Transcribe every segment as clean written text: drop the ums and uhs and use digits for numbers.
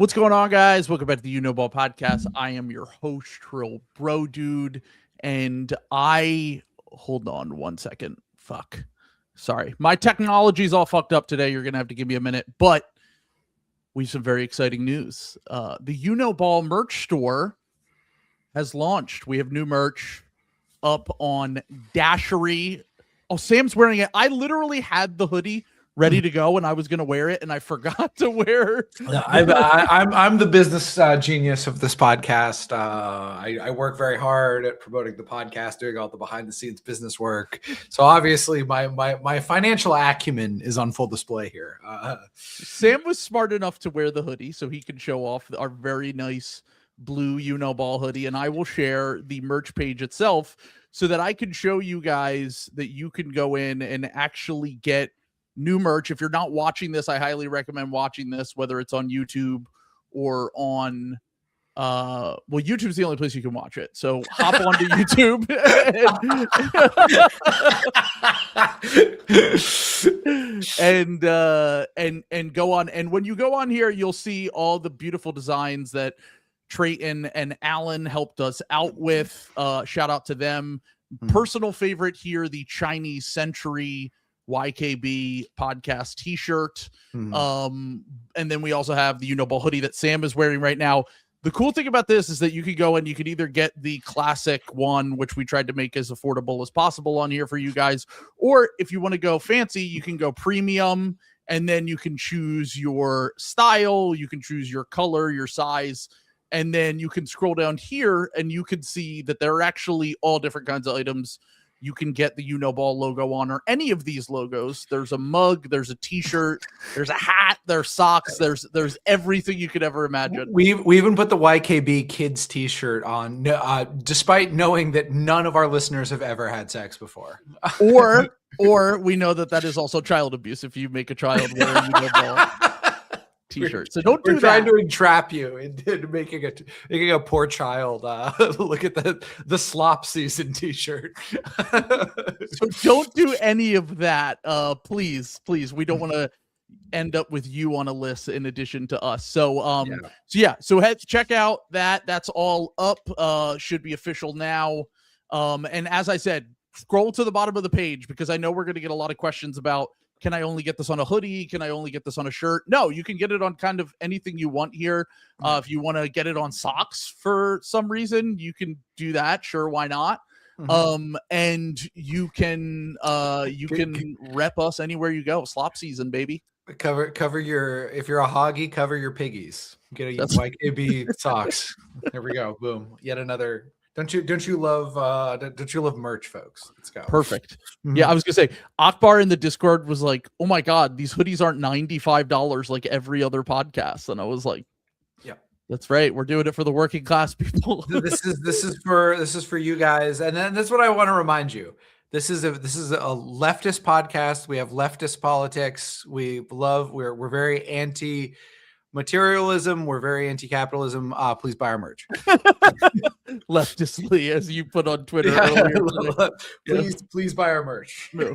What's going on, guys? Welcome back to the You Know Ball podcast. I am your host, Trill Bro Dude, and hold on one second. Fuck. Sorry. My technology's all fucked up today. You're going to have to give me a minute, but we have some very exciting news. The You Know Ball merch store has launched. We have new merch up on Dashery. Oh, Sam's wearing it. I literally had the hoodie ready to go, and I was going to wear it, and I forgot to wear. I'm the business genius of this podcast. I work very hard at promoting the podcast, doing all the behind the scenes business work. So obviously, my financial acumen is on full display here. Sam was smart enough to wear the hoodie so he can show off our very nice blue You Know Ball hoodie, and I will share the merch page itself so that I can show you guys that you can go in and actually get new merch. If you're not watching this, I highly recommend watching this, whether it's on YouTube or on YouTube's the only place you can watch it. So hop onto YouTube and go on. And when you go on here, you'll see all the beautiful designs that Trayton and Alan helped us out with. Shout out to them. Personal favorite here, the Chinese Century YKB podcast t-shirt. And then we also have the You Know Ball hoodie that Sam is wearing right now. The cool thing about this is that you can go and you can either get the classic one, which we tried to make as affordable as possible on here for you guys, or if you want to go fancy, you can go premium, and then you can choose your style, you can choose your color, your size, and then you can scroll down here and you can see that there are actually all different kinds of items. You can get the You Know Ball logo on, or any of these logos. There's a mug, there's a t-shirt, there's a hat, there's socks, there's everything you could ever imagine. We even put the YKB kids t-shirt on, despite knowing that none of our listeners have ever had sex before. or we know that is also child abuse if you make a child wear a You Know Ball t-shirt. So don't do that. We're trying to entrap you into making a poor child look at the slop season t-shirt. So don't do any of that. Please. We don't want to end up with you on a list in addition to us. So check out that. That's all up. Should be official now. And as I said, scroll to the bottom of the page, because I know we're going to get a lot of questions about, can I only get this on a hoodie? Can I only get this on a shirt? No, you can get it on kind of anything you want here. If you want to get it on socks for some reason, you can do that. Sure, why not? And you can rep us anywhere you go. Slop season, baby. Cover your, if you're a hoggy, cover your piggies. Get a YKB socks. There we go. Boom. Yet another. Don't you love merch, folks? Let's go. Perfect. Yeah, I was gonna say, Akbar in the Discord was like, "Oh my god, these hoodies aren't $95 like every other podcast," and I was like, "Yeah, that's right. We're doing it for the working class people." This is for you guys, and then that's what I want to remind you. This is a leftist podcast. We have leftist politics. We're very anti materialism. We're very anti-capitalism. Please buy our merch. Leftistly, as you put on Twitter earlier. Please buy our merch. No.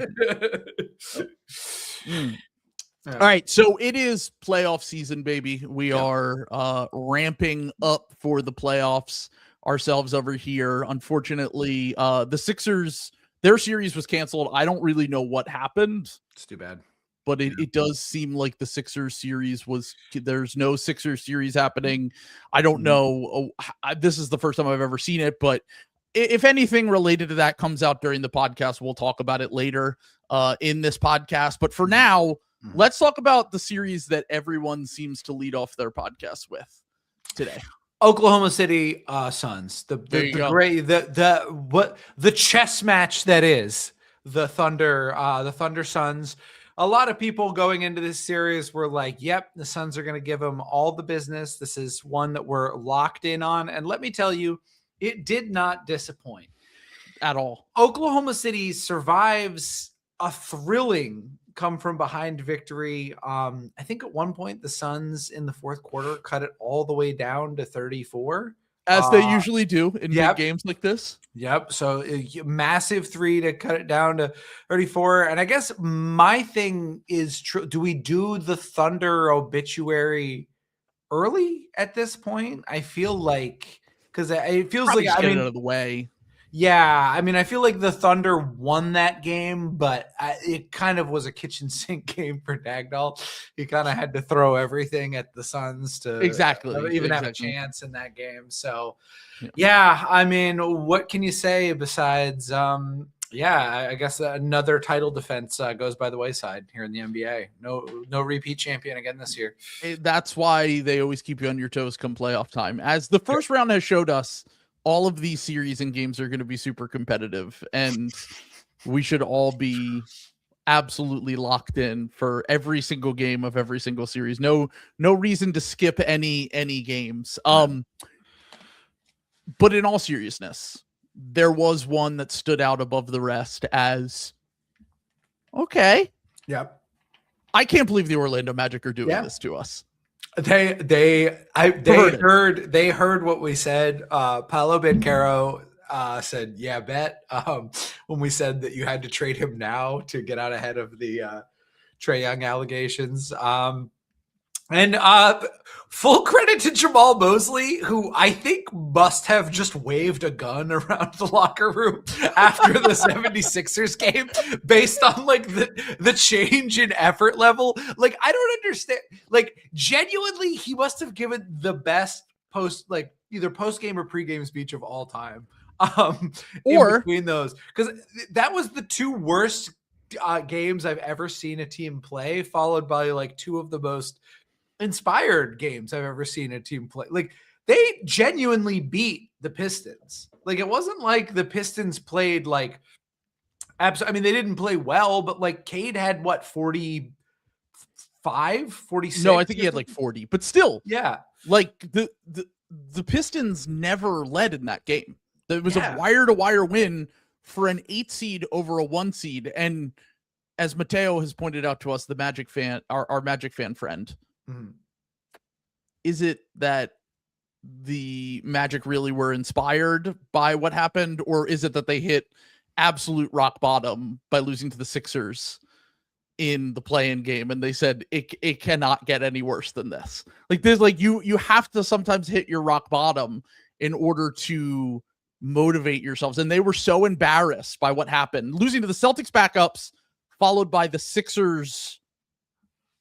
All right, so it is playoff season, baby. We are ramping up for the playoffs ourselves over here. Unfortunately, the Sixers, their series was canceled. I don't really know what happened. It's too bad. But it does seem like the Sixers series there's no Sixers series happening. I don't know. This is the first time I've ever seen it, but if anything related to that comes out during the podcast, we'll talk about it later in this podcast. But for now, let's talk about the series that everyone seems to lead off their podcast with today. Oklahoma City Suns. The chess match that is the Thunder Suns. A lot of people going into this series were like, yep, the Suns are going to give them all the business. This is one that we're locked in on. And let me tell you, it did not disappoint at all. Oklahoma City survives a thrilling come from behind victory. I think at one point the Suns in the fourth quarter cut it all the way down to 34. As they usually do in big games like this. Yep. So a massive three to cut it down to 34. And I guess my thing is, do we do the Thunder obituary early at this point. I feel like, because it feels Probably like, just I get it mean, out of the way. yeah, I mean, I feel like the Thunder won that game, but it kind of was a kitchen sink game for Dagnall. He kind of had to throw everything at the Suns to even have a chance in that game. So, yeah, I mean, what can you say besides, I guess another title defense goes by the wayside here in the NBA. No repeat champion again this year. That's why they always keep you on your toes come playoff time. As the first round has showed us, all of these series and games are going to be super competitive, and we should all be absolutely locked in for every single game of every single series. No reason to skip any games. But in all seriousness, there was one that stood out above the rest as okay. Yep. I can't believe the Orlando Magic are doing this to us. They heard what we said. Paolo Banchero said, "Yeah, bet." When we said that you had to trade him now to get out ahead of the Trae Young allegations. And full credit to Jamal Mosley, who I think must have just waved a gun around the locker room after the 76ers game based on like the change in effort level. Like, I don't understand. Like, genuinely, he must have given the best either post-game or pre-game speech of all time. In between those, because that was the two worst games I've ever seen a team play, followed by like two of the most inspired games I've ever seen a team play. Like, they genuinely beat the Pistons. Like, it wasn't like the Pistons played like I mean, they didn't play well, but like Cade had what, 45, 46? No, I think he had like 40, but still, yeah. Like the Pistons never led in that game. It was a wire to wire win for an 8 seed over a 1 seed. And as Mateo has pointed out to us, the Magic fan, our Magic fan friend, is it that the Magic really were inspired by what happened, or is it that they hit absolute rock bottom by losing to the Sixers in the play-in game and they said it cannot get any worse than this? Like, there's like you have to sometimes hit your rock bottom in order to motivate yourselves, and they were so embarrassed by what happened, losing to the Celtics backups, followed by the Sixers,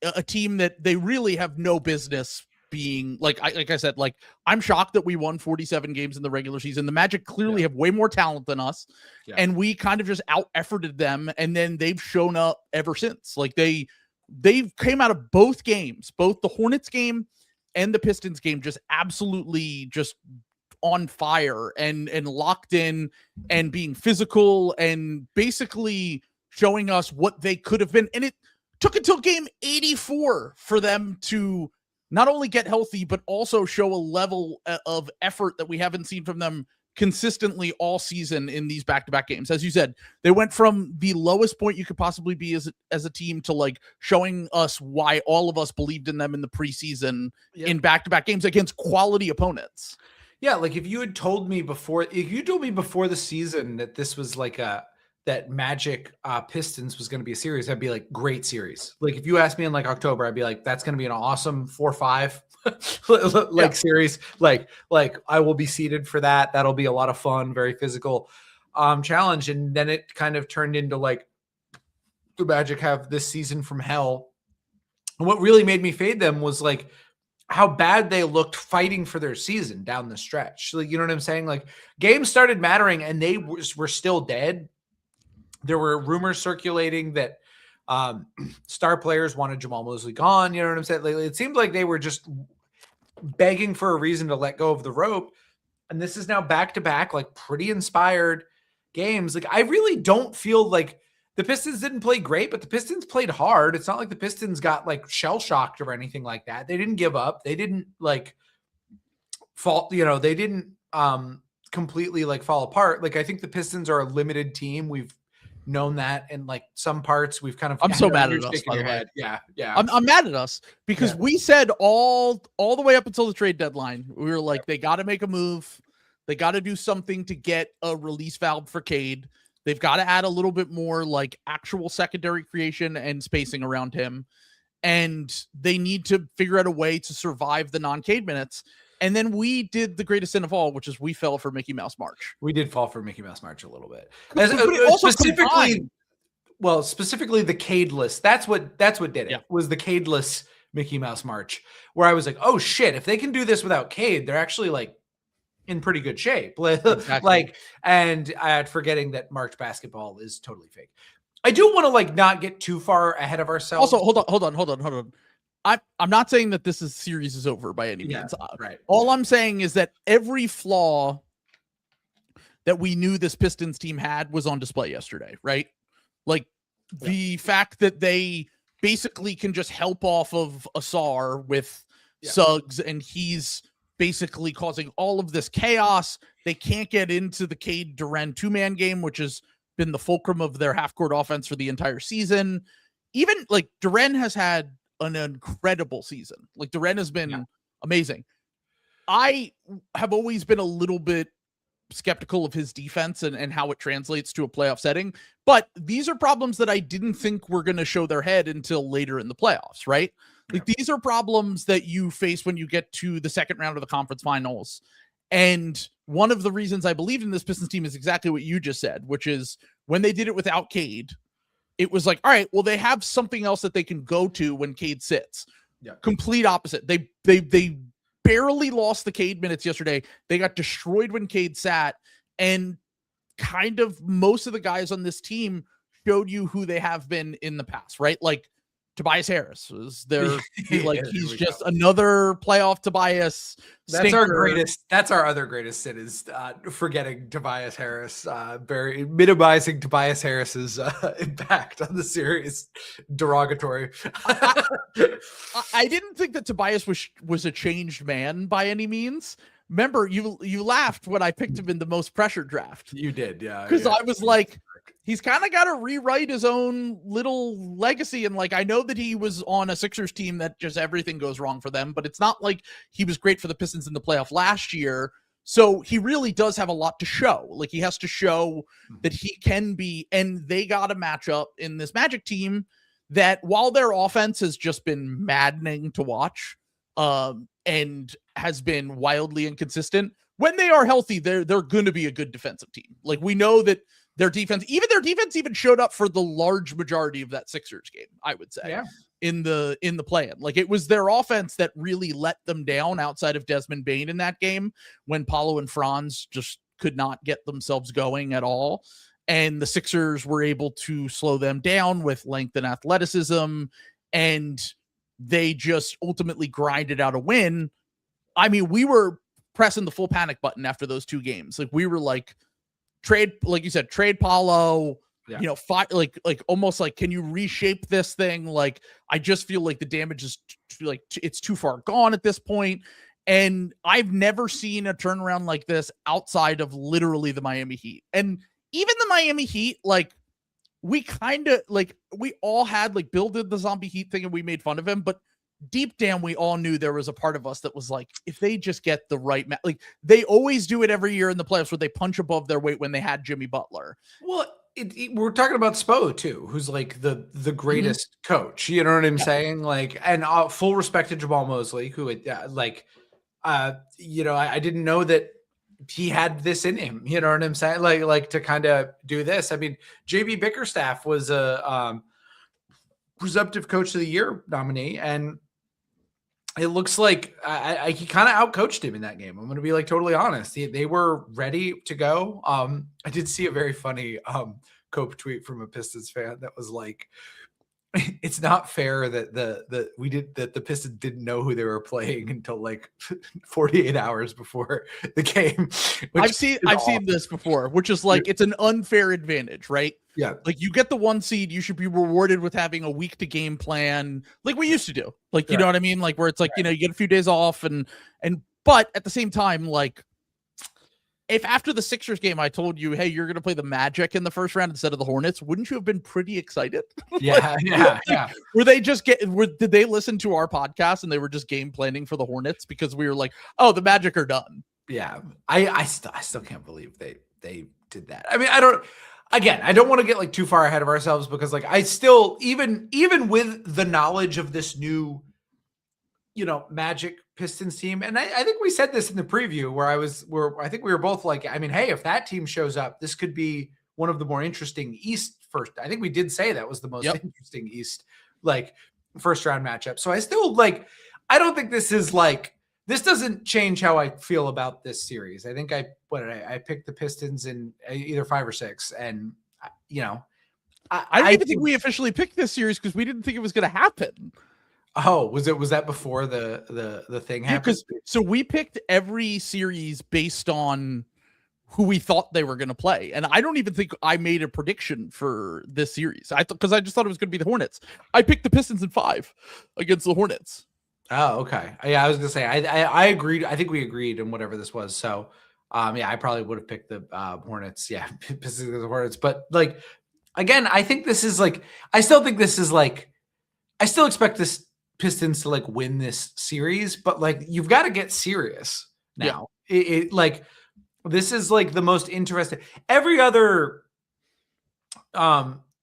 a team that they really have no business being. Like I said, like, I'm shocked that we won 47 games in the regular season. The Magic clearly have way more talent than us, and we kind of just out-efforted them, and then they've shown up ever since. Like, they came out of both games, both the Hornets game and the Pistons game, just absolutely just on fire and locked in and being physical and basically showing us what they could have been. And it took until game 84 for them to not only get healthy, but also show a level of effort that we haven't seen from them consistently all season in these back-to-back games. As you said, they went from the lowest point you could possibly be as a team to like showing us why all of us believed in them in the preseason in back-to-back games against quality opponents. Yeah, like if you told me before the season that this was like that Magic Pistons was going to be a series, I'd be like, great series. Like, if you asked me in like October, I'd be like, that's going to be an awesome 4-5 series. Like I will be seated for that. That'll be a lot of fun, very physical challenge. And then it kind of turned into like the Magic have this season from hell. And what really made me fade them was like how bad they looked fighting for their season down the stretch. Like, you know what I'm saying? Like, games started mattering and they were still dead. There were rumors circulating that star players wanted Jamal Mosley gone. You know what I'm saying? Like, it seemed like they were just begging for a reason to let go of the rope. And this is now back-to-back, like, pretty inspired games. Like, I really don't feel like the Pistons didn't play great, but the Pistons played hard. It's not like the Pistons got like shell-shocked or anything like that. They didn't give up. They didn't like fall, they didn't completely like fall apart. Like, I think the Pistons are a limited team. We've known that in like some parts. We've kind of, I'm so mad at us, by the way. Yeah. I'm mad at us because we said all the way up until the trade deadline, we were like, they got to make a move. They got to do something to get a release valve for Cade. They've got to add a little bit more like actual secondary creation and spacing around him. and they need to figure out a way to survive the non-Cade minutes. And then we did the greatest sin of all, which is we fell for Mickey Mouse March. We did fall for Mickey Mouse March a little bit. But also specifically the Cadeless. That's what did it. Yeah. Was the Cadeless Mickey Mouse March, where I was like, oh shit, if they can do this without Cade, they're actually like in pretty good shape. Exactly. And forgetting that March basketball is totally fake. I do want to like not get too far ahead of ourselves. Also, hold on. I'm not saying that this series is over by any means. Right. All I'm saying is that every flaw that we knew this Pistons team had was on display yesterday, right? Like the fact that they basically can just help off of Asar with Suggs, and he's basically causing all of this chaos. They can't get into the Cade Duren 2-man game, which has been the fulcrum of their half-court offense for the entire season. Even like Duren has had an incredible season. Like Duren has been amazing. I have always been a little bit skeptical of his defense and how it translates to a playoff setting, but these are problems that I didn't think were going to show their head until later in the playoffs, right? Like these are problems that you face when you get to the second round of the conference finals. And one of the reasons I believed in this Pistons team is exactly what you just said, which is when they did it without Cade, it was like, all right, well, they have something else that they can go to when Cade sits. Yeah. Complete opposite. They barely lost the Cade minutes yesterday. They got destroyed when Cade sat, and kind of most of the guys on this team showed you who they have been in the past, right? Like Tobias Harris was there. He's just another playoff Tobias. That's our greatest. That's our other greatest sin is forgetting Tobias Harris, minimizing Tobias Harris's impact on the series. Derogatory. I didn't think that Tobias was a changed man by any means. Remember, you laughed when I picked him in the most pressure draft. You did, yeah. Because I was like, he's kind of got to rewrite his own little legacy. And like, I know that he was on a Sixers team that just everything goes wrong for them, but it's not like he was great for the Pistons in the playoff last year. So he really does have a lot to show. Like he has to show that he can be, and they got a matchup in this Magic team that while their offense has just been maddening to watch, and has been wildly inconsistent, when they are healthy, they're going to be a good defensive team. Like we know that their defense even showed up for the large majority of that Sixers game, I would say, in the play-in. Like it was their offense that really let them down outside of Desmond Bane in that game when Paolo and Franz just could not get themselves going at all. And the Sixers were able to slow them down with length and athleticism, and they just ultimately grinded out a win. I mean, we were pressing the full panic button after those two games. Like we were like, trade, like you said, trade Paulo, like almost like, can you reshape this thing? Like, I just feel like the damage is it's too far gone at this point. And I've never seen a turnaround like this outside of literally the Miami Heat. And even the Miami Heat, like we kind of like, we all had like Bill did the zombie Heat thing and we made fun of him, but deep down, we all knew there was a part of us that was like, if they just get the right like they always do it every year in the playoffs where they punch above their weight when they had Jimmy Butler. Well, we're talking about Spo too, who's like the greatest coach. You know what I'm saying? Like, and full respect to Jamal Mosley, who I didn't know that he had this in him. You know what I'm saying? Like to kind of do this. I mean, JB Bickerstaff was a presumptive coach of the year nominee, and it looks like he kind of outcoached him in that game. I'm going to be like totally honest. They were ready to go. I did see a very funny Cope tweet from a Pistons fan that was like, it's not fair that the Pistons didn't know who they were playing until like 48 hours before the game. I've seen this before, which is like, it's an unfair advantage, right? Yeah. Like you get the 1 seed, you should be rewarded with having a week to game plan like we used to do. Like, you know what I mean? Like where it's like, you get a few days off but at the same time, like if after the Sixers game, I told you, hey, you're going to play the Magic in the first round instead of the Hornets, wouldn't you have been pretty excited? Yeah. Did they listen to our podcast and they were just game planning for the Hornets because we were like, oh, the Magic are done. Yeah. I still can't believe they did that. I mean, I again, I don't want to get like too far ahead of ourselves because like I still even with the knowledge of this new, Magic Pistons team, and I think we said this in the preview where I think we were both like, I mean, hey, if that team shows up, this could be one of the more interesting East first. I think we did say that was the most interesting East like first round matchup. So I still like, I don't think this is like, this doesn't change how I feel about this series. I think I picked the Pistons in either 5 or 6, and I don't even think we officially picked this series because we didn't think it was going to happen. Oh, was that before the thing happened? So we picked every series based on who we thought they were going to play, and I don't even think I made a prediction for this series. Because I just thought it was going to be the Hornets. I picked the Pistons in 5 against the Hornets. Oh, okay. Yeah, I was gonna say I agreed. I think we agreed on whatever this was. So, I probably would have picked the Hornets. Yeah, Pistons against the Hornets. But like, again, I think this is like, I still think this is like, I still expect this Pistons to like win this series, but like you've got to get serious now. Yeah. It like, this is like the most interesting. Every other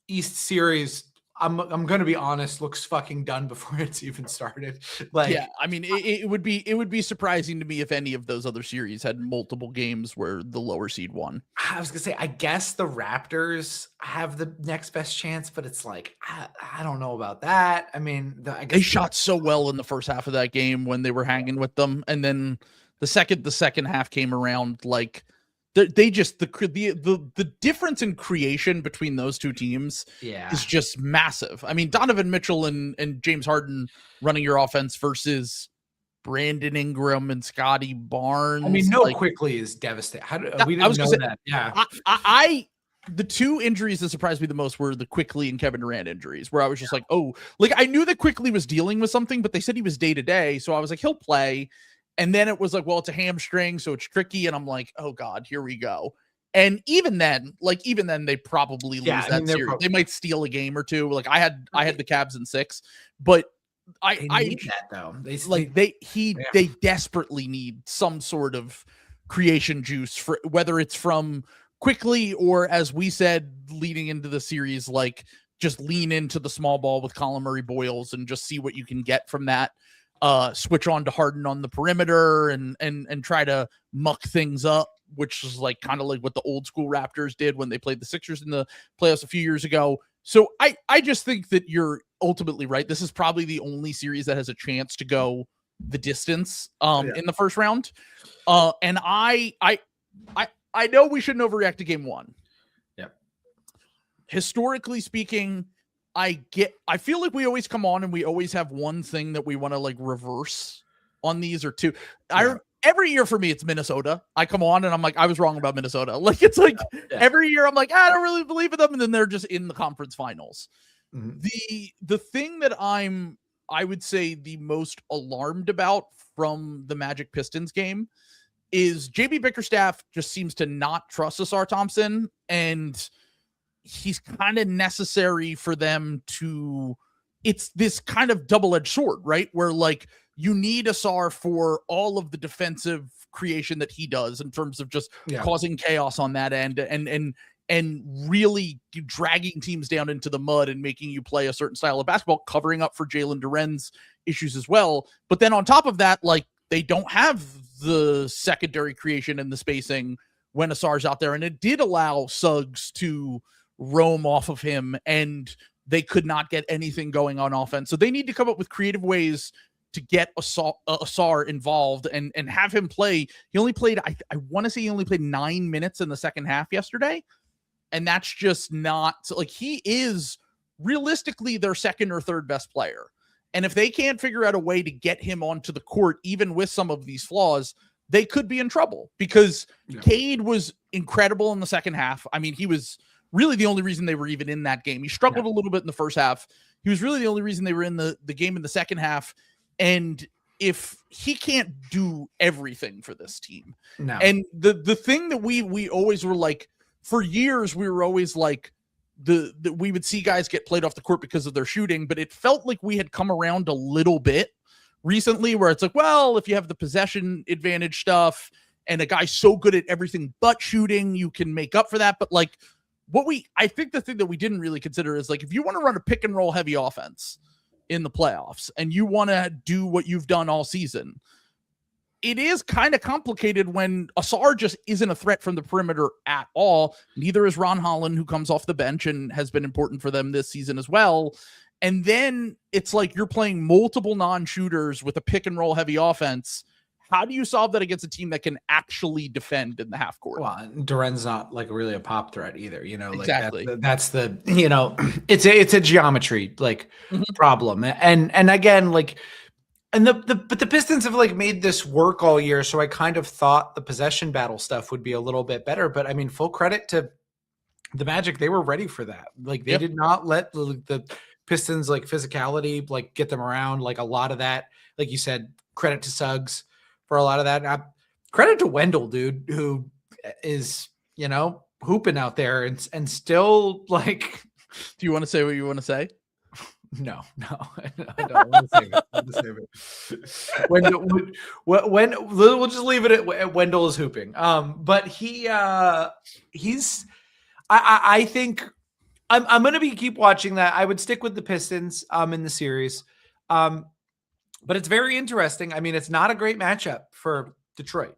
East series, I'm going to be honest, looks fucking done before it's even started. Like, yeah, I mean, it would be surprising to me if any of those other series had multiple games where the lower seed won. I was gonna say, I guess the Raptors have the next best chance, but it's like, I don't know about that. I mean, I guess they shot so well in the first half of that game when they were hanging with them, and then the second half came around, like they just the difference in creation between those two teams is just massive. I mean, Donovan Mitchell and James Harden running your offense versus Brandon Ingram and Scotty Barnes. I mean, Quickly is devastating. We didn't know that. Yeah. The two injuries that surprised me the most were the Quickly and Kevin Durant injuries, where I was just like, oh, like I knew that Quickly was dealing with something, but they said he was day to day. So I was like, he'll play. And then it was like, well, it's a hamstring, so it's tricky. And I'm like, oh God, here we go. And even then, they probably lose that series. They might steal a game or two. Like I had the Cavs in 6, but I need that though. They desperately need some sort of creation juice, for whether it's from Quickly or, as we said leading into the series, like just lean into the small ball with Colin Murray Boyles and just see what you can get from that. Switch on to Harden on the perimeter and try to muck things up, which is like kind of like what the old school Raptors did when they played the Sixers in the playoffs a few years ago. So I just think that you're ultimately right. This is probably the only series that has a chance to go the distance in the first round. And I know we shouldn't overreact to game 1. Yeah. Historically speaking, I feel like we always come on and we always have one thing that we want to like reverse on these or two. Yeah. Every year for me, it's Minnesota. I come on and I'm like, I was wrong about Minnesota. Like, it's like every year I'm like, I don't really believe in them. And then they're just in the conference finals. Mm-hmm. The thing that I would say the most alarmed about from the Magic Pistons game is JB Bickerstaff just seems to not trust Asar Thompson, and he's kind of necessary for them to, it's this kind of double-edged sword, right? Where like you need Asar for all of the defensive creation that he does in terms of just causing chaos on that end and really dragging teams down into the mud and making you play a certain style of basketball, covering up for Jalen Duren's issues as well. But then on top of that, like they don't have the secondary creation and the spacing when Asar's out there. And it did allow Suggs to roam off of him, and they could not get anything going on offense. So they need to come up with creative ways to get Asar involved and have him play. He only played, I want to say he only played 9 minutes in the second half yesterday. And that's just not, like, he is realistically their second or third best player. And if they can't figure out a way to get him onto the court, even with some of these flaws, they could be in trouble, because Cade was incredible in the second half. I mean, he was really the only reason they were even in that game. He struggled a little bit in the first half. He was really the only reason they were in the game in the second half. And if he can't do everything for this team, and the thing that we always were like, for years, we were always like, we would see guys get played off the court because of their shooting, but it felt like we had come around a little bit recently where it's like, well, if you have the possession advantage stuff and a guy so good at everything but shooting, you can make up for that. But like, I think the thing that we didn't really consider is like, if you want to run a pick and roll heavy offense in the playoffs and you want to do what you've done all season, it is kind of complicated when Asar just isn't a threat from the perimeter at all. Neither is Ron Holland, who comes off the bench and has been important for them this season as well. And then it's like you're playing multiple non-shooters with a pick and roll heavy offense. How do you solve that against a team that can actually defend in the half court? Well, Duren's not like really a pop threat either, you know, like exactly. That's the, you know, it's a geometry like problem. And again, like, and but the Pistons have like made this work all year. So I kind of thought the possession battle stuff would be a little bit better, but I mean, full credit to the Magic. They were ready for that. Like they did not let the Pistons like physicality, like get them around. Like a lot of that, like you said, credit to Suggs for a lot of that. Credit to Wendell, dude, who is, you know, hooping out there and still like. Do you want to say what you want to say? No, I don't want to say it. We'll just leave it at Wendell is hooping. But he's. I think I'm going to keep watching that. I would stick with the Pistons in the series. But it's very interesting. I mean, it's not a great matchup for Detroit.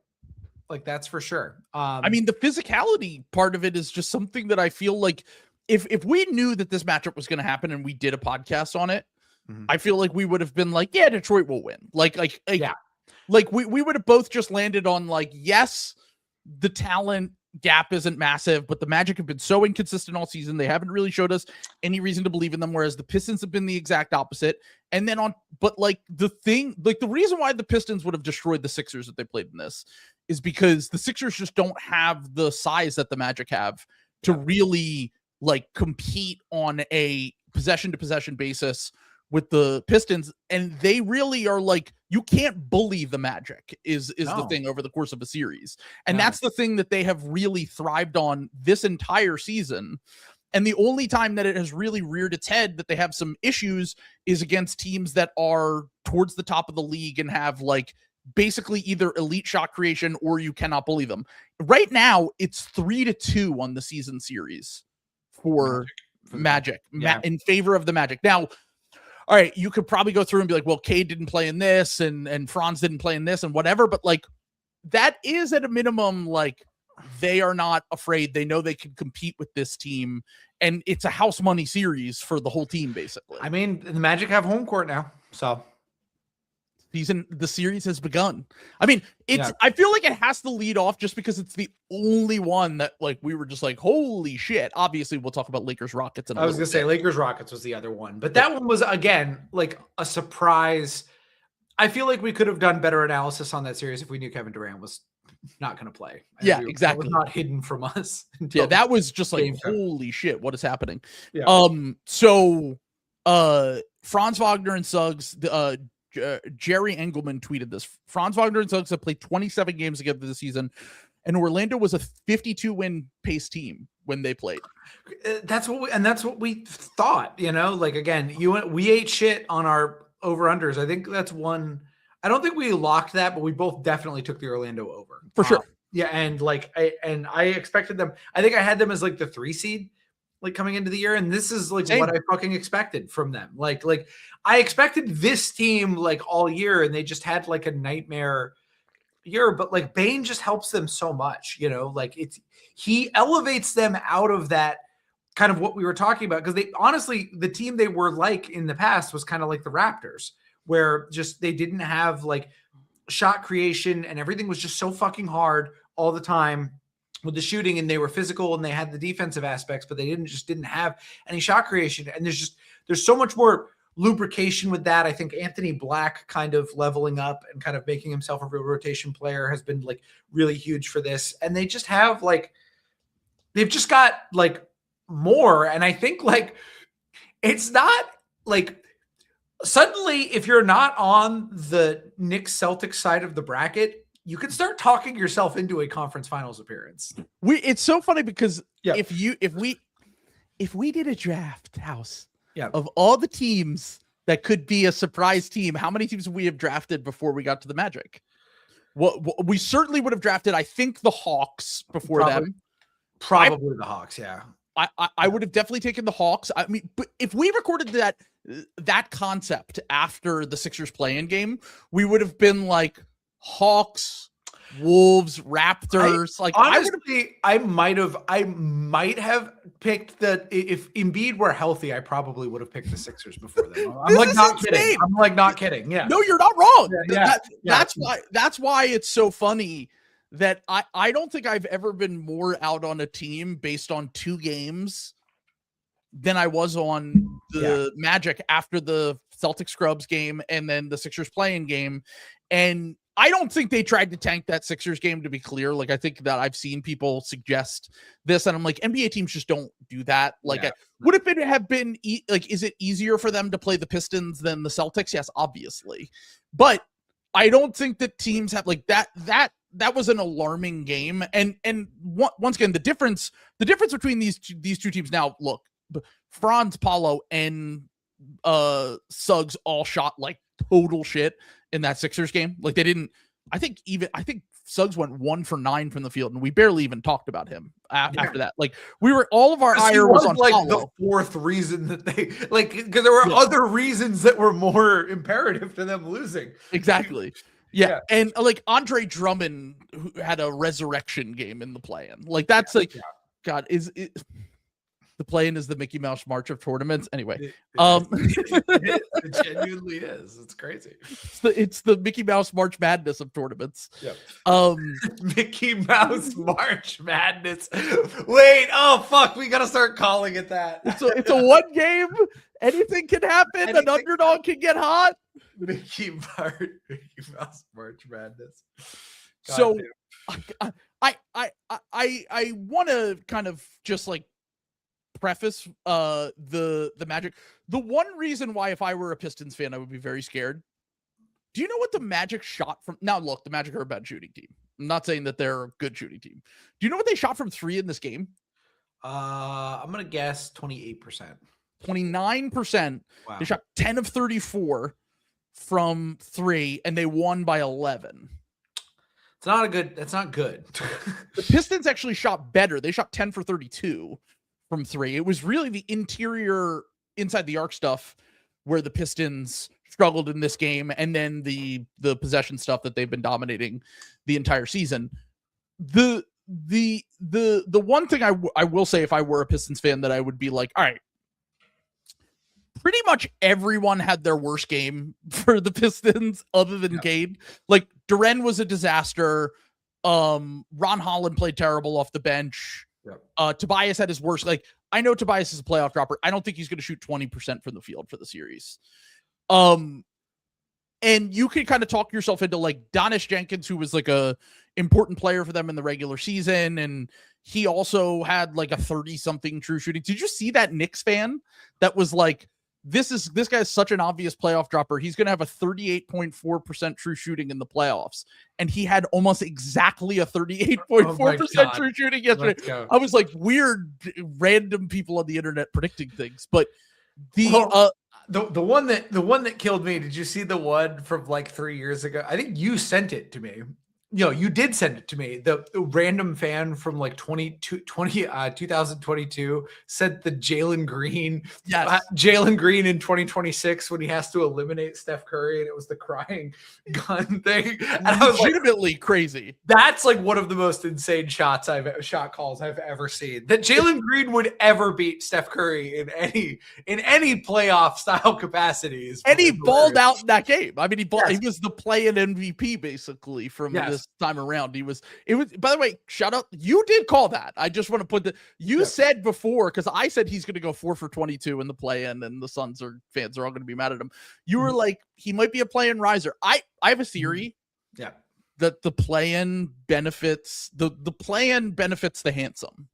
Like that's for sure. I mean, the physicality part of it is just something that I feel like if we knew that this matchup was going to happen and we did a podcast on it, I feel like we would have been like, yeah, Detroit will win. Like we would have both just landed on like, yes, the talent gap isn't massive, but the Magic have been so inconsistent all season. They haven't really showed us any reason to believe in them. Whereas the Pistons have been the exact opposite. And then but like the reason why the Pistons would have destroyed the Sixers if they played in this is because the Sixers just don't have the size that the Magic have to really like compete on a possession to possession basis with the Pistons. And they really are like, you can't bully the Magic is the thing over the course of a series. And that's the thing that they have really thrived on this entire season. And the only time that it has really reared its head that they have some issues is against teams that are towards the top of the league and have like basically either elite shot creation or you cannot bully them. Right now, it's 3-2 on the season series for Magic in favor of the Magic. Now, all right, you could probably go through and be like, well, Cade didn't play in this and Franz didn't play in this and whatever, but like that is at a minimum, like they are not afraid. They know they can compete with this team and it's a house money series for the whole team, basically. I mean, the Magic have home court now, so the series has begun. I mean, I feel like it has to lead off just because it's the only one that like we were just like, holy shit. Obviously, we'll talk about Lakers Rockets. I was gonna say Lakers Rockets was the other one, but that one was again like a surprise. I feel like we could have done better analysis on that series if we knew Kevin Durant was not going to play. Exactly. That was not hidden from us. Yeah, that was just like, holy shit, what is happening? Yeah. So Franz Wagner and Suggs, Jerry Engelman tweeted this. Franz Wagner and Suggs have played 27 games together this season, and Orlando was a 52-win pace team when they played. That's what we thought, you know, like, again, we ate shit on our over-unders. I think that's one. I don't think we locked that, but we both definitely took the Orlando over. For sure. Yeah, and like I expected them. I think I had them as like the 3 seed, like coming into the year, and this is like what I fucking expected from them. Like I expected this team like all year, and they just had like a nightmare year. But like Bane just helps them so much, you know. Like he elevates them out of that kind of what we were talking about, because they honestly, the team they were like in the past was kind of like the Raptors, where just they didn't have like shot creation and everything was just so fucking hard all the time with the shooting, and they were physical and they had the defensive aspects, but they didn't have any shot creation. And there's so much more lubrication with that. I think Anthony Black kind of leveling up and kind of making himself a real rotation player has been like really huge for this. And they just have like, they've just got like more. And I think like, it's not like suddenly if you're not on the Knicks Celtics side of the bracket, you can start talking yourself into a conference finals appearance. It's so funny because if we did a draft house of all the teams that could be a surprise team, how many teams would we have drafted before we got to the Magic? Well, we certainly would have drafted, I think, the Hawks before them. Probably the Hawks, yeah. I would have definitely taken the Hawks. I mean, but if we recorded that concept after the Sixers play-in game, we would have been like Hawks, Wolves, Raptors. Honestly, I might have picked if Embiid were healthy, I probably would have picked the Sixers before them. I'm like not kidding. I'm like not kidding. Yeah. No, you're not wrong. Yeah. That's why it's so funny that I don't think I've ever been more out on a team based on 2 games than I was on the Magic after the Celtics scrubs game and then the Sixers play-in game. And I don't think they tried to tank that Sixers game, to be clear. Like, I think that I've seen people suggest this, and I'm like, NBA teams just don't do that. Like, would it have been like, is it easier for them to play the Pistons than the Celtics? Yes, obviously. But I don't think that teams have like that was an alarming game. And once again, the difference between these two teams now, look, Franz, Paulo, and Suggs all shot like total shit in that Sixers game. Like, they didn't, I think Suggs went 1 for 9 from the field, and we barely even talked about him after that. Like, all of our ire was on like Paulo. The 4th reason that they because there were other reasons that were more imperative to them losing. Exactly. Yeah. And like Andre Drummond, who had a resurrection game in the play-in. Like, that's God, is it? The play-in is the Mickey Mouse March of tournaments. Anyway, it genuinely is. It's crazy. It's the Mickey Mouse March Madness of tournaments. Yep. Mickey Mouse March Madness. Wait, oh fuck, we gotta start calling it that. It's a 1 game. Anything can happen. An underdog can get hot. Mickey Mouse March Madness. God so, damn. I want to kind of just like preface the Magic. The one reason why, if I were a Pistons fan, I would be very scared. Do you know what the Magic shot from? Now, look, the Magic are a bad shooting team. I'm not saying that they're a good shooting team. Do you know what they shot from 3 in this game? I'm gonna guess 28%. 29%. Wow. They shot 10 of 34 from 3, and they won by 11. That's not good. The Pistons actually shot better. They shot 10 for 32 from 3. It was really the interior inside the arc stuff where the Pistons struggled in this game, and then the possession stuff that they've been dominating the entire season. The one thing I will say, if I were a Pistons fan, that I would be like, all right, pretty much everyone had their worst game for the Pistons other than Cade. Like, Duren was a disaster. Ron Holland played terrible off the bench. Yep. Tobias had his worst. Like, I know Tobias is a playoff dropper. I don't think he's going to shoot 20% from the field for the series. And you can kind of talk yourself into like Donis Jenkins, who was like a important player for them in the regular season, and he also had like a 30-something true shooting. Did you see that Knicks fan that was like, this guy is such an obvious playoff dropper. He's going to have a 38.4% true shooting in the playoffs. And he had almost exactly a 38.4% true shooting yesterday. I was like, weird, random people on the internet predicting things. But the one that killed me, did you see the one from like 3 years ago? I think you sent it to me. You did send it to me. The random fan from like 2022 said the Jalen Green in 2026 when he has to eliminate Steph Curry, and it was the crying gun thing. And I was legitimately like, crazy. That's like one of the most insane shot calls I've ever seen. That Jalen Green would ever beat Steph Curry in any playoff style capacities. And he balled out in that game. I mean, he was the play-in MVP basically from this time around. It was, by the way, shout out, you did call that. I just want to put said before, because I said he's going to go 4 for 22 in the play-in, and the fans are all going to be mad at him. You were like, he might be a play-in riser. I have a theory that the play-in benefits the play-in benefits the handsome.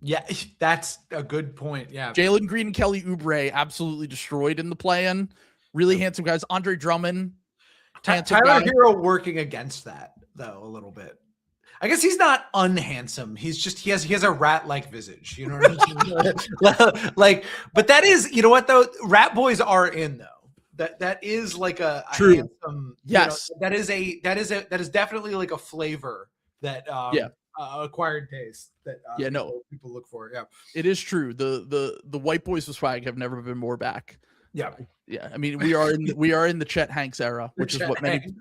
Yeah, that's a good point. Yeah, Jalen Green and Kelly Oubre absolutely destroyed in the play-in. Really handsome guys. Andre Drummond, Tyler Hero working against that though a little bit. I guess he's not unhandsome. He's just he has a rat-like visage. You know what I mean? Like, but that is, you know what though? Rat boys are in though. That is like a handsome. Yes, that is definitely like a flavor that acquired taste that people look for. Yeah, it is true. The white boys with swag have never been more back. Yeah. Yeah. I mean, we are in the Chet Hanks era, which is what many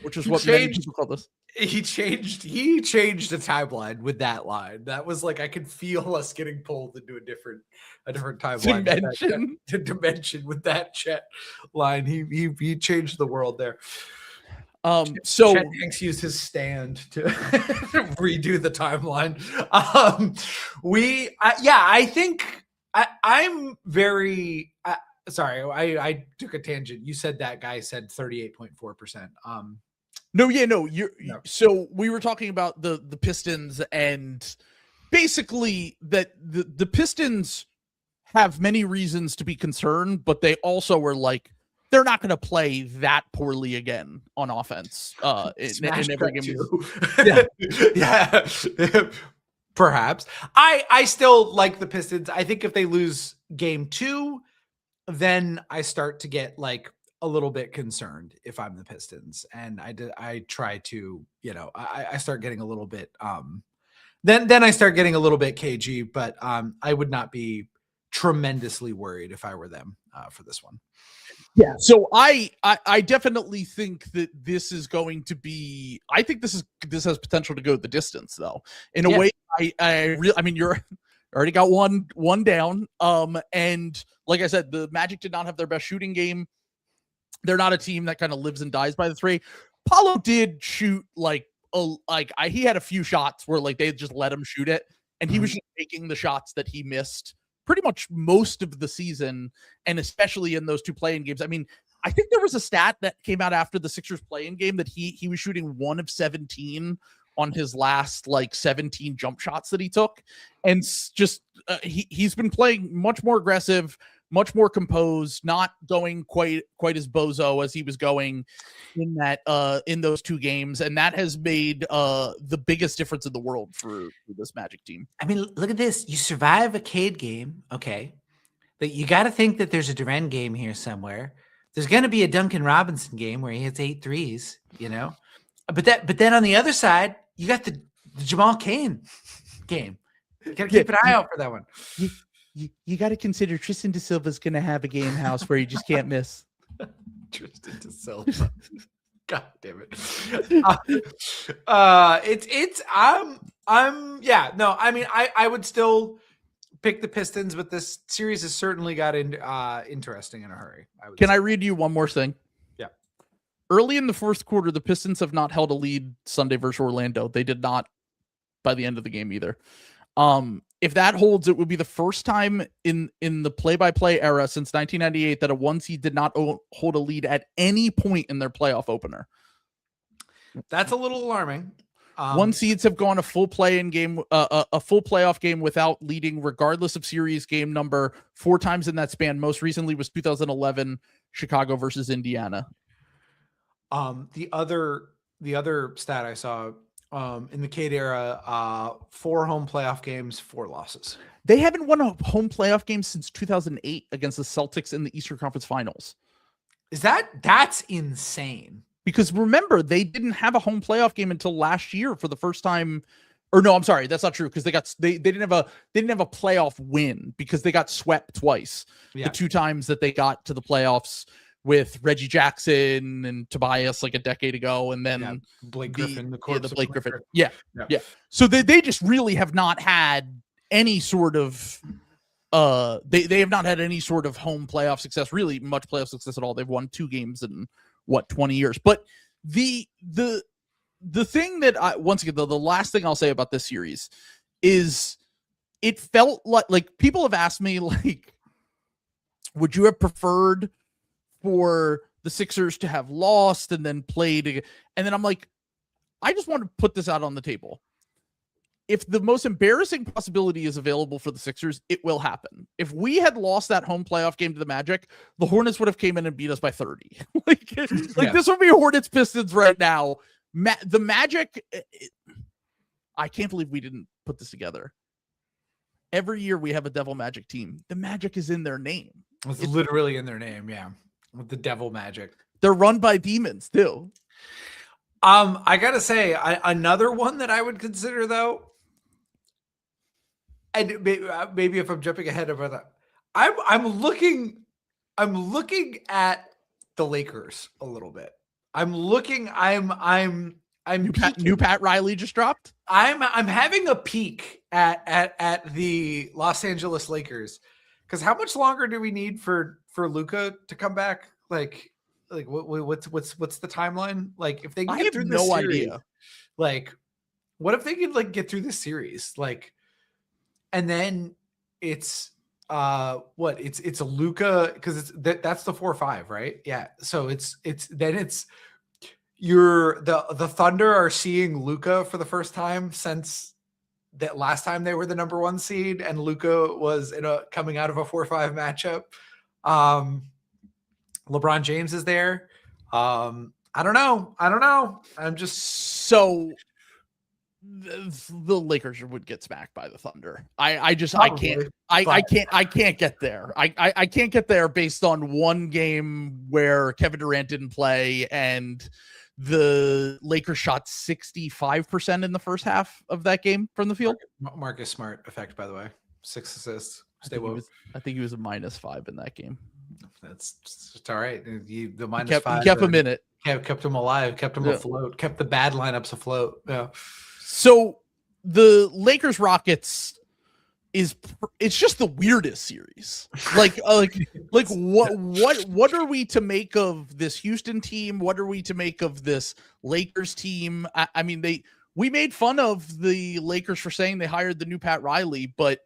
people call this. He changed the timeline with that line. That was like, I could feel us getting pulled into a different timeline dimension with that Chet line. He changed the world there. So Chet Hanks used his stand to redo the timeline. I think I'm very sorry. I took a tangent. You said that guy said 38.4%. So we were talking about the Pistons, and basically that the Pistons have many reasons to be concerned, but they also were like, they're not going to play that poorly again on offense in every game. Yeah. Perhaps. I still like the Pistons. I think if they lose game 2, then I start to get like a little bit concerned if I'm the Pistons, and I try to, I start getting a little bit then I start getting a little bit cagey, but I would not be tremendously worried if I were them for this one. Yeah. So I definitely think that this is going to be, I think this has potential to go the distance though. In a way, I mean, you're already got one down. And like I said, the Magic did not have their best shooting game. They're not a team that kind of lives and dies by the three. Paulo did shoot he had a few shots where like they just let him shoot it, and he was just taking the shots that he missed pretty much most of the season, and especially in those 2 play-in games. I mean, I think there was a stat that came out after the Sixers play-in game that he was shooting 1 of 17 on his last 17 jump shots that he took, and just he's been playing much more aggressive, much more composed, not going quite as bozo as he was going in those 2 games, and that has made the biggest difference in the world for this Magic team. I mean, look at this. You survive a Cade game, okay, but you got to think that there's a Duren game here somewhere. There's going to be a Duncan Robinson game where he hits 8 threes, But then on the other side, you got the Jamal Cain game. You got to keep an eye out for that one. You got to consider Tristan Da Silva's going to have a game house where you just can't miss. Tristan Da Silva. God damn it. I would still pick the Pistons, but this series has certainly got interesting in a hurry. I read you one more thing? Yeah. Early in the fourth quarter, the Pistons have not held a lead Sunday versus Orlando. They did not by the end of the game either. If that holds, it would be the first time in the play-by-play era since 1998 that a 1 seed did not hold a lead at any point in their playoff opener. That's a little alarming. 1 seeds have gone a full play-in game, a full playoff game without leading, regardless of series game number, 4 times in that span. Most recently was 2011 Chicago versus Indiana. The other stat I saw. In the Cade era, 4 home playoff games, 4 losses. They haven't won a home playoff game since 2008 against the Celtics in the Eastern Conference Finals. That's insane. Because remember, they didn't have a home playoff game until last year for the first time. Or no, I'm sorry, that's not true, because they didn't have a playoff win because they got swept twice. Yeah. The 2 times that they got to the playoffs with Reggie Jackson and Tobias like a decade ago, and then Blake Griffin, the Blake Griffin. Yeah. So they just really have not had any sort of they have not had any sort of home playoff success, really much playoff success at all. They've won 2 games in 20 years. But the thing that once again, the last thing I'll say about this series is it felt like people have asked me, like, would you have preferred for the Sixers to have lost and then played? And then I'm like, I just want to put this out on the table. If the most embarrassing possibility is available for the Sixers, it will happen. If we had lost that home playoff game to the Magic, the Hornets would have came in and beat us by 30. This would be Hornets Pistons right now. The Magic, I can't believe we didn't put this together. Every year we have a Devil Magic team. The Magic is in their name. It's literally in their name, yeah. With the Devil Magic. They're run by demons too. I gotta say, another one that I would consider though, and maybe if I'm jumping ahead of that, I'm looking at the Lakers a little bit. I'm New Pat Riley just dropped. I'm having a peek at the Los Angeles Lakers, because how much longer do we need for Luka to come back? Like what's the timeline? Like if they can I get have through this no series, idea. like what if they could like get through this series, like, and then it's it's a Luka, because that's the 4-5, right? Yeah, so it's you're the Thunder are seeing Luka for the first time since that last time they were the number 1 seed, and Luka was coming out of a 4-5 matchup. LeBron James is there. I don't know. I'm just so the Lakers would get smacked by the Thunder. I can't get there. I can't get there based on one game where Kevin Durant didn't play and the Lakers shot 65% in the first half of that game from the field. Marcus Smart effect, by the way, 6 assists. I think he was a -5 in that game. It's all right. The -5 he kept him in it. Kept him alive, kept him afloat, kept the bad lineups afloat. Yeah. So the Lakers Rockets it's just the weirdest series. Like what are we to make of this Houston team? What are we to make of this Lakers team? I mean, we made fun of the Lakers for saying they hired the new Pat Riley, but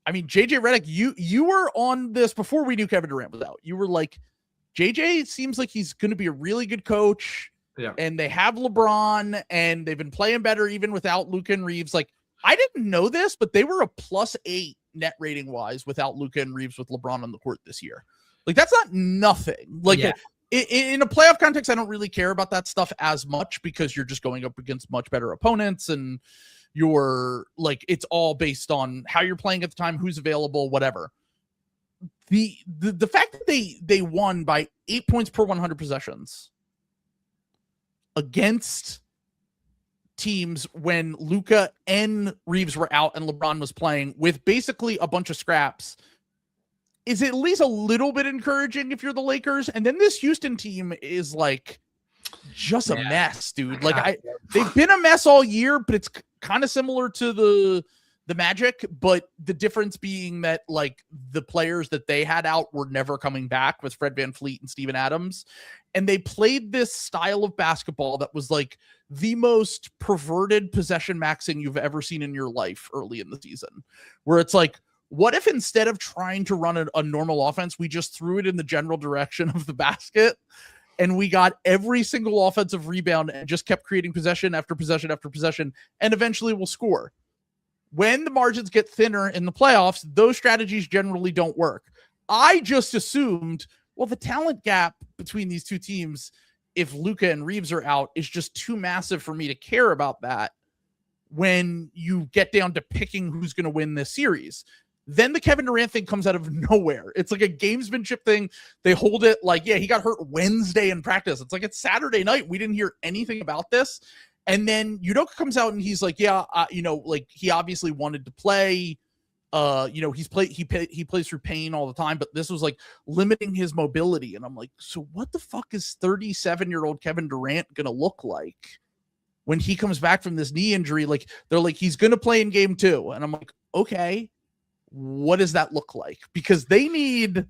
I mean, JJ Redick, you were on this before we knew Kevin Durant was out. You were like, JJ seems like he's going to be a really good coach. Yeah. And they have LeBron, and they've been playing better even without Luka and Reeves. Like, I didn't know this, but they were a +8 net rating wise without Luka and Reeves with LeBron on the court this year. Like, that's not nothing. Like, in a playoff context, I don't really care about that stuff as much because you're just going up against much better opponents, and you're like, it's all based on how you're playing at the time, who's available, whatever. The fact that they won by 8 points per 100 possessions against teams when Luka and Reeves were out and LeBron was playing with basically a bunch of scraps is at least a little bit encouraging if you're the Lakers. And then this Houston team is like just a mess, dude. Like they've been a mess all year, but it's kind of similar to the Magic, but the difference being that like the players that they had out were never coming back with Fred VanVleet and Steven Adams. And they played this style of basketball that was like the most perverted possession maxing you've ever seen in your life early in the season, where it's like, what if instead of trying to run a normal offense, we just threw it in the general direction of the basket and we got every single offensive rebound and just kept creating possession after possession after possession, and eventually we'll score. When the margins get thinner in the playoffs, those strategies generally don't work. I just assumed, well, the talent gap between these two teams, if Luka and Reeves are out, is just too massive for me to care about that when you get down to picking who's going to win this series. Then the Kevin Durant thing comes out of nowhere. It's like a gamesmanship thing. They hold it like, yeah, he got hurt Wednesday in practice. It's like, it's Saturday night. We didn't hear anything about this. And then Udoka comes out and he's like, yeah, like he obviously wanted to play. He plays through pain all the time, but this was like limiting his mobility. And I'm like, so what the fuck is 37-year-old Kevin Durant going to look like when he comes back from this knee injury? Like, they're like, he's going to play in game 2. And I'm like, okay, what does that look like? Because they need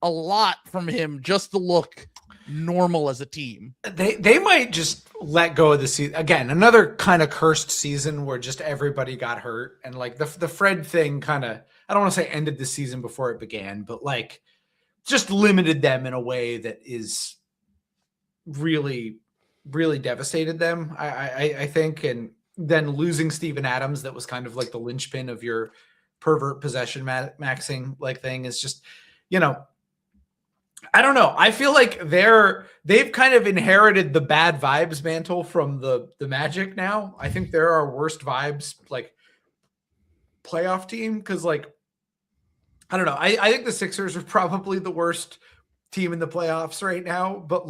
a lot from him just to look normal as a team. They might just let go of the season again. Another kind of cursed season where just everybody got hurt, and like the Fred thing kind of, I don't want to say ended the season before it began, but like just limited them in a way that is really, really devastated them. I think, and then losing Steven Adams, that was kind of like the linchpin of your pervert possession maxing like thing, is just, I don't know. I feel like they've kind of inherited the bad vibes mantle from the Magic now. I think they're our worst vibes, like, playoff team, because, like, I don't know. I think the Sixers are probably the worst team in the playoffs right now, but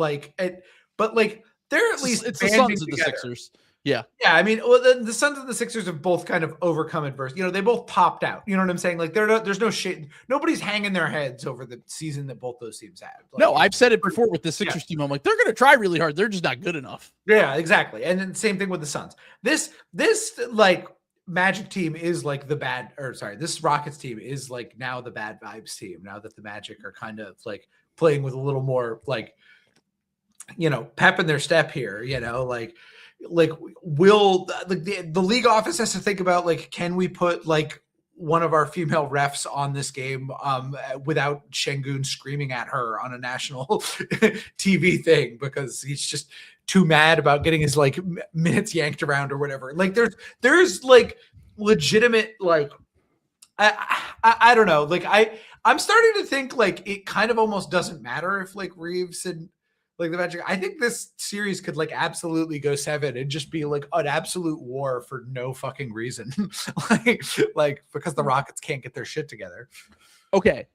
they're at least it's the banding Suns and the together. Sixers. Yeah. Yeah, I mean, well, the Suns and the Sixers have both kind of overcome adversity. You know, they both topped out. You know what I'm saying? Like, there's no shit. Nobody's hanging their heads over the season that both those teams had. Like, No, I've said it before with the Sixers team. I'm like, they're going to try really hard. They're just not good enough. Yeah, exactly. And then same thing with the Suns. This like Magic team is like this Rockets team is like now the bad vibes team. Now that the Magic are kind of like playing with a little more like, you know, pep in their step here. You know, like will the league office has to think about like, can we put like one of our female refs on this game without Şengün screaming at her on a national TV thing because he's just too mad about getting his like minutes yanked around or whatever. Like there's like legitimate like I don't know. Like I'm starting to think like it kind of almost doesn't matter if like Reeves and like the Magic. I think this series could like absolutely go 7 and just be like an absolute war for no fucking reason. like because the Rockets can't get their shit together. Okay.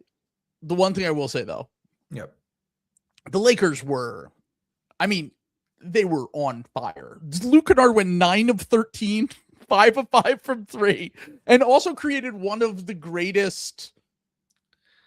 The one thing I will say though. Yep. The Lakers were, I mean, they were on fire. Luke Kennard went 9 of 13, 5 of 5 from 3, and also created one of the greatest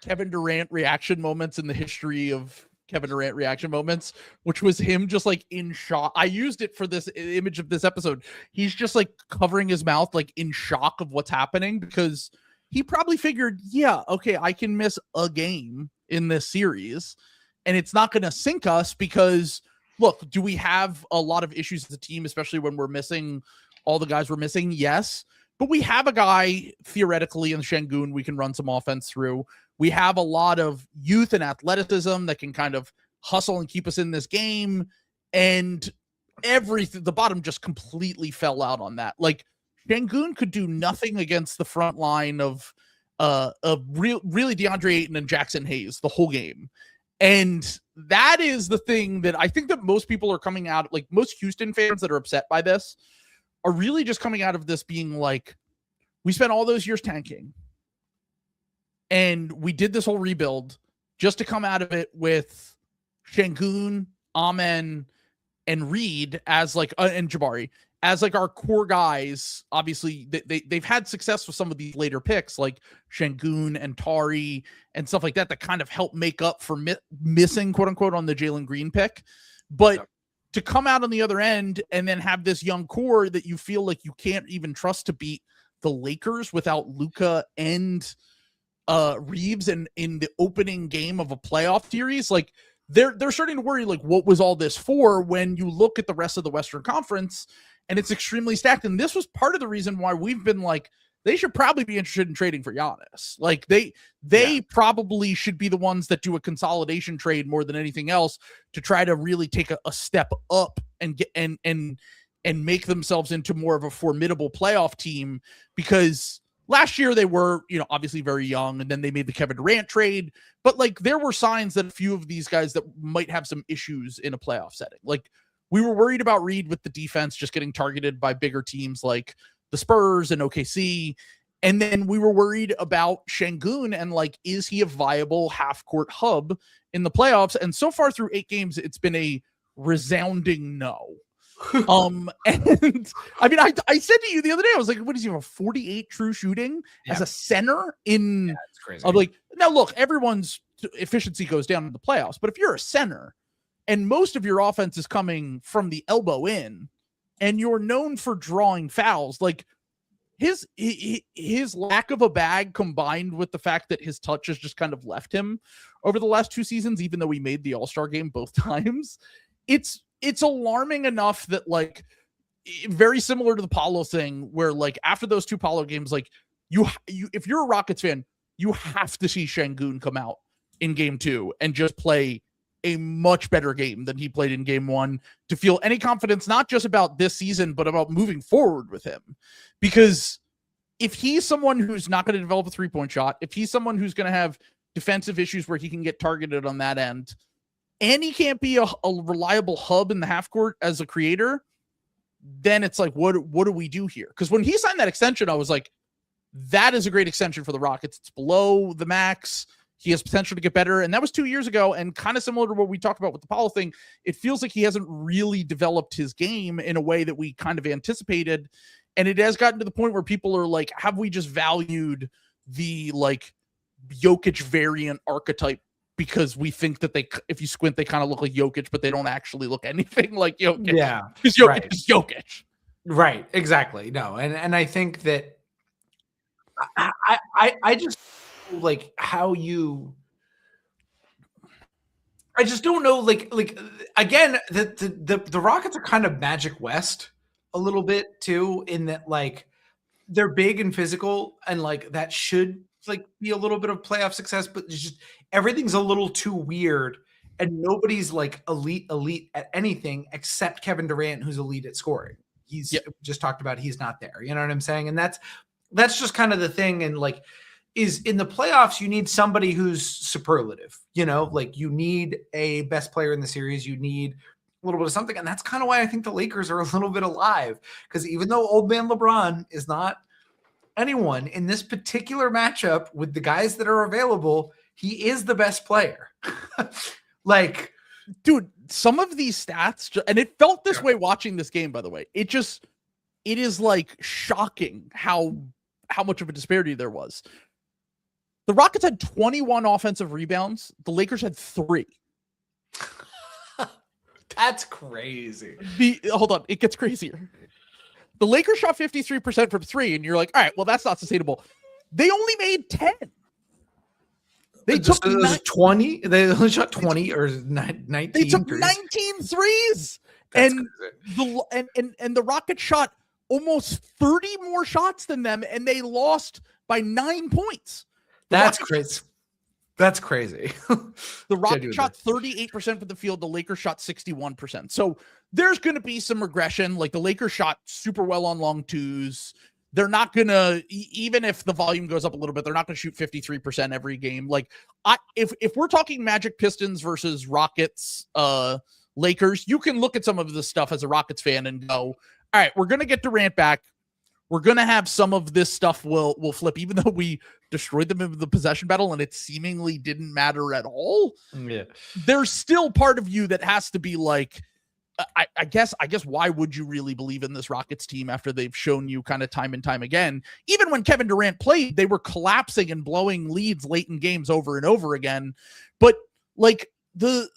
Kevin Durant reaction moments in the history of Kevin Durant reaction moments, which was him just like in shock. I used it for this image of this episode. He's just like covering his mouth, like in shock of what's happening, because he probably figured, yeah, okay, I can miss a game in this series and it's not going to sink us because look, do we have a lot of issues as a team, especially when we're missing all the guys we're missing? Yes, but we have a guy theoretically in Şengün we can run some offense through. We have a lot of youth and athleticism that can kind of hustle and keep us in this game. And everything, the bottom just completely fell out on that. Like Şengün could do nothing against the front line of really DeAndre Ayton and Jackson Hayes the whole game. And that is the thing that I think that most people are coming out, like most Houston fans that are upset by this are really just coming out of this being like, we spent all those years tanking. And we did this whole rebuild just to come out of it with Şengün, Amen, and Reed as like, and Jabari as like our core guys. Obviously, they've had success with some of these later picks like Şengün and Tari and stuff like that that kind of help make up for missing, quote unquote, on the Jalen Green pick. But to come out on the other end and then have this young core that you feel like you can't even trust to beat the Lakers without Luka and Reeves and in the opening game of a playoff series, like they're starting to worry, like, what was all this for when you look at the rest of the Western Conference and it's extremely stacked. And this was part of the reason why we've been like, they should probably be interested in trading for Giannis. Like they probably should be the ones that do a consolidation trade more than anything else to try to really take a step up and get and make themselves into more of a formidable playoff team, because last year they were, you know, obviously very young, and then they made the Kevin Durant trade. But like there were signs that a few of these guys that might have some issues in a playoff setting. Like we were worried about Reed with the defense just getting targeted by bigger teams like the Spurs and OKC. And then we were worried about Şengün and like, is he a viable half-court hub in the playoffs? And so far through 8 games, it's been a resounding no. And I mean, I said to you the other day, I was like, what is he, a 48 true shooting as a center in, that's crazy. I'm like, now look, everyone's efficiency goes down in the playoffs, but if you're a center and most of your offense is coming from the elbow in and you're known for drawing fouls, like his lack of a bag combined with the fact that his touch has just kind of left him over the last 2 seasons, even though he made the All-Star game both times, it's alarming enough that like very similar to the Paolo thing where like after those 2 Paolo games, like you if you're a Rockets fan, you have to see Şengün come out in game 2 and just play a much better game than he played in game 1 to feel any confidence, not just about this season, but about moving forward with him. Because if he's someone who's not going to develop a 3-point shot, if he's someone who's going to have defensive issues where he can get targeted on that end, and he can't be a reliable hub in the half court as a creator, then it's like, what do we do here? Because when he signed that extension, I was like, that is a great extension for the Rockets. It's below the max. He has potential to get better. And that was 2 years ago. And kind of similar to what we talked about with the Powell thing, it feels like he hasn't really developed his game in a way that we kind of anticipated. And it has gotten to the point where people are like, have we just valued the like Jokic variant archetype because we think that they, if you squint, they kind of look like Jokic, but they don't actually look anything like Jokic. Yeah. Because Jokic is Jokic. Right. Exactly. No. And I think that I just like how you, I just don't know. Like again, the Rockets are kind of Magic West a little bit too, in that like they're big and physical, and like that should like be a little bit of playoff success, but it's just everything's a little too weird, and nobody's like elite at anything except Kevin Durant, who's elite at scoring. He's just talked about he's not there. You know what I'm saying? And that's just kind of the thing. And like, is in the playoffs, you need somebody who's superlative, you know, like you need a best player in the series. You need a little bit of something. And that's kind of why I think the Lakers are a little bit alive, because even though old man LeBron is not anyone in this particular matchup with the guys that are available, he is the best player. Like, dude, some of these stats, and it felt this way watching this game, by the way, it is like shocking how much of a disparity there was. The Rockets had 21 offensive rebounds. The Lakers had 3. That's crazy. Hold on, it gets crazier. The Lakers shot 53% from 3, and you're like, all right, well, that's not sustainable. They only made 10. They took 20. They only shot 20 or 19. They took 19 threes. And the Rockets shot almost 30 more shots than them, and they lost by 9 points. That's crazy. That's crazy. The Rockets shot 38% from the field. The Lakers shot 61%. So there's going to be some regression. Like the Lakers shot super well on long twos. They're not going to, even if the volume goes up a little bit, they're not going to shoot 53% every game. Like if we're talking Magic Pistons versus Rockets, Lakers, you can look at some of this stuff as a Rockets fan and go, all right, we're going to get Durant back. We're going to have some of this stuff will flip, even though we destroyed them in the possession battle and it seemingly didn't matter at all. Yeah. There's still part of you that has to be like, I guess why would you really believe in this Rockets team after they've shown you kind of time and time again? Even when Kevin Durant played, they were collapsing and blowing leads late in games over and over again. But like the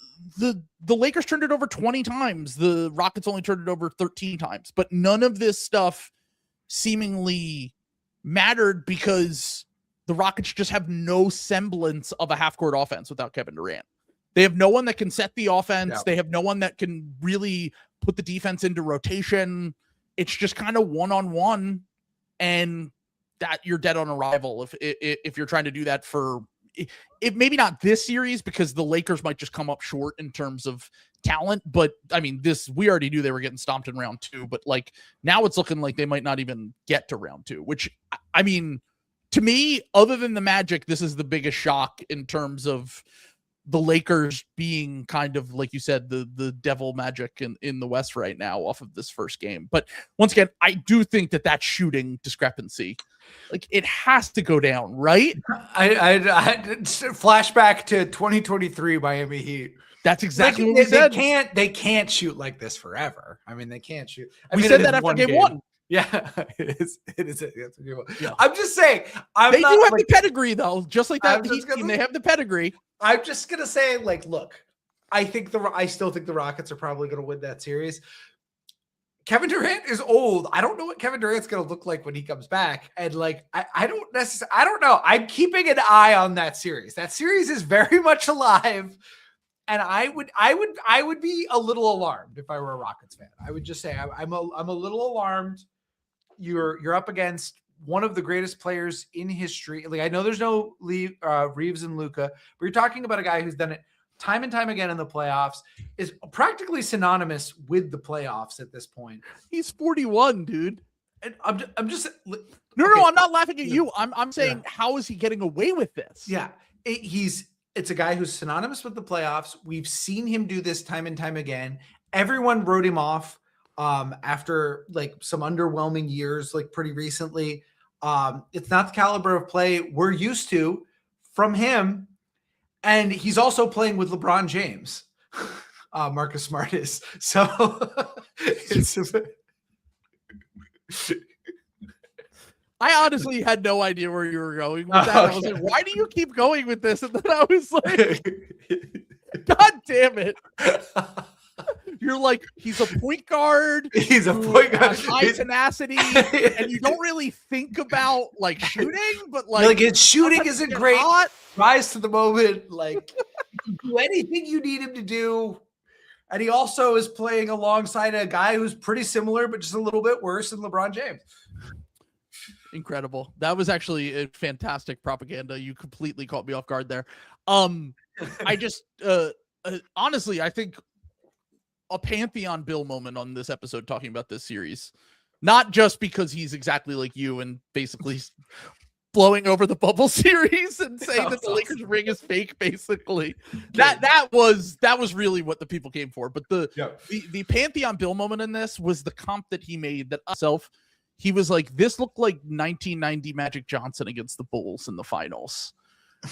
Lakers turned it over 20 times. The Rockets only turned it over 13 times. But none of this stuff seemingly mattered because the Rockets just have no semblance of a half-court offense without Kevin Durant. They have no one that can set the offense. Yeah. They have no one that can really put the defense into rotation. It's just kind of one-on-one, and that you're dead on arrival if you're trying to do that for it. Maybe not this series because the Lakers might just come up short in terms of talent. But I mean, we already knew they were getting stomped in round 2. But like now, it's looking like they might not even get to round 2. Which I mean, to me, other than the Magic, this is the biggest shock in terms of the Lakers being kind of, like you said, the devil Magic in the West right now off of this first game. But once again, I do think that shooting discrepancy, like it has to go down, right? I flashback to 2023 Miami Heat. That's exactly what we said. They can't shoot like this forever. I mean, they can't shoot. We said that after game 1. Yeah, it is. Yeah. I'm just saying. They do have the pedigree, though, just like that Heat team. They have the pedigree. I'm just gonna say, like, look, I still think the Rockets are probably gonna win that series. Kevin Durant is old. I don't know what Kevin Durant's gonna look like when he comes back, and like, I don't know. I'm keeping an eye on that series. That series is very much alive. And I would be a little alarmed if I were a Rockets fan. I would just say I'm a little alarmed. You're up against one of the greatest players in history. Like I know there's no Reeves and Luka, but you're talking about a guy who's done it time and time again in the playoffs, is practically synonymous with the playoffs at this point. He's 41, dude. And I'm just no, I'm not laughing at you. I'm saying how is he getting away with this? Yeah, it's a guy who's synonymous with the playoffs. We've seen him do this time and time again. Everyone wrote him off after like some underwhelming years, like pretty recently. It's not the caliber of play we're used to from him. And he's also playing with LeBron James. Marcus Smart is. So it's I honestly had no idea where you were going with that. I was like, why do you keep going with this? And then I was like, God damn it. You're like, he's a point guard. He's a point guard. High tenacity. And you don't really think about like shooting, but like his shooting isn't great. Hot. Rise to the moment. Like, do anything you need him to do. And he also is playing alongside a guy who's pretty similar, but just a little bit worse than LeBron James. Incredible. That was actually a fantastic propaganda. You completely caught me off guard there. I just honestly, I think a Pantheon Bill moment on this episode talking about this series, not just because he's exactly like you and basically blowing over the bubble series and saying that the Lakers ring is fake, basically. That was really what the people came for. But the Pantheon Bill moment in this was the comp that he made that himself. He was like, this looked like 1990 Magic Johnson against the Bulls in the finals,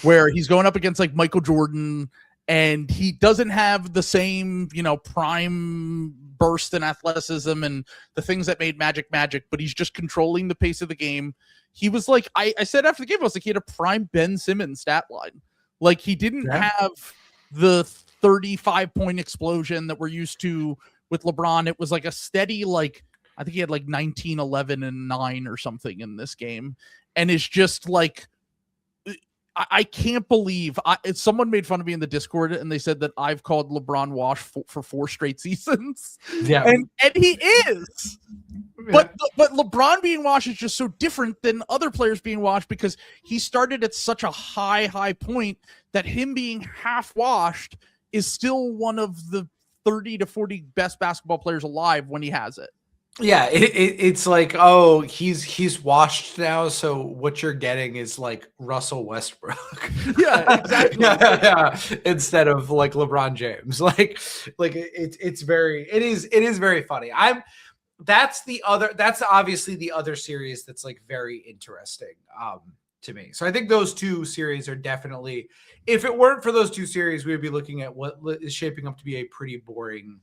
where he's going up against like Michael Jordan and he doesn't have the same, prime burst in athleticism and the things that made Magic, but he's just controlling the pace of the game. He was like, I said after the game, I was like, he had a prime Ben Simmons stat line. Like he didn't have the 35-point explosion that we're used to with LeBron. It was like a steady, like, I think he had like 19, 11, and 9 or something in this game. And it's just like, I can't believe someone made fun of me in the Discord and they said that I've called LeBron Wash for 4 straight seasons. Yeah. And he is. Yeah. But LeBron being washed is just so different than other players being washed because he started at such a high point that him being half washed is still one of the 30 to 40 best basketball players alive when he has it. Yeah, it's like, oh, he's washed now, so what you're getting is like Russell Westbrook. Yeah, exactly. yeah. Instead of like LeBron James. Like it is very funny. That's obviously the other series that's like very interesting to me. So I think those two series are definitely, if it weren't for those two series, we would be looking at what is shaping up to be a pretty boring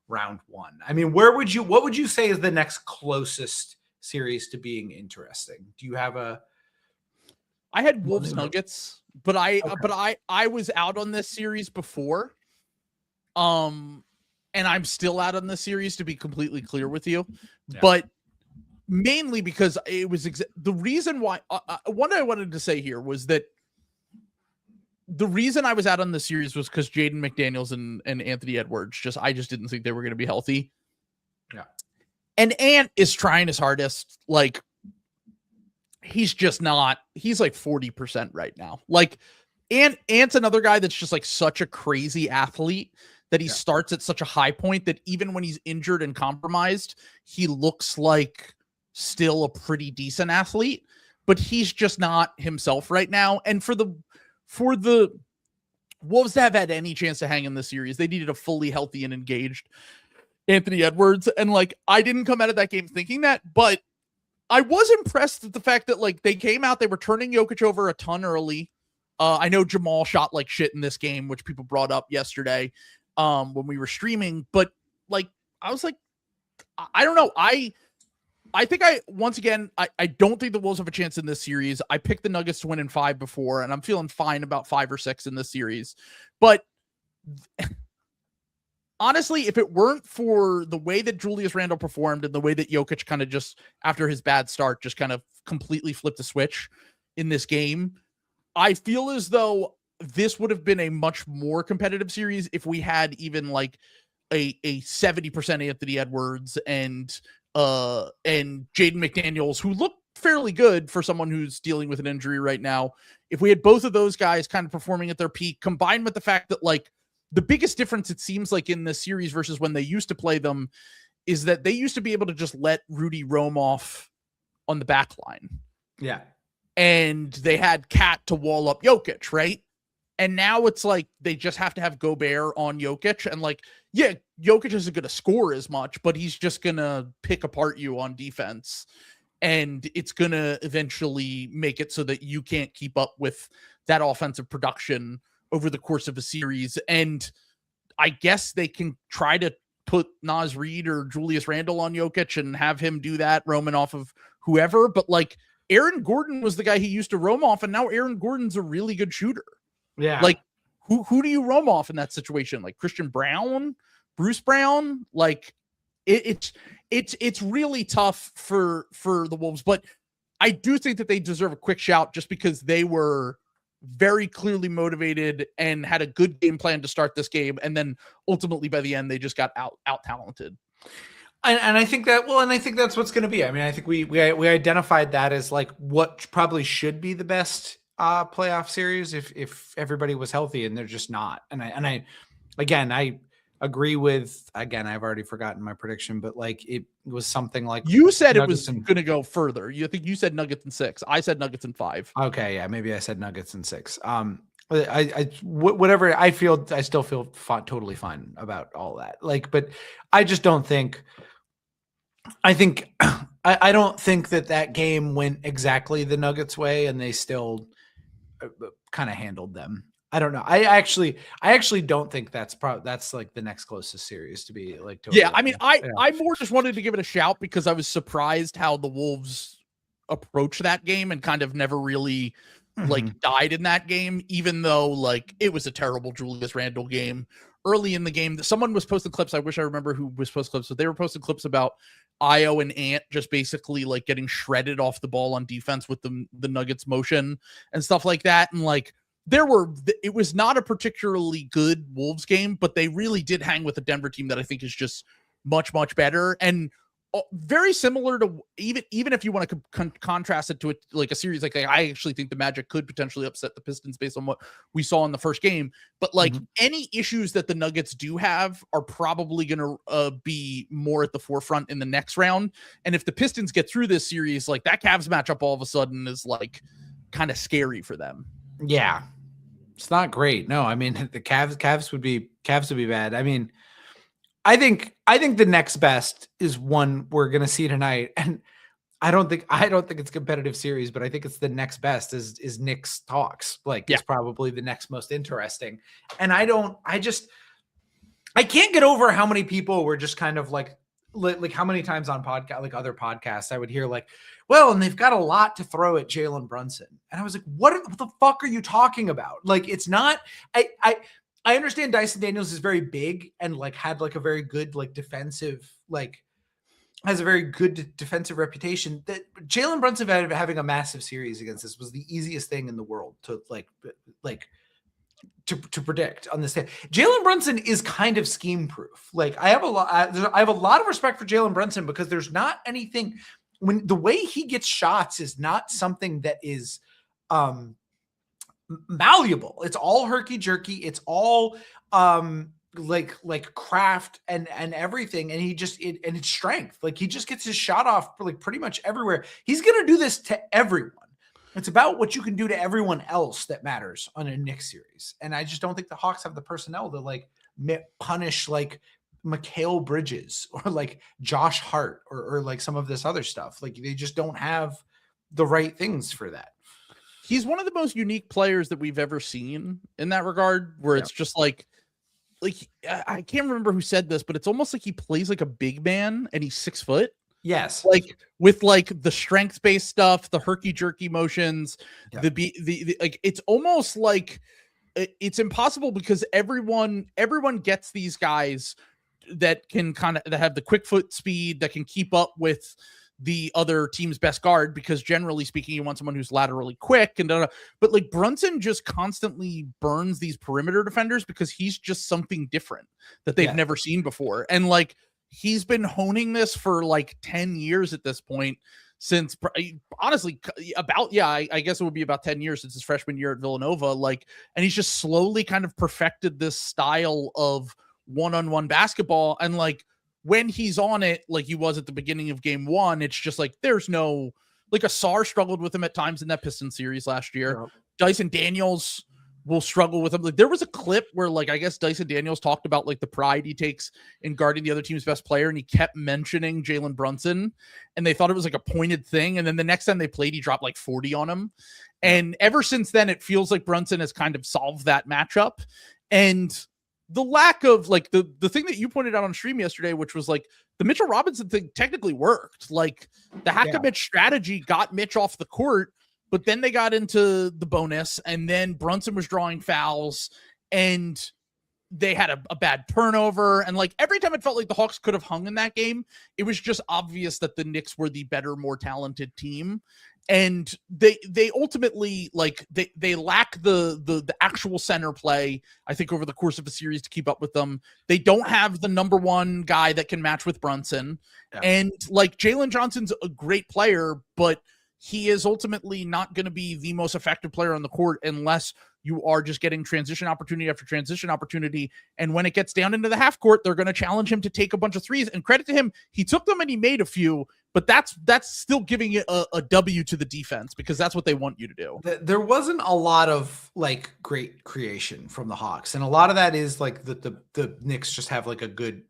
round one. I mean, what would you say is the next closest series to being interesting? Do you have I had Wolves Nuggets, but I was out on this series before. And I'm still out on this series, to be completely clear with you. Yeah. But mainly because it was the reason why what I wanted to say here was that the reason I was out on the series was because Jaden McDaniels and Anthony Edwards I just didn't think they were going to be healthy. Yeah. And Ant is trying his hardest. Like, he's just not, he's like 40% right now. Like, Ant's another guy that's just like such a crazy athlete that he starts at such a high point that even when he's injured and compromised, he looks like still a pretty decent athlete, but he's just not himself right now. And for the Wolves to have had any chance to hang in this series, they needed a fully healthy and engaged Anthony Edwards. And like, I didn't come out of that game thinking that, but I was impressed at the fact that like they came out, they were turning Jokic over a ton early. I know Jamal shot like shit in this game, which people brought up yesterday when we were streaming, but like, I was like, I don't know. I think once again, I don't think the Wolves have a chance in this series. I picked the Nuggets to win in 5 before, and I'm feeling fine about 5 or 6 in this series. But honestly, if it weren't for the way that Julius Randle performed and the way that Jokic kind of just, after his bad start, just kind of completely flipped the switch in this game, I feel as though this would have been a much more competitive series if we had even like a 70% Anthony Edwards and Jaden McDaniels, who looked fairly good for someone who's dealing with an injury right now. If we had both of those guys kind of performing at their peak, combined with the fact that like the biggest difference it seems like in this series versus when they used to play them is that they used to be able to just let Rudy roam off on the back line. Yeah. And they had Cat to wall up Jokic, right? And now it's like they just have to have Gobert on Jokic. And like, yeah, Jokic isn't going to score as much, but he's just going to pick apart you on defense. And it's going to eventually make it so that you can't keep up with that offensive production over the course of a series. And I guess they can try to put Naz Reid or Julius Randle on Jokic and have him do that, roaming off of whoever. But like Aaron Gordon was the guy he used to roam off, and now Aaron Gordon's a really good shooter. Yeah. Like who do you roam off in that situation? Like Christian Brown, Bruce Brown? Like it's really tough for the Wolves, but I do think that they deserve a quick shout just because they were very clearly motivated and had a good game plan to start this game. And then ultimately by the end, they just got out talented. And I think that, well, and I think that's what's going to be. I mean, I think we identified that as like what probably should be the best playoff series if everybody was healthy, and they're just not. And I agree with, again, I've already forgotten my prediction, but like it was something like you said Nuggets it was going to go further. You think you said Nuggets in 6. I said Nuggets in 5. Okay. Yeah. Maybe I said Nuggets in 6. Whatever, I still feel totally fine about all that. Like, but I just don't think, I don't think that game went exactly the Nuggets way, and they still kind of handled them. I don't know. I actually don't think that's like the next closest series to be like. Totally yeah. I mean, I more just wanted to give it a shout because I was surprised how the Wolves approached that game and kind of never really like died in that game, even though like it was a terrible Julius Randle game early in the game. Someone was posting clips. I wish I remember who was posting clips, but they were posting clips about Io and Ant just basically like getting shredded off the ball on defense with the Nuggets motion and stuff like that. And like it was not a particularly good Wolves game, but they really did hang with a Denver team that I think is just much, much better. And very similar to even if you want to contrast it to like a series like I actually think the Magic could potentially upset the Pistons based on what we saw in the first game. But like any issues that the Nuggets do have are probably going to be more at the forefront in the next round. And if the Pistons get through this series, like that Cavs matchup all of a sudden is like kind of scary for them. Yeah, it's not great. No, I mean the Cavs would be bad. I mean, I think the next best is one we're going to see tonight. And I don't think it's a competitive series, but I think it's the next best is Knicks Hawks. Like it's probably the next most interesting. And I can't get over how many people were just kind of like how many times on podcast, like other podcasts, I would hear like, well, and they've got a lot to throw at Jalen Brunson. And I was like, what the fuck are you talking about? Like, it's not, I understand Dyson Daniels is very big and like had like a very good like defensive, like has a very good defensive reputation. That Jalen Brunson having a massive series against this was the easiest thing in the world to to predict on this day. Jalen Brunson is kind of scheme proof. Like I have a lot of respect for Jalen Brunson because there's not anything when the way he gets shots is not something that is malleable. It's all herky jerky. It's all like craft and everything. And and it's strength. Like he just gets his shot off like pretty much everywhere. He's going to do this to everyone. It's about what you can do to everyone else that matters on a Knicks series. And I just don't think the Hawks have the personnel to like punish like Mikal Bridges or like Josh Hart or like some of this other stuff. Like they just don't have the right things for that. He's one of the most unique players that we've ever seen in that regard, where it's just like I can't remember who said this, but it's almost like he plays like a big man and he's 6 foot. Yes. Like with like the strength based stuff, the herky jerky motions, the like it's almost like it's impossible because everyone gets these guys that can that have the quick foot speed that can keep up with the other team's best guard, because generally speaking, you want someone who's laterally quick but like Brunson just constantly burns these perimeter defenders because he's just something different that they've never seen before. And like, he's been honing this for like 10 years at this point since honestly I guess it would be about 10 years since his freshman year at Villanova. Like, and he's just slowly kind of perfected this style of one-on-one basketball. And like, when he's on it, like he was at the beginning of game 1, it's just like, there's no, like Asar struggled with him at times in that Pistons series last year. Dyson Daniels will struggle with him. Like there was a clip where like I guess Dyson Daniels talked about like the pride he takes in guarding the other team's best player, and he kept mentioning Jalen Brunson, and they thought it was like a pointed thing. And then the next time they played, he dropped like 40 on him. And ever since then, it feels like Brunson has kind of solved that matchup. And the lack of like the thing that you pointed out on stream yesterday, which was like the Mitchell Robinson thing technically worked. Like the hack of Mitch strategy got Mitch off the court, but then they got into the bonus, and then Brunson was drawing fouls, and they had a bad turnover. And like every time it felt like the Hawks could have hung in that game, it was just obvious that the Knicks were the better, more talented team. And they ultimately like they lack the actual center play, I think, over the course of a series to keep up with them. They don't have the number one guy that can match with Brunson. Yeah. And like Jalen Johnson's a great player, but he is ultimately not going to be the most effective player on the court unless you are just getting transition opportunity after transition opportunity. And when it gets down into the half court, they're going to challenge him to take a bunch of threes. And credit to him, he took them and he made a few, but that's still giving it a W to the defense, because that's what they want you to do. There wasn't a lot of like great creation from the Hawks, and a lot of that is like the Knicks just have like good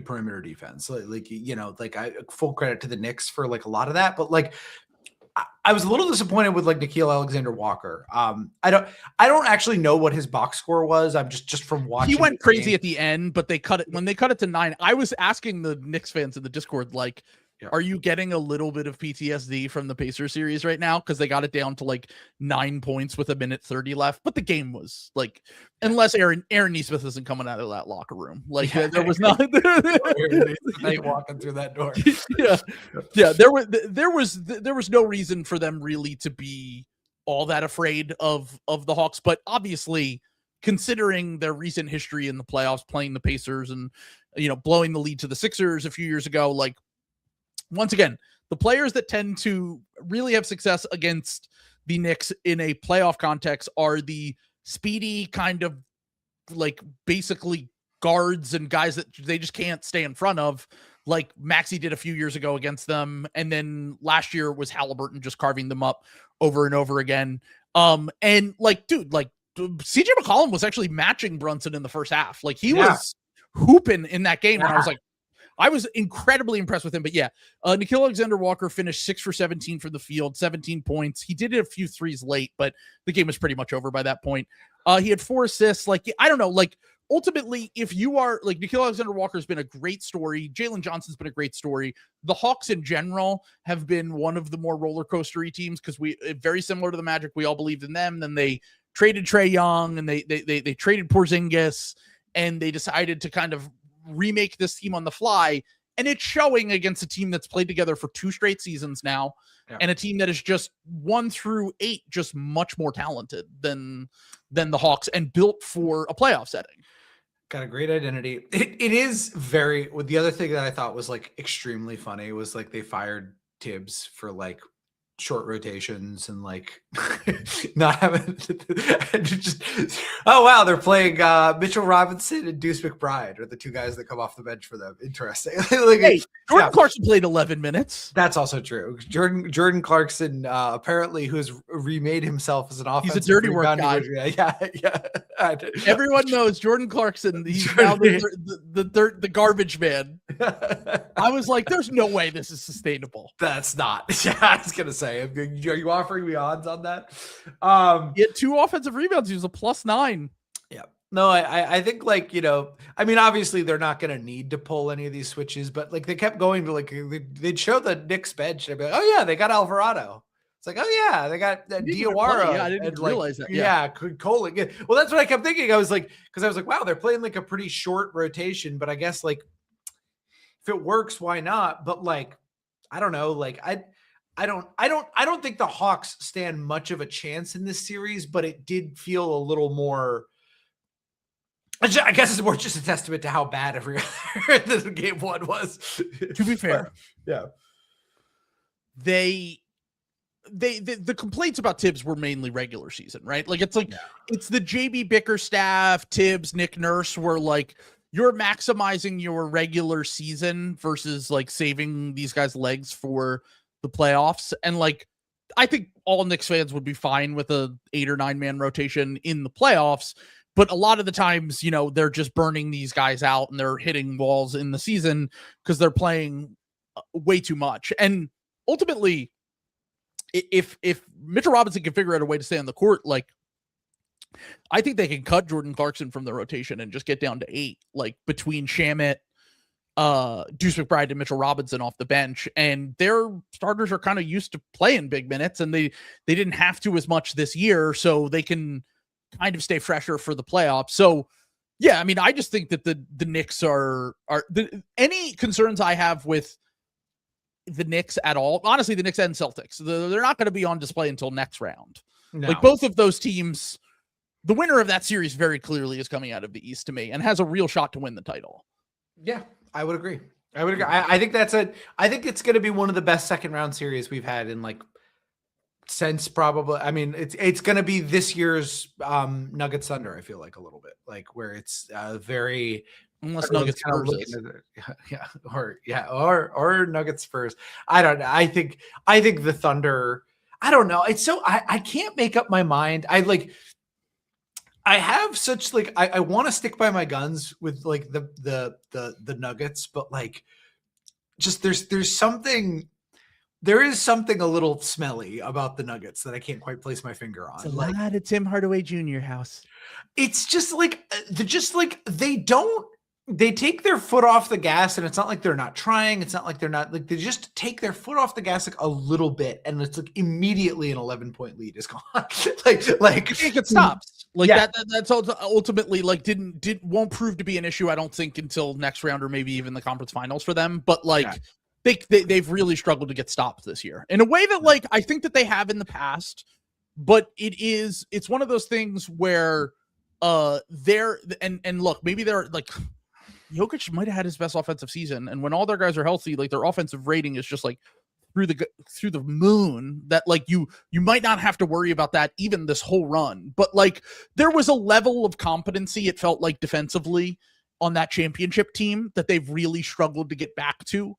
perimeter defense. Like you know, like full credit to the Knicks for like a lot of that, but like I was a little disappointed with like Nickeil Alexander-Walker. I don't actually know what his box score was. I'm just from watching. He went crazy at the end, but they cut it when they cut it to 9. I was asking the Knicks fans in the Discord, like, are you getting a little bit of PTSD from the Pacers series right now? Because they got it down to like 9 points with 1:30 left. But the game was like, unless Aaron Nesmith isn't coming out of that locker room, like there was not walking through that door. There was no reason for them really to be all that afraid of the Hawks. But obviously, considering their recent history in the playoffs, playing the Pacers and blowing the lead to the Sixers a few years ago, like, once again, the players that tend to really have success against the Knicks in a playoff context are the speedy kind of like basically guards and guys that they just can't stay in front of, like Maxey did a few years ago against them. And then last year was Halliburton just carving them up over and over again. And like, dude, like CJ McCollum was actually matching Brunson in the first half. Like he was hooping in that game. And I was like, I was incredibly impressed with him. But yeah, Nickeil Alexander-Walker finished 6 for 17 from the field, 17 points. He did a few threes late, but the game was pretty much over by that point. He had 4 assists. Like, I don't know, like ultimately, if you are like Nickeil Alexander-Walker has been a great story. Jalen Johnson's been a great story. The Hawks in general have been one of the more roller coastery teams, because very similar to the Magic, we all believed in them. Then they traded Trae Young and they traded Porzingis, and they decided to kind of remake this team on the fly, and it's showing against a team that's played together for 2 straight seasons now, and a team that is just 1 through 8 just much more talented than the Hawks and built for a playoff setting. Got a great identity. It is very. The other thing that I thought was like extremely funny was like they fired Tibbs for like short rotations and like not having just, oh wow, they're playing Mitchell Robinson and Deuce McBride are the 2 guys that come off the bench for them. Interesting. Like, hey, Jordan Clarkson played 11 minutes. That's also true. Jordan Clarkson apparently, who's remade himself as an offensive, he's a dirty work guy. Yeah. Everyone knows Jordan Clarkson. He's now the garbage man. I was like, there's no way this is sustainable. That's not. Yeah, I was gonna say, are you offering me odds on that? He had 2 offensive rebounds. He was a +9. Yeah. No, I think like, I mean, obviously they're not going to need to pull any of these switches, but like they kept going to like, they'd show the Knicks bench and they'd be like, oh yeah, they got Alvarado. It's like, oh yeah, they got Diawara. Yeah, I didn't realize that. Yeah, Cole. Well, that's what I kept thinking. I was like, because I was like, wow, they're playing like a pretty short rotation, but I guess like if it works, why not? But like, I don't know. Like I don't think the Hawks stand much of a chance in this series, but it did feel a little more. I guess it's more just a testament to how bad every other game 1 was. To be fair, yeah, the complaints about Tibbs were mainly regular season, right? Like it's like it's the JB Bickerstaff, Tibbs, Nick Nurse were like, you're maximizing your regular season versus like saving these guys' legs for the playoffs. And like I think all Knicks fans would be fine with a 8 or 9 man rotation in the playoffs. But a lot of the times, they're just burning these guys out and they're hitting walls in the season because they're playing way too much. And ultimately, if Mitchell Robinson can figure out a way to stay on the court, like, I think they can cut Jordan Clarkson from the rotation and just get down to 8, like between Shamet, Deuce McBride, and Mitchell Robinson off the bench. And their starters are kind of used to playing big minutes, and they didn't have to as much this year, so they can kind of stay fresher for the playoffs. So yeah, I mean, I just think that the Knicks are any concerns I have with the Knicks at all, honestly, the Knicks and Celtics, they're not going to be on display until next round. No. Like, both of those teams, the winner of that series very clearly is coming out of the East to me and has a real shot to win the title. Yeah, I would agree. I think I think it's going to be one of the best second round series we've had in like since probably, I mean, it's going to be this year's Nuggets Thunder. I feel like a little bit like where it's very, unless Nuggets Spurs or Nuggets Spurs. I don't know. I think the Thunder, I don't know. It's so, I can't make up my mind. I have such like, I want to stick by my guns with like the Nuggets, but like, just there is something a little smelly about the Nuggets that I can't quite place my finger on. It's a lot of Tim Hardaway Jr. house. It's just like, they take their foot off the gas, and it's not like they're not trying. It's not like they're not, like, they just take their foot off the gas like a little bit, and it's like immediately an 11-point lead is gone. like it stops. Like, yeah. That's ultimately like won't prove to be an issue, I don't think, until next round or maybe even the conference finals for them. But like, yeah. They've really struggled to get stopped this year in a way that, like, I think that they have in the past, but it's one of those things where they're and look, maybe they're like, Jokic might have had his best offensive season, and when all their guys are healthy, like, their offensive rating is just like through the moon, that like you might not have to worry about that even this whole run. But like, there was a level of competency, it felt like, defensively on that championship team that they've really struggled to get back to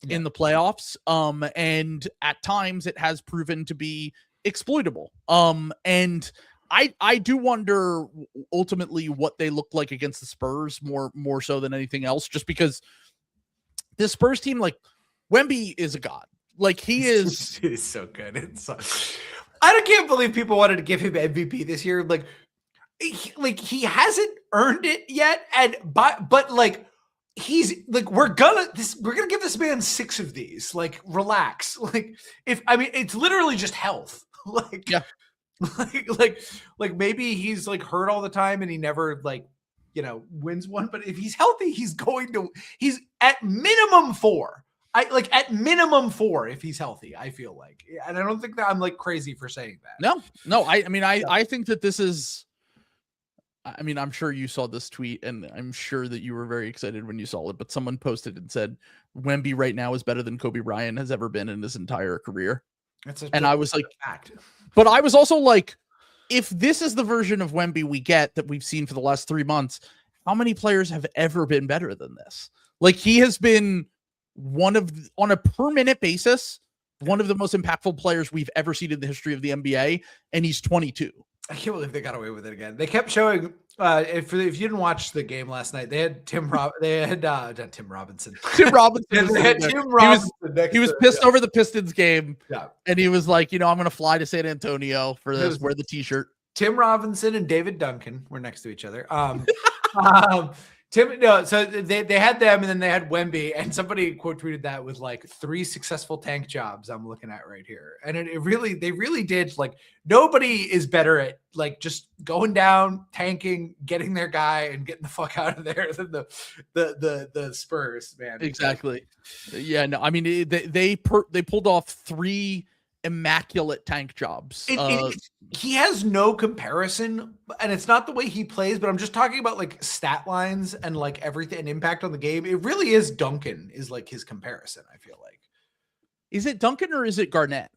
in the playoffs. And at times it has proven to be exploitable. And I do wonder ultimately what they look like against the Spurs more so than anything else, just because this Spurs team, like, Wemby is a god. Like, he's so good. I can't believe people wanted to give him MVP this year. Like he hasn't earned it yet. But like, he's like, we're gonna give this man 6 of these. Like, relax. Like, it's literally just health. Like, yeah. Like maybe he's like hurt all the time and he never, like, wins one. But if he's healthy, he's at minimum 4. At minimum 4 if he's healthy, I feel like. And I don't think that I'm like crazy for saying that. No. I think that this is, I'm sure you saw this tweet, and I'm sure that you were very excited when you saw it, but someone posted and said, Wemby right now is better than Kobe Bryant has ever been in his entire career. And I was like, fact. But I was also like, if this is the version of Wemby we get that we've seen for the last 3 months, how many players have ever been better than this? Like, he has been on a per minute basis, one of the most impactful players we've ever seen in the history of the NBA, and he's 22. I can't believe they got away with it again. They kept showing. If you didn't watch the game last night, they had Tim Robinson. They had Tim Robinson. He was pissed over the Pistons game, and he was like, I'm going to fly to San Antonio for this. Wear the T-shirt. Tim Robinson and David Duncan were next to each other. So they had them, and then they had Wemby, and somebody quote tweeted that with like 3 successful tank jobs I'm looking at right here. And they really did. Like, nobody is better at like just going down, tanking, getting their guy, and getting the fuck out of there than the Spurs, man. Exactly. Yeah, no, they pulled off 3 immaculate tank jobs. He has no comparison, and it's not the way he plays, but I'm just talking about like stat lines and like everything and impact on the game. It really is Duncan is like his comparison, I feel like. Is it Duncan or is it Garnett?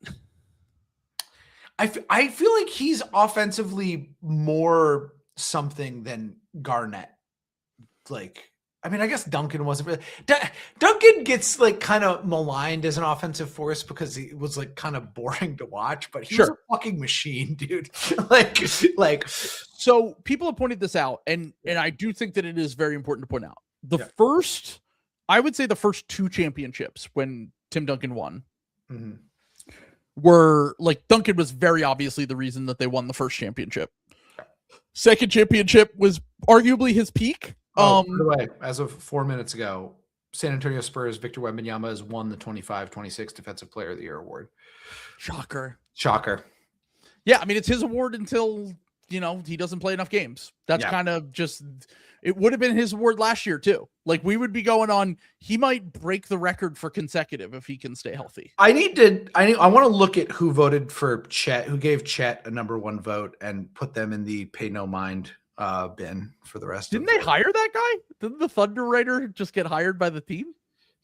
I feel like he's offensively more something than Garnett. Like, I mean, I guess Duncan wasn't really. Duncan gets like kind of maligned as an offensive force because he was like kind of boring to watch, but he was a fucking machine, dude. like. So people have pointed this out, and I do think that it is very important to point out. I would say the first 2 championships when Tim Duncan won were like Duncan was very obviously the reason that they won the first championship. Second championship was arguably his peak. By the way, as of 4 minutes ago, San Antonio Spurs Victor Wembanyama has won the 25-26 Defensive Player of the Year award. Shocker. Yeah, I mean, it's his award until, he doesn't play enough games. That's kind of just, it would have been his award last year too. Like we would be going on, he might break the record for consecutive if he can stay healthy. I want to look at who voted for Chet, who gave Chet a number 1 vote and put them in the pay no mind bin for the rest. Didn't they hire that guy? Didn't the Thunder writer just get hired by the team?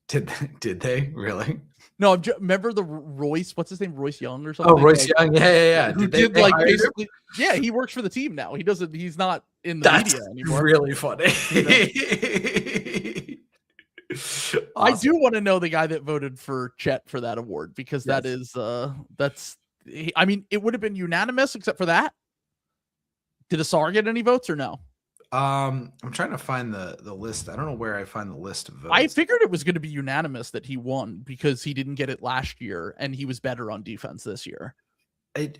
Did they really? No, remember the Royce? What's his name? Royce Young or something? Oh, Royce Young. Yeah. Who did like basically? Yeah, he works for the team now. He doesn't. He's not in the media anymore. Really funny. Awesome. I do want to know the guy that voted for Chet for that award because that is I mean, it would have been unanimous except for that. Did Asar get any votes or no? I'm trying to find the list. I don't know where I find the list of votes. I figured it was going to be unanimous that he won because he didn't get it last year and he was better on defense this year.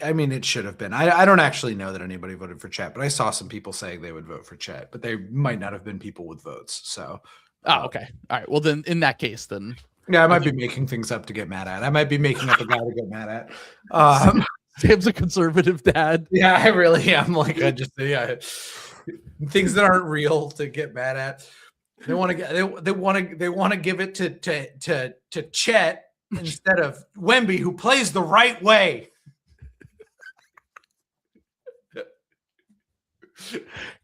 I mean, it should have been. I don't actually know that anybody voted for Chet, but I saw some people saying they would vote for Chet, but they might not have been people with votes. So, okay. All right. Well, then in that case, then. Yeah, I might be making things up to get mad at. I might be making up a guy to get mad at. Sam's a conservative dad. Yeah, I really am. Like, things that aren't real to get mad at. They want to give it to Chet instead of Wemby, who plays the right way.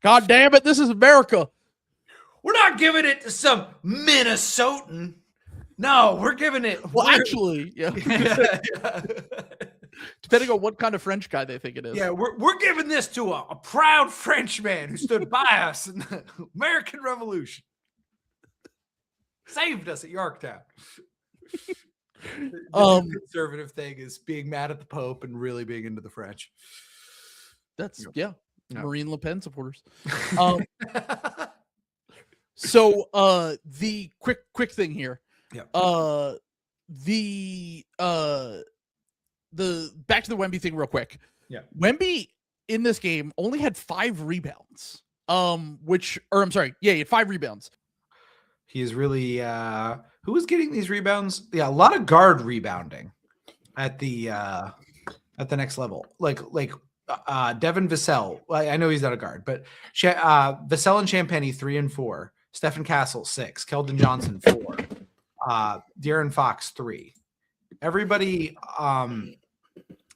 God damn it! This is America. We're not giving it to some Minnesotan. No, we're giving it. Well, actually, yeah. Depending on what kind of French guy they think it is. Yeah, we're giving this to a proud Frenchman who stood by us in the American Revolution. Saved us at Yorktown. The conservative thing is being mad at the Pope and really being into the French. That's Marine Le Pen supporters. So the quick thing here. Yeah. The back to the Wemby thing real quick. Yeah. Wemby in this game only had 5 rebounds. He had 5 rebounds. He is really who was getting these rebounds? Yeah, a lot of guard rebounding at the next level. Like Devin Vassell. I know he's not a guard, but Vassell and Champagny 3 and 4. Stephen Castle 6. Keldon Johnson 4. De'Aaron Fox 3. Everybody,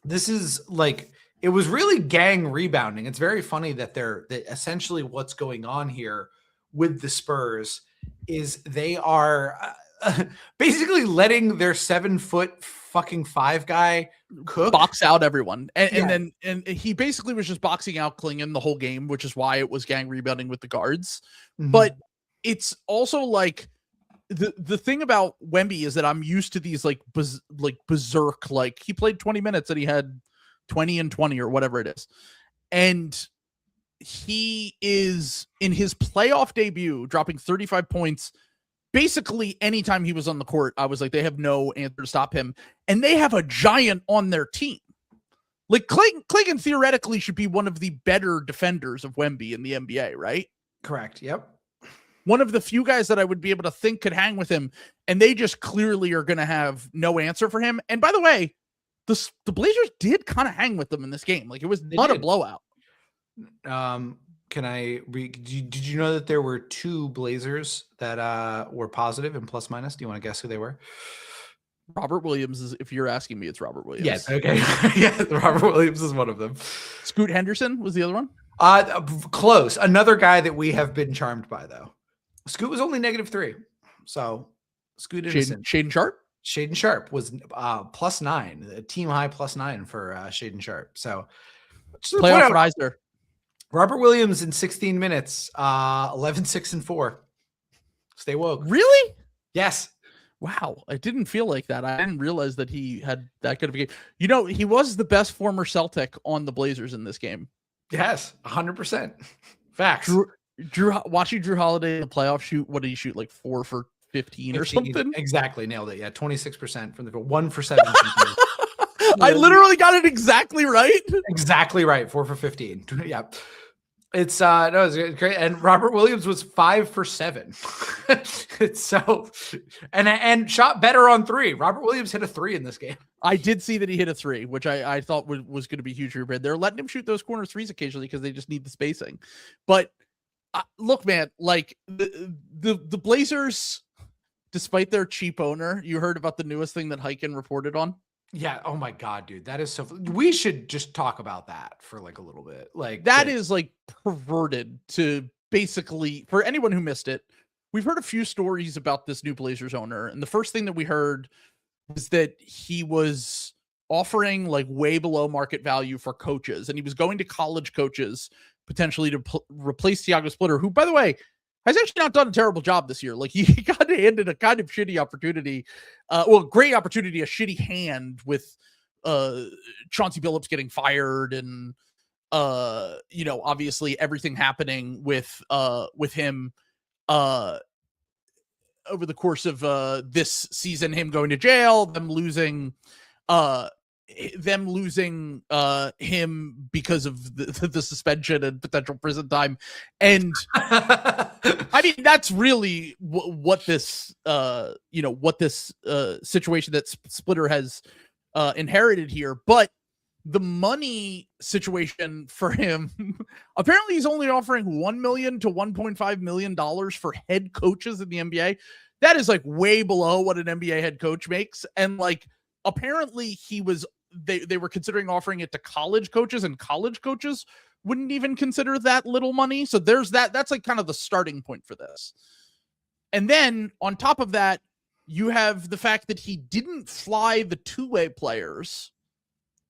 this is like, it was really gang rebounding. It's very funny that that essentially what's going on here with the Spurs is they are basically letting their 7-foot fucking 5 guy cook, box out everyone. And he basically was just boxing out Klingon the whole game, which is why it was gang rebounding with the guards. Mm-hmm. But it's also like, the thing about Wemby is that I'm used to these like berserk, like he played 20 minutes and he had 20 and 20 or whatever it is. And he is in his playoff debut dropping 35 points. Basically anytime he was on the court, I was like, they have no answer to stop him. And they have a giant on their team. Like Klingon theoretically should be one of the better defenders of Wemby in the NBA, right? Correct. Yep. One of the few guys that I would be able to think could hang with him, and they just clearly are going to have no answer for him. And by the way, the Blazers did kind of hang with them in this game. Like it was not a blowout. Did you know that there were 2 Blazers that were positive and plus minus? Do you want to guess who they were? Robert Williams is, if you're asking me, it's Robert Williams. Yes. Okay. Yeah, Robert Williams is one of them. Scoot Henderson was the other one. Close. Another guy that we have been charmed by, though. Scoot was only -3. So Scoot Shaden Sharp? Shaden Sharp was +9, a team high +9 for Shaden Sharp. So playoff riser. Robert Williams in 16 minutes, 11, 6 and 4. Stay woke. Really? Yes. Wow, I didn't feel like that. I didn't realize that he had that good of a game. You know, he was the best former Celtic on the Blazers in this game. Yes, 100%. Facts. Watching Drew Holiday in the playoff shoot, what did he shoot? Like 4 for 15 or something? Exactly. Nailed it. Yeah, 26% from the field. 1 for 7. I literally got it exactly right. Exactly right. 4 for 15. Yeah. It's no, it's great. And Robert Williams was 5 for 7. It's so and shot better on 3. Robert Williams hit a 3 in this game. I did see that he hit a 3, which I thought was going to be huge for Red. They're letting him shoot those corner threes occasionally because they just need the spacing. But look, man, like the Blazers, despite their cheap owner, you heard about the newest thing that Hyken reported on? Yeah. Oh my God, dude. That is so we should just talk about that for like a little bit. Like that is like perverted to basically, for anyone who missed it, we've heard a few stories about this new Blazers owner. And the first thing that we heard was that he was offering like way below market value for coaches. And he was going to college coaches potentially to replace Thiago Splitter, who, by the way, has actually not done a terrible job this year. Like he got handed a kind of shitty opportunity. Great opportunity, a shitty hand with Chauncey Billups getting fired and obviously everything happening with him over the course of this season, him going to jail, them losing him because of the suspension and potential prison time. And I mean, that's really what this situation that Splitter has inherited here. But the money situation for him, apparently he's only offering $1 million to $1.5 million for head coaches in the NBA. That is like way below what an NBA head coach makes. And like, apparently they were considering offering it to college coaches, and college coaches wouldn't even consider that little money. So there's that's like kind of the starting point for this. And then on top of that, you have the fact that he didn't fly the two-way players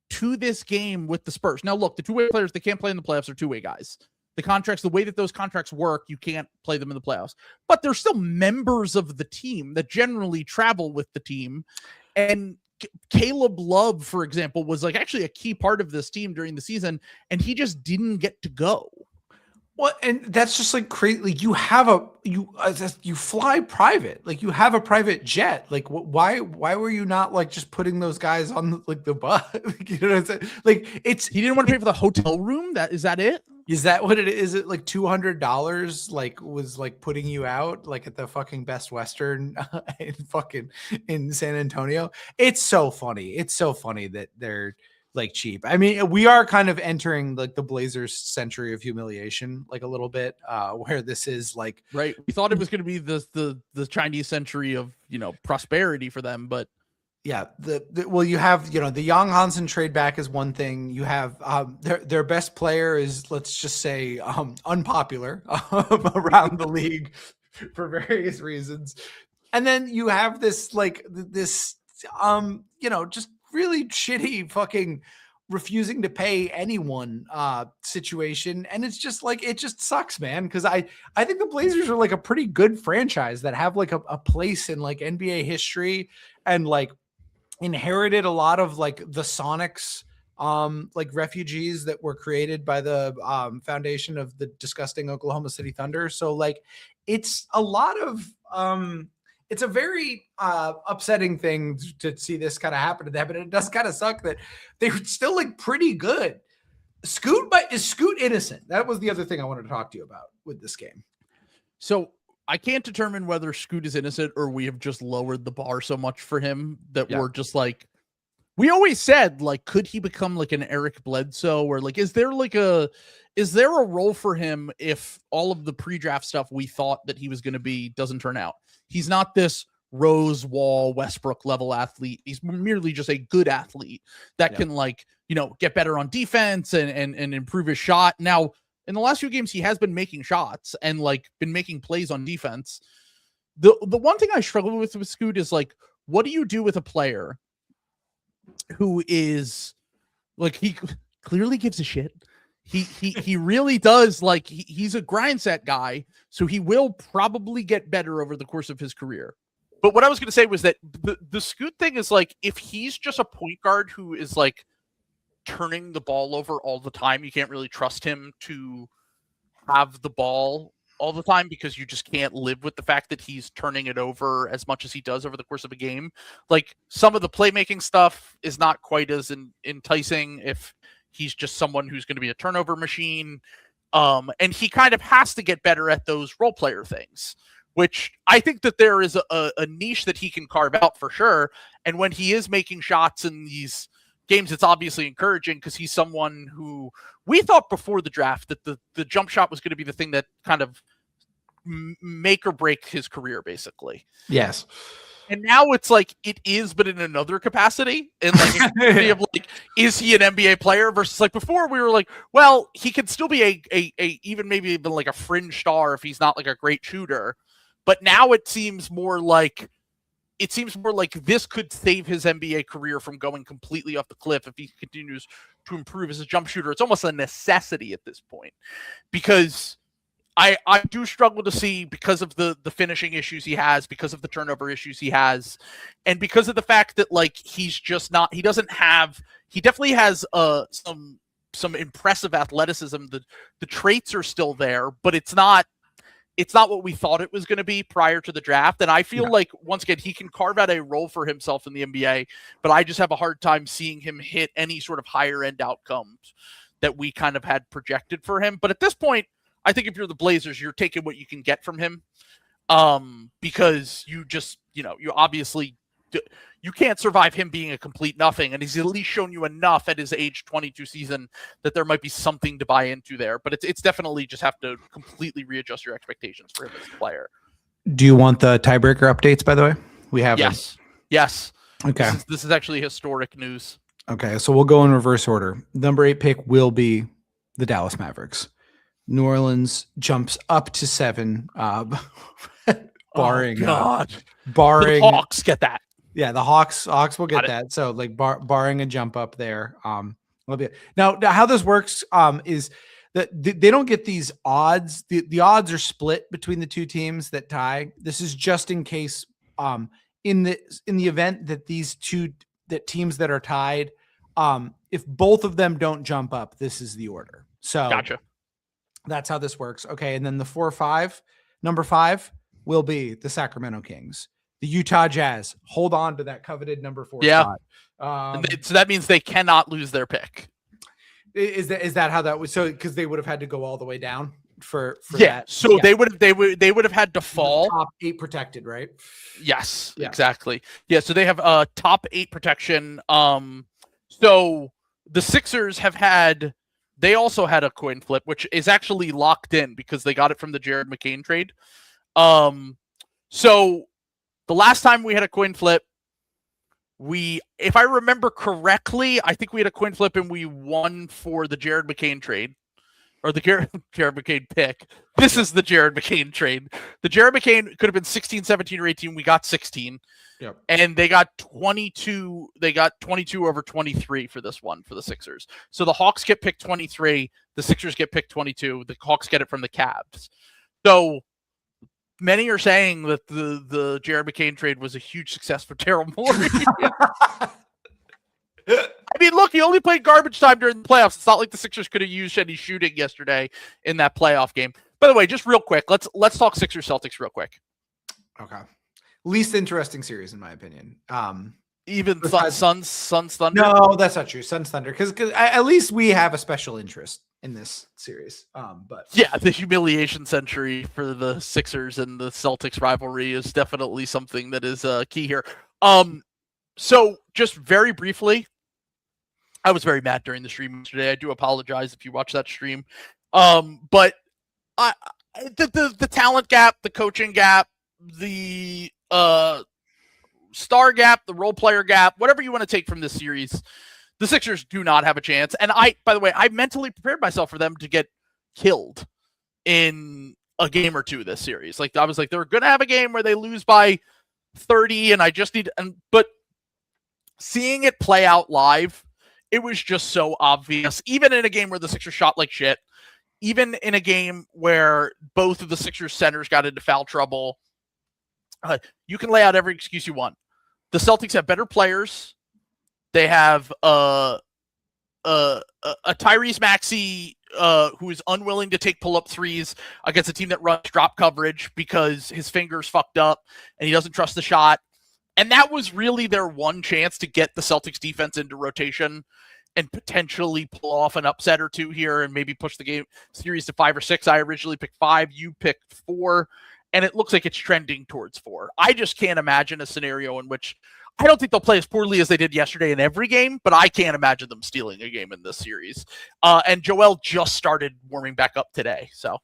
to this game with the Spurs. Now look, the two-way players, they can't play in the playoffs, are two-way guys. The contracts, the way that those contracts work, you can't play them in the playoffs, but they're still members of the team that generally travel with the team. And Caleb Love, for example, was like actually a key part of this team during the season, and he just didn't get to go. Well, and that's just like crazy. Like you fly private, like you have a private jet. Like why were you not like just putting those guys on like the bus? You know what I'm saying? Like he didn't want to pay for the hotel room. Is that it? Is that what it is? It like $200 like was like putting you out like at the fucking Best Western in San Antonio. It's so funny. It's so funny that they're like cheap. I mean, we are kind of entering like the Blazers century of humiliation, like a little bit, where this is like, right. We thought it was going to be the Chinese century of, prosperity for them, but yeah, you have, the Young Hansen trade back is one thing. You have their best player is, let's just say, unpopular around the league for various reasons. And then you have this just really shitty fucking refusing to pay anyone situation. And it's just like, it just sucks, man. Cause I think the Blazers are like a pretty good franchise that have like a place in like NBA history and like inherited a lot of like the Sonics, like refugees that were created by the foundation of the disgusting Oklahoma City Thunder. So like, it's a lot of, it's a very upsetting thing to see this kind of happen to them, but it does kind of suck that they're still like pretty good. Is Scoot innocent? That was the other thing I wanted to talk to you about with this game. So I can't determine whether Scoot is innocent or we have just lowered the bar so much for him that we're just like, we always said, like, could he become like an Eric Bledsoe, or like, is there a role for him if all of the pre-draft stuff we thought that he was going to be doesn't turn out? He's not this Rose Wall Westbrook level athlete. He's merely just a good athlete that can get better on defense and improve his shot. Now, in the last few games, he has been making shots and like been making plays on defense. The one thing I struggle with Scoot is like, what do you do with a player who is like, he clearly gives a shit. He really does. Like he's a grind set guy, so he will probably get better over the course of his career. But what I was going to say was that the Scoot thing is like, if he's just a point guard who is like turning the ball over all the time, you can't really trust him to have the ball all the time, because you just can't live with the fact that he's turning it over as much as he does over the course of a game. Like some of the playmaking stuff is not quite as enticing if he's just someone who's going to be a turnover machine. And he kind of has to get better at those role player things, which I think that there is a niche that he can carve out for sure. And when he is making shots in these games, it's obviously encouraging, because he's someone who we thought before the draft that the jump shot was going to be the thing that kind of make or break his career, basically. Yes. And now it's like it is, but in another capacity. And like, of like, is he an NBA player versus like before we were like, well, he could still be a even maybe even like a fringe star if he's not like a great shooter. But now it seems more like this could save his NBA career from going completely off the cliff if he continues to improve as a jump shooter. It's almost a necessity at this point, because I do struggle to see, because of the finishing issues he has, because of the turnover issues he has, and because of the fact that like he definitely has some impressive athleticism. The traits are still there, but it's not what we thought it was going to be prior to the draft. And I feel like, once again, he can carve out a role for himself in the NBA, but I just have a hard time seeing him hit any sort of higher end outcomes that we kind of had projected for him. But at this point, I think if you're the Blazers, you're taking what you can get from him, because you just, you obviously you can't survive him being a complete nothing, and he's at least shown you enough at his age 22 season that there might be something to buy into there. But it's definitely just have to completely readjust your expectations for him as a player. Do you want the tiebreaker updates, by the way? We have Yes. Okay. This is actually historic news. Okay, so we'll go in reverse order. Number 8 pick will be the Dallas Mavericks. New Orleans jumps up to 7, barring the Hawks get that. Yeah, the Hawks will get that. So like barring a jump up there. Now how this works is that they don't get these odds. The odds are split between the two teams that tie. This is just in case in the event that teams that are tied, if both of them don't jump up, this is the order. So gotcha. That's how this works. Okay. And then number 5 will be the Sacramento Kings, the Utah Jazz. Hold on to that coveted number 4 spot. So that means they cannot lose their pick. Is that how that was? So, cause they would have had to go all the way down for that. So yeah. they would have had to fall. Top 8 protected, right? Yes, exactly. Yeah. So they have top 8 protection. So the Sixers they also had a coin flip, which is actually locked in because they got it from the Jared McCain trade. So the last time we had a coin flip, if I remember correctly, I think we had a coin flip and we won for the Jared McCain trade, or the Jared McCain pick. This is the Jared McCain trade. The Jared McCain could have been 16, 17, or 18. We got 16. Yep. And they got 22. They got 22 over 23 for this one for the Sixers. So the Hawks get picked 23. The Sixers get picked 22. The Hawks get it from the Cavs. So many are saying that the Jared McCain trade was a huge success for Daryl Morey. I mean, look, he only played garbage time during the playoffs. It's not like the Sixers could have used any shooting yesterday in that playoff game. By the way, just real quick, let's talk Sixers Celtics real quick. Okay. Least interesting series, in my opinion. Even Suns Thunder? No, that's not true. Suns Thunder, because at least we have a special interest in this series. But yeah, the humiliation century for the Sixers and the Celtics rivalry is definitely something that is key here. So just very briefly, I was very mad during the stream yesterday. I do apologize if you watch that stream. But the talent gap, the coaching gap, the star gap, the role player gap, whatever you want to take from this series, the Sixers do not have a chance. And by the way, I mentally prepared myself for them to get killed in a game or two this series. Like I was like, they're going to have a game where they lose by 30 and I just need, but seeing it play out live it was just so obvious, even in a game where the Sixers shot like shit, even in a game where both of the Sixers centers got into foul trouble. You can lay out every excuse you want. The Celtics have better players. They have a Tyrese Maxey who is unwilling to take pull-up threes against a team that runs drop coverage because his fingers fucked up and he doesn't trust the shot. And that was really their one chance to get the Celtics defense into rotation and potentially pull off an upset or two here and maybe push the game series to 5 or 6. I originally picked 5. You picked 4. And it looks like it's trending towards 4. I just can't imagine a scenario in which I don't think they'll play as poorly as they did yesterday in every game, but I can't imagine them stealing a game in this series. And Joel just started warming back up today. So,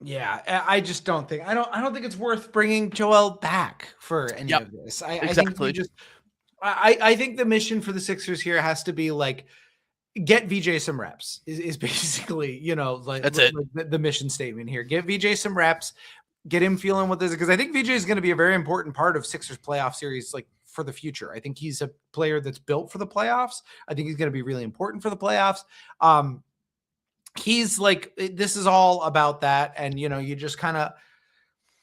yeah, I just don't think I don't think it's worth bringing Joel back for any of this. Exactly. I think the mission for the Sixers here has to be like get VJ some reps. Is basically that's it. Like the mission statement here. Get VJ some reps. Get him feeling what this is, because I think VJ is going to be a very important part of Sixers playoff series, like for the future. I think he's a player that's built for the playoffs. I think he's going to be really important for the playoffs. He's like, this is all about that. And, you just kind of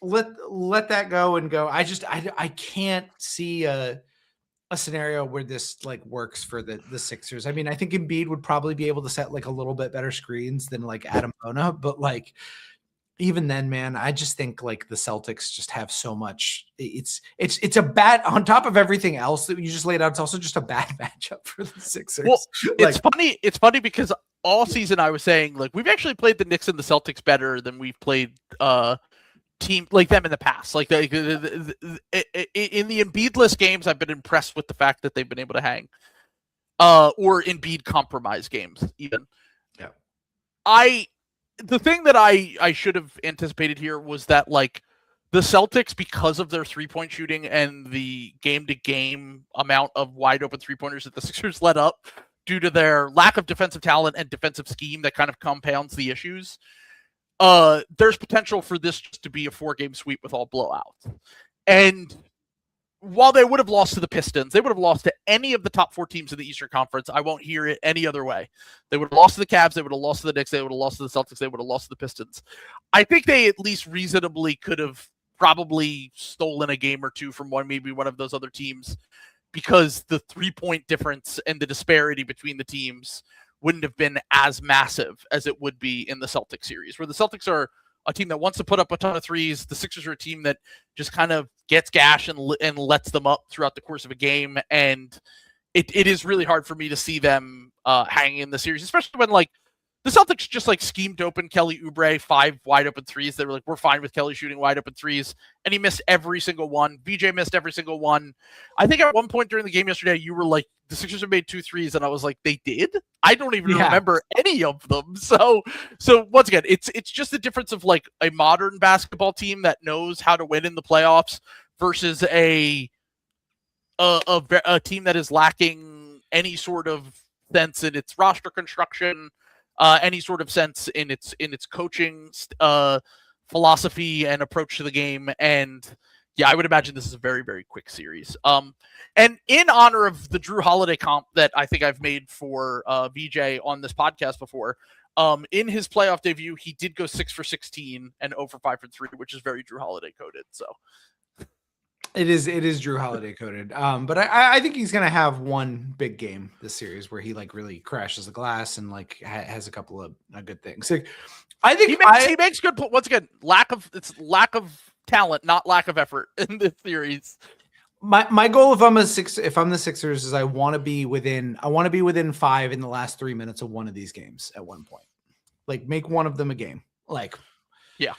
let that go and go. I can't see a scenario where this like works for the Sixers. I mean, I think Embiid would probably be able to set like a little bit better screens than like Adam Bona, but like, even then, man, I just think like the Celtics just have so much. It's a bad, on top of everything else that you just laid out. It's also just a bad matchup for the Sixers. Well, it's funny because all season I was saying like we've actually played the Knicks and the Celtics better than we've played team like them in the past. Like in the Embiid-less games, I've been impressed with the fact that they've been able to hang, or Embiid compromise games even. Yeah, the thing that I should have anticipated here was that like the Celtics, because of their 3-point shooting and the game-to-game amount of wide open 3-pointers that the Sixers let up due to their lack of defensive talent and defensive scheme that kind of compounds the issues, there's potential for this just to be a 4-game sweep with all blowouts. And while they would have lost to the Pistons, they would have lost to any of the top 4 teams in the Eastern Conference. I won't hear it any other way. They would have lost to the Cavs. They would have lost to the Knicks. They would have lost to the Celtics. They would have lost to the Pistons. I think they at least reasonably could have probably stolen a game or two from maybe one of those other teams, because the 3-point difference and the disparity between the teams wouldn't have been as massive as it would be in the Celtics series, where the Celtics are a team that wants to put up a ton of threes. The Sixers are a team that just kind of gets gash and lets them up throughout the course of a game. And it is really hard for me to see them hanging in the series, especially when like the Celtics just like schemed open Kelly Oubre 5 wide open threes. They were like, we're fine with Kelly shooting wide open threes. And he missed every single one. VJ missed every single one. I think at one point during the game yesterday, you were like, the Sixers have made 2 threes. And I was like, they did? I don't even remember any of them. So once again, it's just the difference of like a modern basketball team that knows how to win in the playoffs versus a team that is lacking any sort of sense in its roster construction, any sort of sense in its coaching philosophy and approach to the game. And yeah, I would imagine this is a very, very quick series. And in honor of the Drew Holiday comp that I think I've made for VJ on this podcast before, in his playoff debut, he did go 6 for 16 and 0 for 5 for 3, which is very Drew Holiday coded. So it is Drew Holiday coded. But I think he's gonna have one big game this series where he like really crashes the glass and like has a couple of good things. Like, I think he makes good. Once again, lack of talent, not lack of effort in this series. My goal if I'm the Sixers is I want to be within 5 in the last 3 minutes of one of these games at one point. Like make one of them a game. Like yeah.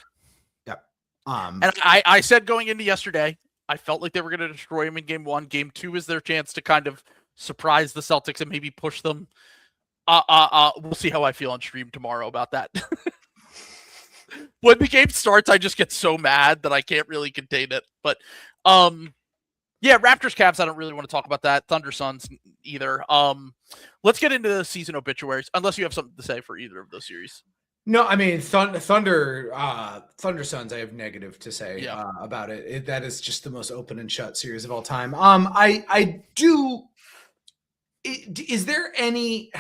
And I said going into yesterday, I felt like they were going to destroy him in game 1. Game 2 is their chance to kind of surprise the Celtics and maybe push them. We'll see how I feel on stream tomorrow about that. When the game starts, I just get so mad that I can't really contain it. But yeah, Raptors Cavs, I don't really want to talk about that. Thunder Suns either. Let's get into the season obituaries, unless you have something to say for either of those series. No, I mean Thunder Suns. I have negative to say about it. That is just the most open and shut series of all time. I do Is there any?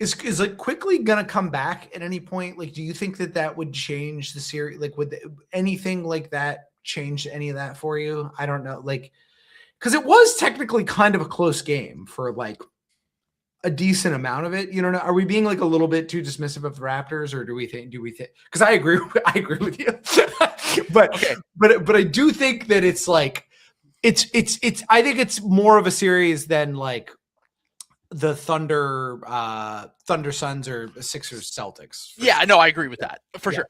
Is like quickly gonna come back at any point? Like, do you think that would change the series? Like, would anything like that change any of that for you? I don't know. Like, because it was technically kind of a close game for like a decent amount of it. You know, are we being like a little bit too dismissive of the Raptors, or do we think? Because I agree with you. but Okay. but I do think that it's like it's. I think it's more of a series than like the Thunder Suns or Sixers Celtics. Yeah, sure. no, I agree with that for sure.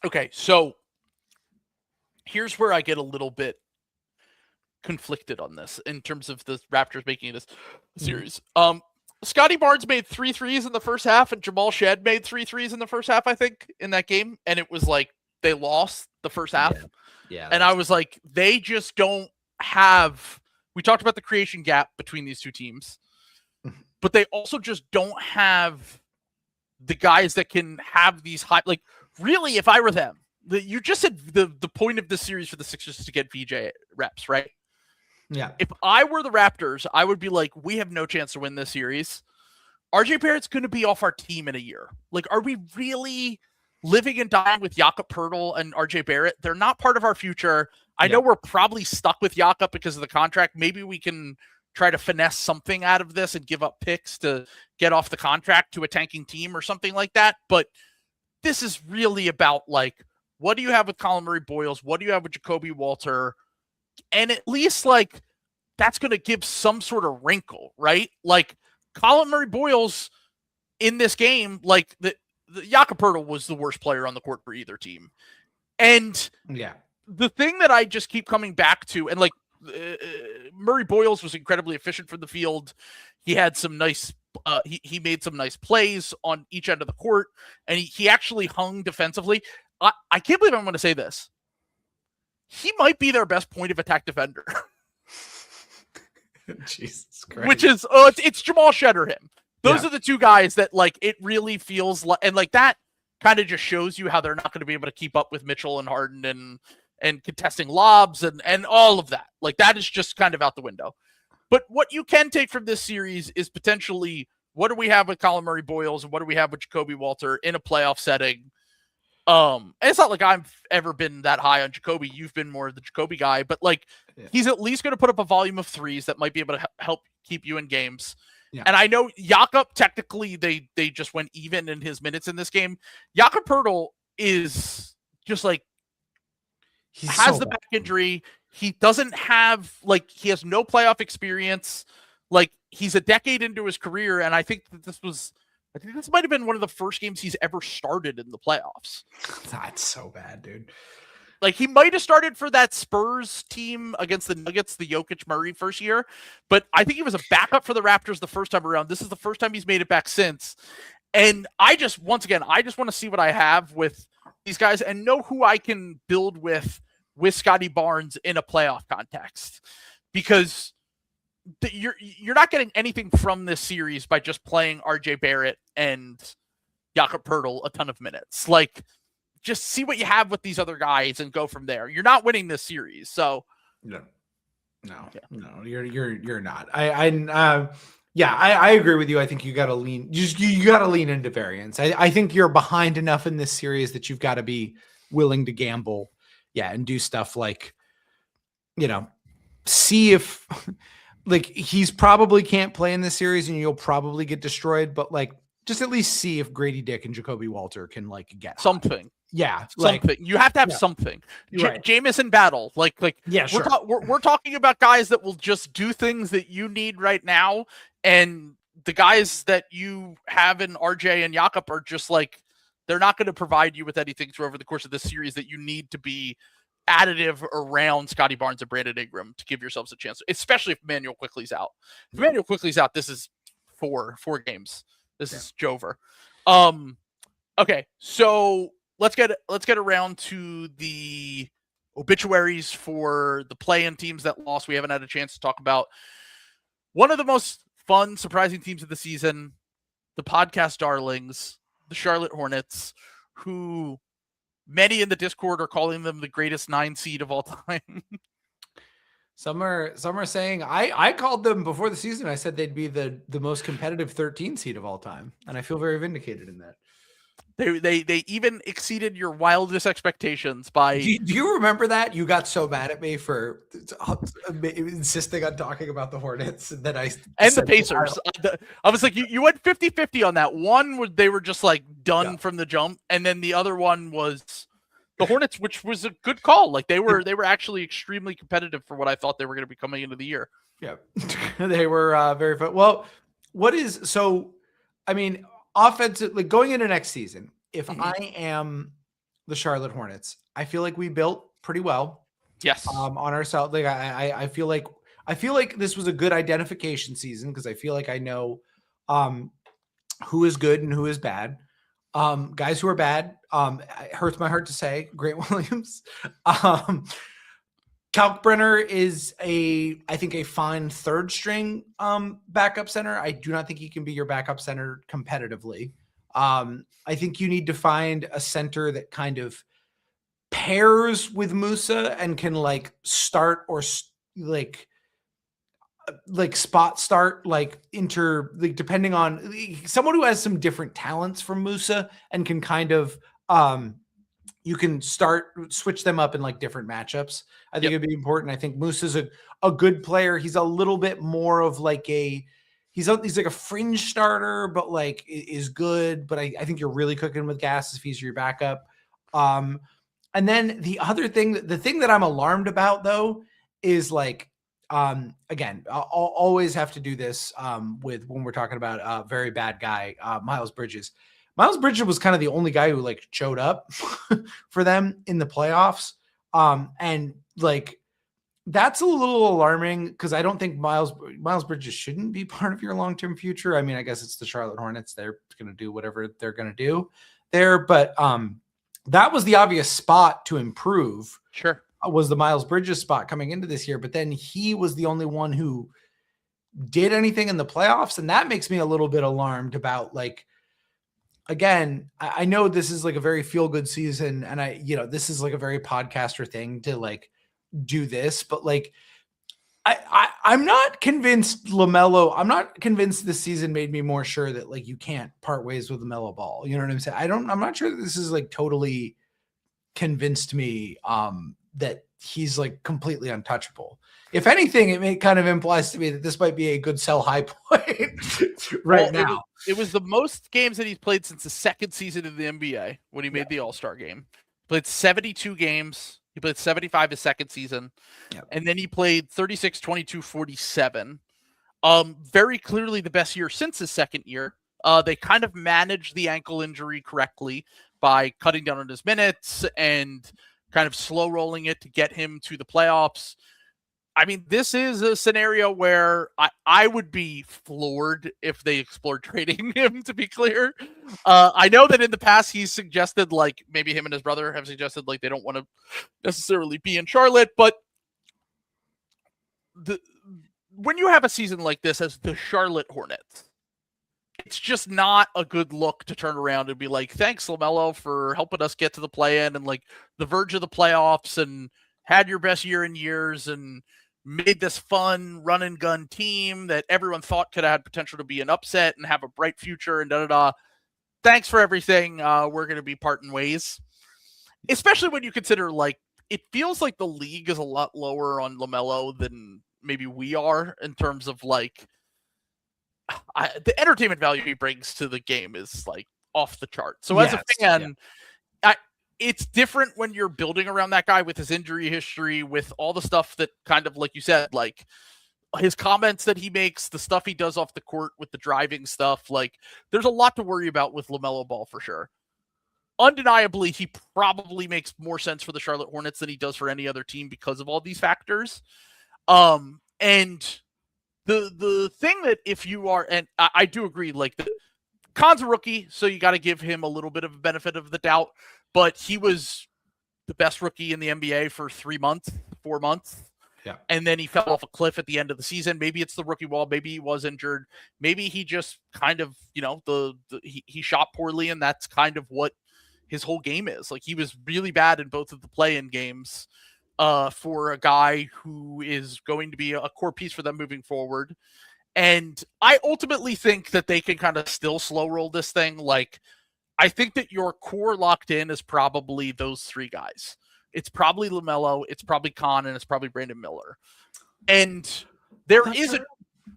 Okay, so here's where I get a little bit conflicted on this in terms of the Raptors making this series. Scotty Barnes made 3 threes in the first half, and Jamal Shed made 3 threes in the first half, I think, in that game. And it was like they lost the first half. Yeah. And I was like, they just don't have. We talked about the creation gap between these two teams, but they also just don't have the guys that can have these high. Like, really, if I were them, you just said the point of this series for the Sixers is to get VJ reps, right? Yeah. If I were the Raptors, I would be like, we have no chance to win this series. RJ Barrett's going to be off our team in a year. Like, are we really living and dying with Jakob Poeltl and RJ Barrett? They're not part of our future. I know we're probably stuck with Jakob because of the contract. Maybe we can try to finesse something out of this and give up picks to get off the contract to a tanking team or something like that. But this is really about, like, what do you have with Colin Murray-Boyles? What do you have with Jacoby Walter? And at least, like, that's going to give some sort of wrinkle, right? Like, Colin Murray-Boyles in this game, like, the Jakob Poeltl was the worst player on the court for either team. And the thing that I just keep coming back to, and like, Murray-Boyles was incredibly efficient from the field. He had some nice, he made some nice plays on each end of the court, and he actually hung defensively. I can't believe I'm going to say this. He might be their best point of attack defender. Jesus Christ. Which is, it's Jamal Shed or him. Those are the two guys that, like, it really feels like, and like that kind of just shows you how they're not going to be able to keep up with Mitchell and Harden and contesting lobs and all of that. Like, that is just kind of out the window. But what you can take from this series is potentially, what do we have with Colin Murray-Boyles and what do we have with Jacoby Walter in a playoff setting? And it's not like I've ever been that high on Jacoby. You've been more the Jacoby guy, but like, he's at least going to put up a volume of threes that might be able to help keep you in games. Yeah. And I know Jakob, technically, they just went even in his minutes in this game. Jakob Poeltl is just like, he has the back injury. He doesn't have, like, he has no playoff experience. Like, he's a decade into his career, and I think that this might have been one of the first games he's ever started in the playoffs. That's so bad, dude. Like, he might have started for that Spurs team against the Nuggets, the Jokic Murray first year, but I think he was a backup for the Raptors the first time around. This is the first time he's made it back since. And I just want to see what I have with these guys and know who I can build with Scotty Barnes in a playoff context. Because you're not getting anything from this series by just playing RJ Barrett and Jakob Poeltl a ton of minutes. Like, just see what you have with these other guys and go from there. You're not winning this series, so no, you're not. I agree with you. I think you got to lean. You got to lean into variance. I think you're behind enough in this series that you've got to be willing to gamble, and do stuff like, see if. Like, he's probably can't play in this series and you'll probably get destroyed, but like, just at least see if Grady Dick and Jacoby Walter can like get something. Hot. Yeah. Something. Like, you have to have something. Right. Jamison Battle. Like, sure. We're talking about guys that will just do things that you need right now. And the guys that you have in RJ and Jakob are just like, they're not going to provide you with anything over the course of this series that you need to be additive around Scotty Barnes and Brandon Ingram to give yourselves a chance, especially if Emmanuel Quickley's out. If Emmanuel Quickley's out, this is four games. This is Jover. Okay, so let's get around to the obituaries for the play-in teams that lost. We haven't had a chance to talk about one of the most fun, surprising teams of the season, the podcast darlings, the Charlotte Hornets, who many in the Discord are calling them the greatest 9 seed of all time. Some are saying I called them before the season. I said they'd be the most competitive 13 seed of all time, and I feel very vindicated in that. They even exceeded your wildest expectations by. Do you remember that? You got so mad at me for insisting on talking about the Hornets that and the Pacers. I was like, you went 50-50 on that. One, they were just like done from the jump, and then the other one was the Hornets, which was a good call. Like they were actually extremely competitive for what I thought they were going to be coming into the year. Yeah, they were very fun. Well, I mean, offensive, like going into next season, if I am the Charlotte Hornets, I feel like we built pretty well. Yes. On ourselves. Like I feel like this was a good identification season because I feel like I know who is good and who is bad. Guys who are bad, it hurts my heart to say, Grant Williams. Kalkbrenner is I think a fine third string backup center. I do not think he can be your backup center competitively. I think you need to find a center that kind of pairs with Musa and can like start or like spot start, like depending on someone who has some different talents from Musa and can kind of you can switch them up in like different matchups. I think it'd be important. I think Musa's a good player. He's a little bit more of like he's like a fringe starter, but like is good. But I think you're really cooking with gas if he's your backup. And then the thing that I'm alarmed about though is like, again, I'll always have to do this with when we're talking about a very bad guy, Miles Bridges. Miles Bridges was kind of the only guy who like showed up for them in the playoffs. And like, that's a little alarming because I don't think Miles Bridges shouldn't be part of your long-term future. I mean, I guess it's the Charlotte Hornets. They're going to do whatever they're going to do there. But that was the obvious spot to improve. Sure. Was the Miles Bridges spot coming into this year. But then he was the only one who did anything in the playoffs. And that makes me a little bit alarmed about like, again, I know this is like a very feel-good season. And this is like a very podcaster thing to like do this, but like, I'm not convinced I'm not convinced this season made me more sure that like you can't part ways with LaMelo Ball. You know what I'm saying? I'm not sure that this is like totally convinced me that he's like completely untouchable. If anything, it kind of implies to me that this might be a good sell high point now. It was the most games that he's played since the second season of the NBA when he made the All-Star game. Played 72 games. He played 75 his second season. Yep. And then he played 36, 22, 47. Very clearly the best year since his second year. They kind of managed the ankle injury correctly by cutting down on his minutes and kind of slow rolling it to get him to the playoffs. I mean, this is a scenario where I would be floored if they explored trading him, to be clear. I know that in the past he's suggested, like, maybe him and his brother have suggested, like, they don't want to necessarily be in Charlotte. But when you have a season like this as the Charlotte Hornets, it's just not a good look to turn around and be like, thanks, LaMelo, for helping us get to the play-in and, like, the verge of the playoffs and had your best year in years and made this fun run and gun team that everyone thought could have had potential to be an upset and have a bright future and da-da-da. Thanks for everything. We're going to be parting ways. Especially when you consider, like, it feels like the league is a lot lower on LaMelo than maybe we are in terms of, like, the entertainment value he brings to the game is, like, off the chart. So as a fan, it's different when you're building around that guy with his injury history, with all the stuff that kind of, like you said, like his comments that he makes, the stuff he does off the court with the driving stuff. Like, there's a lot to worry about with LaMelo Ball for sure. Undeniably, he probably makes more sense for the Charlotte Hornets than he does for any other team because of all these factors. And the thing that if you are, and I do agree, like, Khan's a rookie, so you got to give him a little bit of a benefit of the doubt. But he was the best rookie in the NBA for 4 months. Yeah. And then he fell off a cliff at the end of the season. Maybe it's the rookie wall. Maybe he was injured. Maybe he just kind of, he shot poorly, and that's kind of what his whole game is. Like, he was really bad in both of the play-in games for a guy who is going to be a core piece for them moving forward. And I ultimately think that they can kind of still slow roll this thing. Like, I think that your core locked in is probably those three guys. It's probably LaMelo, it's probably Khan, and it's probably Brandon Miller. And there is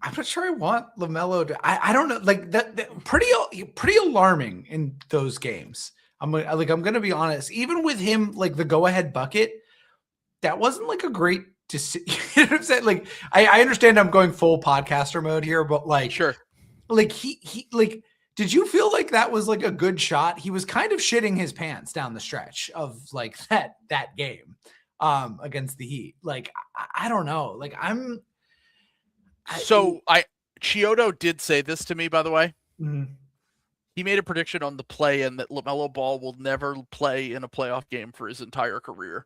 I'm not sure I want LaMelo to. I don't know. Like that pretty alarming in those games. I'm gonna be honest. Even with him, like the go ahead bucket, that wasn't like a great decision. You know what I'm saying? Like I understand I'm going full podcaster mode here, but like sure. Like he like. Did you feel like that was like a good shot? He was kind of shitting his pants down the stretch of like that game against the Heat. Like I don't know. Like Chiodo did say this to me, by the way. Mm-hmm. He made a prediction on the play and that LaMelo Ball will never play in a playoff game for his entire career.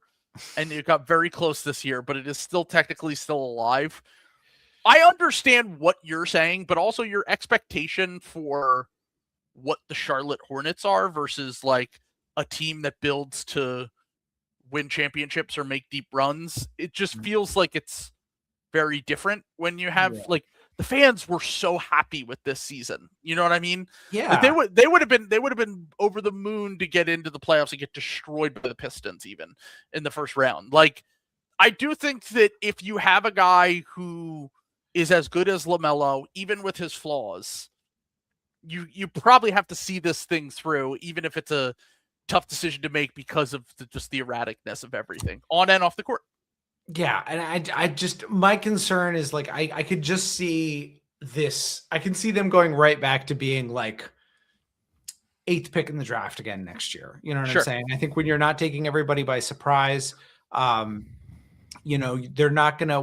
And it got very close this year, but it is still technically still alive. I understand what you're saying, but also your expectation for what the Charlotte Hornets are versus like a team that builds to win championships or make deep runs. It just feels like it's very different when you have like the fans were so happy with this season. You know what I mean? Yeah. Like they would have been over the moon to get into the playoffs and get destroyed by the Pistons even in the first round. Like, I do think that if you have a guy who is as good as LaMelo, even with his flaws, you probably have to see this thing through, even if it's a tough decision to make because of just the erraticness of everything on and off the court. Yeah, and I just my concern is like I could just see this. I can see them going right back to being like 8th pick in the draft again next year. You know what I'm saying? I think when you're not taking everybody by surprise, you know, they're not gonna.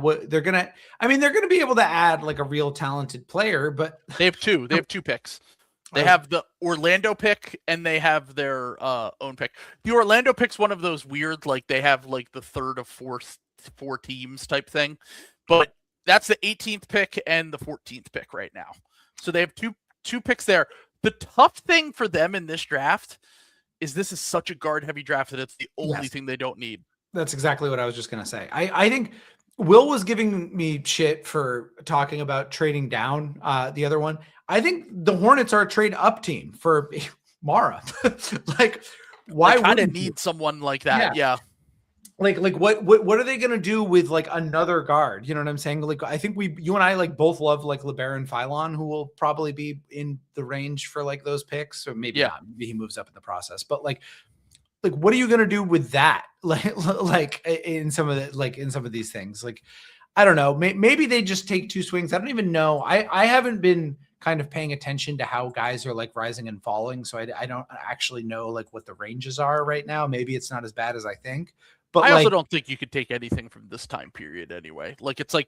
I mean, they're gonna be able to add like a real talented player, but they have two. They have 2 picks. They have the Orlando pick and they have their own pick. The Orlando pick's one of those weird, like they have like the third of four teams type thing, but that's the 18th pick and the 14th pick right now. So they have two picks there. The tough thing for them in this draft is this is such a guard heavy draft that it's the only thing they don't need. That's exactly what I was just going to say. I think Will was giving me shit for talking about trading down the other one. I think the Hornets are a trade up team for Mara. Like, why kind of need someone like that? Yeah. Like what are they going to do with like another guard? You know what I'm saying? Like, I think you and I like both love like LeBaron Philon, who will probably be in the range for like those picks, or maybe not. Maybe he moves up in the process, but like what are you going to do with that? Like in some of these things, like, I don't know, maybe they just take 2 swings. I don't even know. I haven't been kind of paying attention to how guys are like rising and falling. So I don't actually know like what the ranges are right now. Maybe it's not as bad as I think. But I also don't think you could take anything from this time period anyway. Like, it's like,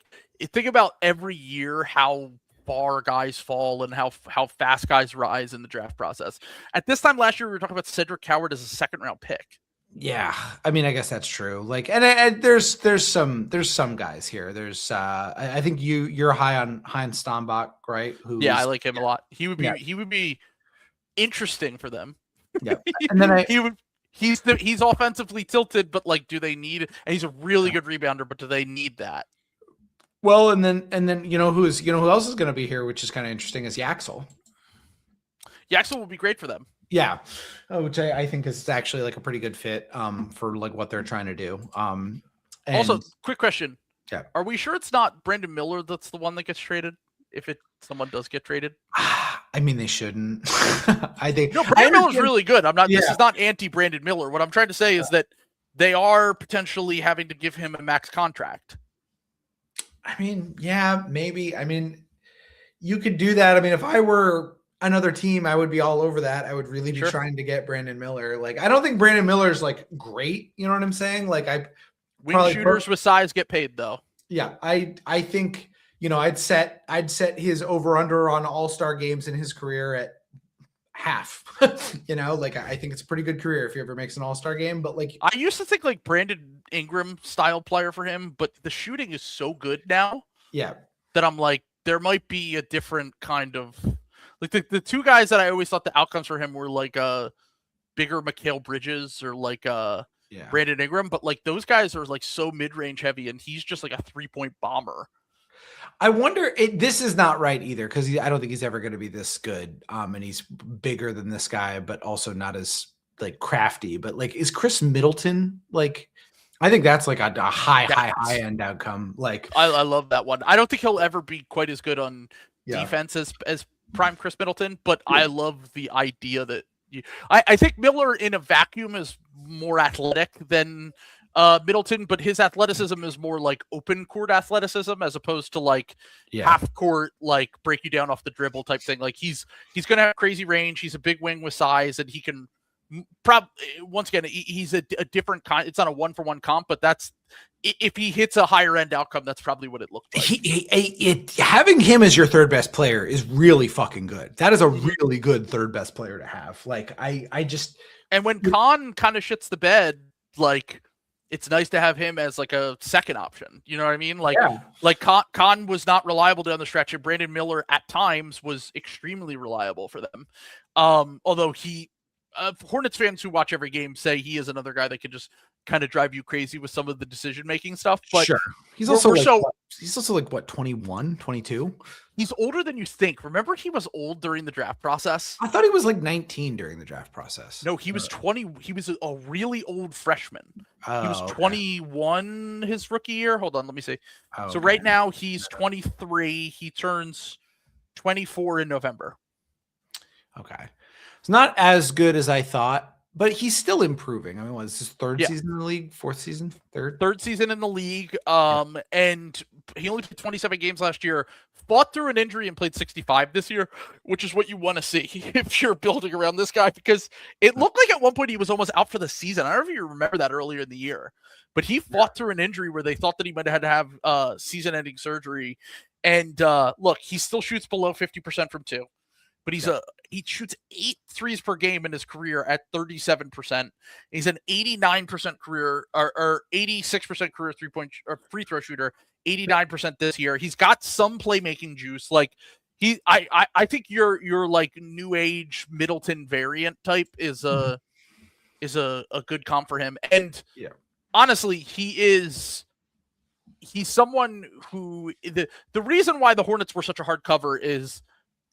think about every year how far guys fall and how fast guys rise in the draft process. At this time last year, we were talking about Cedric Howard as a 2nd round pick. Yeah, I mean, I guess that's true. Like, and there's some guys here. There's I think you're high on Stambach, right? I like him a lot. He would be interesting for them. Yeah, and then he's offensively tilted, but like, do they need? And he's a really good rebounder, but do they need that? Well, and then who else is going to be here, which is kind of interesting, is Yaxel. Yaxel will be great for them. Yeah, which I think is actually like a pretty good fit for like what they're trying to do. Also, quick question. Yeah. Are we sure it's not Brandon Miller that's the one that gets traded? If someone does get traded? I mean, they shouldn't. I think Brandon Miller's really good. I'm not. Yeah. This is not anti-Brandon Miller. What I'm trying to say is that they are potentially having to give him a max contract. I mean, yeah, maybe. I mean, you could do that. I mean, if I were another team, I would be all over that. I would really be trying to get Brandon Miller. Like, I don't think Brandon Miller's like great. You know what I'm saying? Like, wing shooters with size get paid though. Yeah, I think, I'd set his over under on all-star games in his career at half. Like, I think it's a pretty good career if he ever makes an all-star game. But like, I used to think like Brandon Ingram style player for him, but the shooting is so good now. Yeah, that I'm like, there might be a different kind of like the 2 guys that I always thought the outcomes for him were like a bigger Mikal Bridges or like Brandon Ingram, but like those guys are like so mid-range heavy, and he's just like a 3-point bomber. I wonder, this is not right either, because I don't think he's ever going to be this good. And he's bigger than this guy, but also not as like crafty. But like, is Chris Middleton like? I think that's like a high end outcome. Like, I love that one. I don't think he'll ever be quite as good on defense as prime Chris Middleton, but I love the idea that I think Miller in a vacuum is more athletic than Middleton, but his athleticism is more like open court athleticism as opposed to like half court, like break you down off the dribble type thing. Like he's going to have crazy range. He's a big wing with size, and he can once again, he's a different kind. It's not a 1-for-1 comp, but that's if he hits a higher end outcome, that's probably what it looks like. Having him as your third best player is really fucking good. That is a really good third best player to have. Like I just, and when Khan kind of shits the bed, like it's nice to have him as like a second option. You know what I mean? Like, like Khan was not reliable down the stretch, and Brandon Miller at times was extremely reliable for them. Although Hornets fans who watch every game say he is another guy that can just kind of drive you crazy with some of the decision-making stuff. But sure. He's also like what, 21, 22? He's older than you think. Remember, he was old during the draft process. I thought he was like 19 during the draft process. No, he was 20. He was a really old freshman. He was 21 his rookie year. Hold on, let me see. So right now he's 23. He turns 24 in November. Okay. It's not as good as I thought, but he's still improving. I mean, what is his third season in the league? Fourth season? Third season in the league. And he only played 27 games last year, fought through an injury and played 65 this year, which is what you want to see if you're building around this guy, because it looked like at one point he was almost out for the season. I don't know if you remember that earlier in the year, but he fought through an injury where they thought that he might have had to have season-ending surgery. And look, he still shoots below 50% from two. But he shoots 8 threes per game in his career at 37%. He's an 89% career or 86% career three-point or free throw shooter, 89% this year. He's got some playmaking juice. Like I think your like new age Middleton variant type is a good comp for him. And honestly, he's someone who the reason why the Hornets were such a hard cover is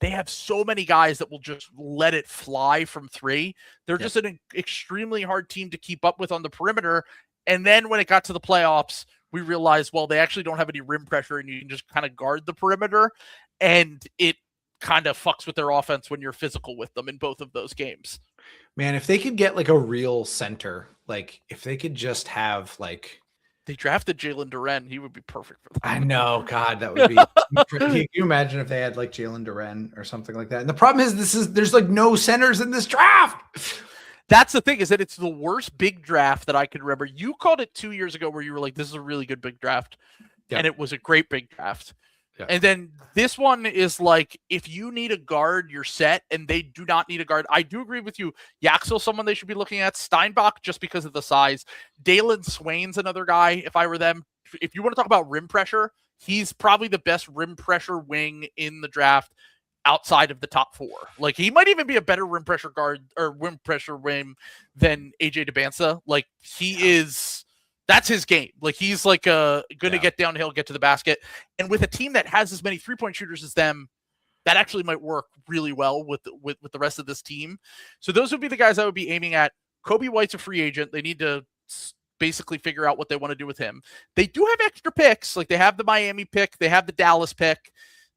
they have so many guys that will just let it fly from three. They're just an extremely hard team to keep up with on the perimeter. And then when it got to the playoffs, we realized, well, they actually don't have any rim pressure, and you can just kind of guard the perimeter. And it kind of fucks with their offense when you're physical with them in both of those games. Man, if they could get like a real center, like if they could just have like, they drafted Jalen Duren. He would be perfect for them. I know. God, that would be. Can you imagine if they had like Jalen Duren or something like that? And the problem is, there's like no centers in this draft. That's the thing, is that it's the worst big draft that I can remember. You called it 2 years ago where you were like, this is a really good big draft. And it was a great big draft. And then this one is like, if you need a guard, you're set, and they do not need a guard. I do agree with you. Yaxel, someone they should be looking at. Steinbach, just because of the size. Dalen Swain's another guy, if I were them. If you want to talk about rim pressure, he's probably the best rim pressure wing in the draft outside of the top four. Like, he might even be a better rim pressure guard or rim pressure wing than AJ DeBansa. Like, he is... That's his game. Like, he's like going to get downhill, get to the basket. And with a team that has as many three-point shooters as them, that actually might work really well with the rest of this team. So those would be the guys I would be aiming at. Kobe White's a free agent. They need to basically figure out what they want to do with him. They do have extra picks. Like, they have the Miami pick. They have the Dallas pick.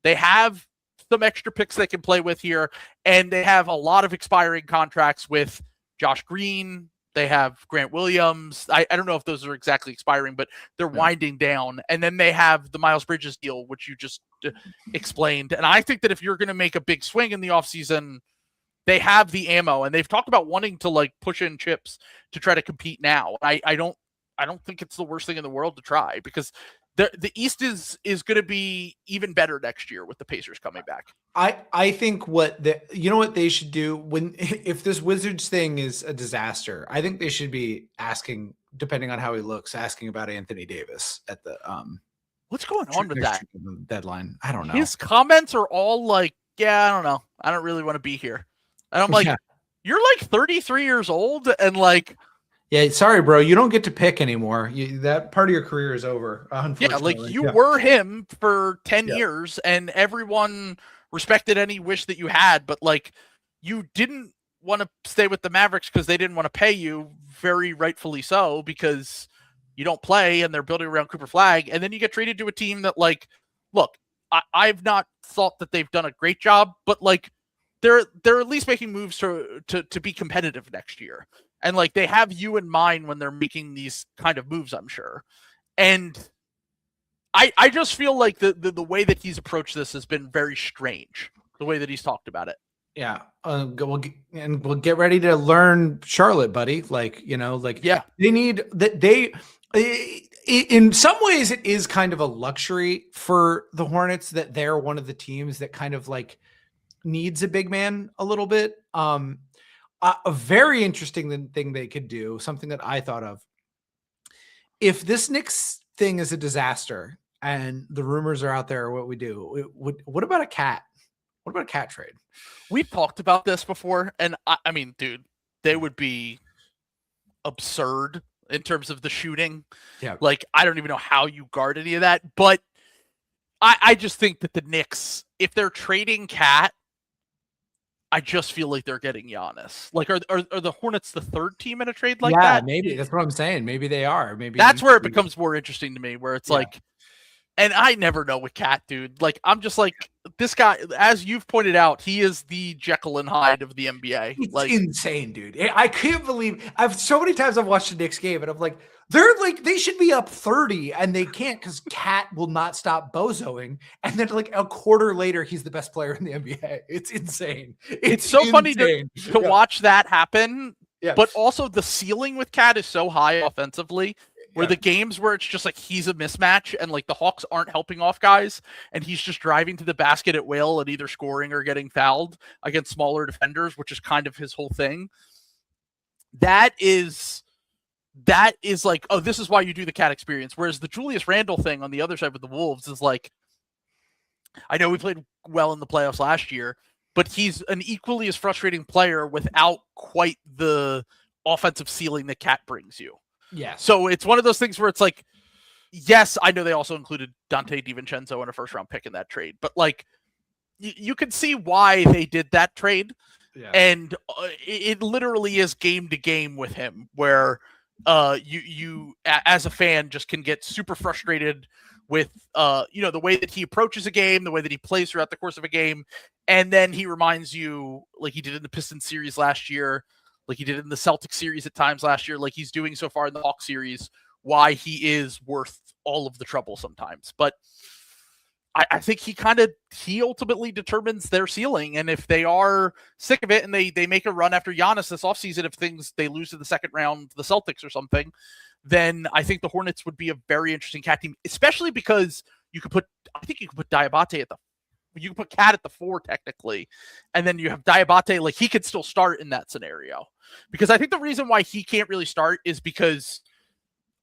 They have some extra picks they can play with here. And they have a lot of expiring contracts with Josh Green. They have Grant Williams. I don't know if those are exactly expiring, but they're winding down. And then they have the Miles Bridges deal, which you just explained. And I think that if you're going to make a big swing in the offseason, they have the ammo. And they've talked about wanting to like push in chips to try to compete now. I don't think it's the worst thing in the world to try, because the East is going to be even better next year with the Pacers coming back. I think what they should do if this Wizards thing is a disaster, I think they should be asking, depending on how he looks, asking about Anthony Davis at the what's going on with that deadline. I don't know. His comments are all like, I don't know. I don't really want to be here. And I'm like, you're like 33 years old, and like, Yeah, sorry, bro. You don't get to pick anymore. That part of your career is over. Yeah, Unfortunately. like you were him for 10 Yeah. years and everyone respected any wish that you had, but like you didn't want to stay with the Mavericks because they didn't want to pay you, very rightfully so, because you don't play and they're building around Cooper Flag. And then you get traded to a team that, like, look, I've not thought that they've done a great job, but like they're at least making moves to be competitive next year. And like they have you in mind when they're making these kind of moves, I'm sure. And I just feel like the way that he's approached this has been very strange. The way that he's talked about it. Yeah. We'll get ready to learn Charlotte, buddy. Like, yeah, they need that. In some ways it is kind of a luxury for the Hornets that they're one of the teams that kind of like needs a big man a little bit. A very interesting thing they could do, something that I thought of. If this Knicks thing is a disaster and the rumors are out there, what we do, what about a cat? What about a cat trade? We've talked about this before, and I mean, dude, they would be absurd in terms of the shooting. Yeah. Like, I don't even know how you guard any of that, but I just think that the Knicks, if they're trading Cat, I just feel like they're getting Giannis. Like, are the Hornets the third team in a trade like that? Maybe that's what I'm saying. Maybe they are. Maybe that's where it becomes more interesting to me, where it's like, and I never know with Cat, dude. Like, I'm just like, this guy, as you've pointed out, he is the Jekyll and Hyde of the NBA. It's like insane, dude. I can't believe so many times I've watched the Knicks game and I'm like, they should be up 30 and they can't because Cat will not stop bozoing. And then like a quarter later, he's the best player in the NBA. It's insane. It's so insane. funny to watch that happen. Yeah. But also the ceiling with Cat is so high offensively. Where the games where it's just like he's a mismatch and like the Hawks aren't helping off guys and he's just driving to the basket at will and either scoring or getting fouled against smaller defenders, which is kind of his whole thing. That is like, oh, this is why you do the Cat experience. Whereas the Julius Randle thing on the other side with the Wolves is like, I know we played well in the playoffs last year, but he's an equally as frustrating player without quite the offensive ceiling that Cat brings you. Yeah. So it's one of those things where it's like, yes, I know they also included Dante DiVincenzo in a first round pick in that trade, but like you can see why they did that trade. Yeah. And it literally is game to game with him where you as a fan just can get super frustrated with the way that he approaches a game, the way that he plays throughout the course of a game. And then he reminds you, like he did in the Pistons series last year, like he did in the Celtics series at times last year, like he's doing so far in the Hawks series, why he is worth all of the trouble sometimes. But I think he ultimately determines their ceiling. And if they are sick of it and they make a run after Giannis this offseason, if they lose to the second round, the Celtics or something, then I think the Hornets would be a very interesting Cat team, especially because you could put Diabate you can put Cat at the 4 technically, and then you have Diabate, like he could still start in that scenario. Because I think the reason why he can't really start is because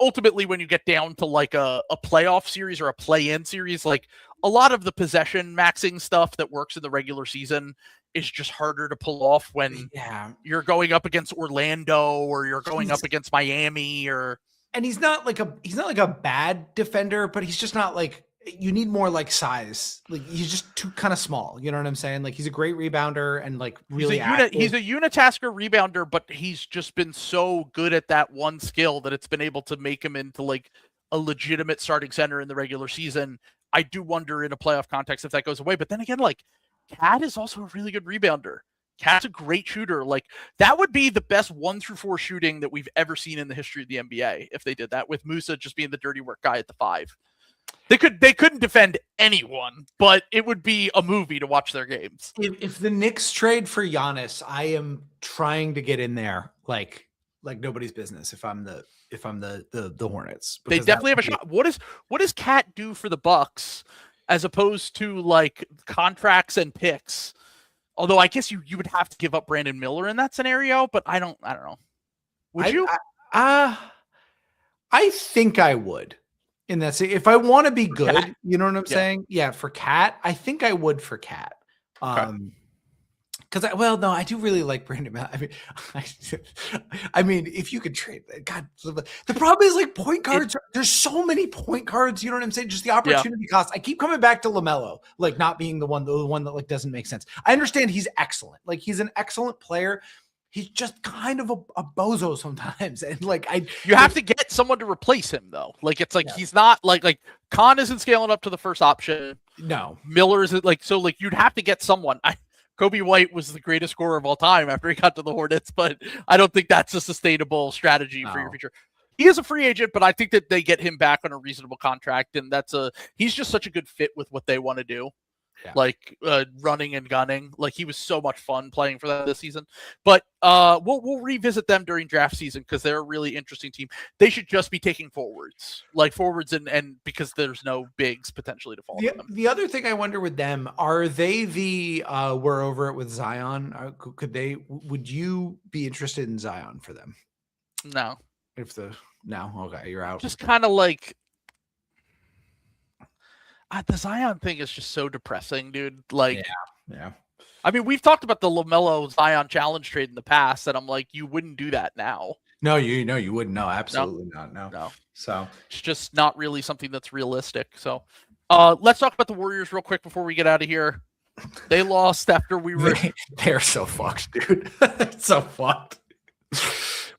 ultimately when you get down to like a playoff series or a play-in series, like a lot of the possession maxing stuff that works in the regular season is just harder to pull off when you're going up against Orlando or you're going up against Miami and he's not like a bad defender, but he's just not like, you need more like size. Like he's just too kind of small. You know what I'm saying? Like he's a great rebounder and like really he's a unitasker rebounder, but he's just been so good at that one skill that it's been able to make him into like a legitimate starting center in the regular season. I do wonder in a playoff context if that goes away. But then again, like Cat is also a really good rebounder. Cat's a great shooter. Like that would be the best 1-4 shooting that we've ever seen in the history of the NBA if they did that, with Musa just being the dirty work guy at the 5. They couldn't defend anyone, but it would be a movie to watch their games. If the Knicks trade for Giannis, I am trying to get in there like nobody's business. If I'm the Hornets, they definitely have a shot. What does Cat do for the Bucks as opposed to like contracts and picks? Although I guess you would have to give up Brandon Miller in that scenario, but I don't know. Would you? I think I would. In that, if I want to be good, Cat. You know what I'm saying? Yeah, for Cat, I think I would for Cat. Because no, I do really like Brandon Miller. I mean, if you could trade, God, the problem is like point guards. There's so many point guards. You know what I'm saying? Just the opportunity cost. I keep coming back to LaMelo, like not being the one that like doesn't make sense. I understand he's excellent. Like he's an excellent player. He's just kind of a bozo sometimes, and like you have to get someone to replace him though. Like it's like he's not like Khan isn't scaling up to the first option. No, Miller isn't like so. Like you'd have to get someone. Kobe White was the greatest scorer of all time after he got to the Hornets, but I don't think that's a sustainable strategy for your future. He is a free agent, but I think that they get him back on a reasonable contract, and he's just such a good fit with what they want to do. Yeah. Like running and gunning. Like he was so much fun playing for them this season. But we'll revisit them during draft season because they're a really interesting team. They should just be taking forwards and because there's no bigs potentially to fall. The other thing I wonder with them, are they we're over it with Zion? Would you be interested in Zion for them? No. Okay, you're out. Just kind of like the Zion thing is just so depressing, dude. Like, yeah. I mean, we've talked about the LaMelo Zion challenge trade in the past, and I'm like, you wouldn't do that now. No, you wouldn't. No, absolutely not. No. So it's just not really something that's realistic. So, let's talk about the Warriors real quick before we get out of here. They lost after we were. They're so fucked, dude. So fucked.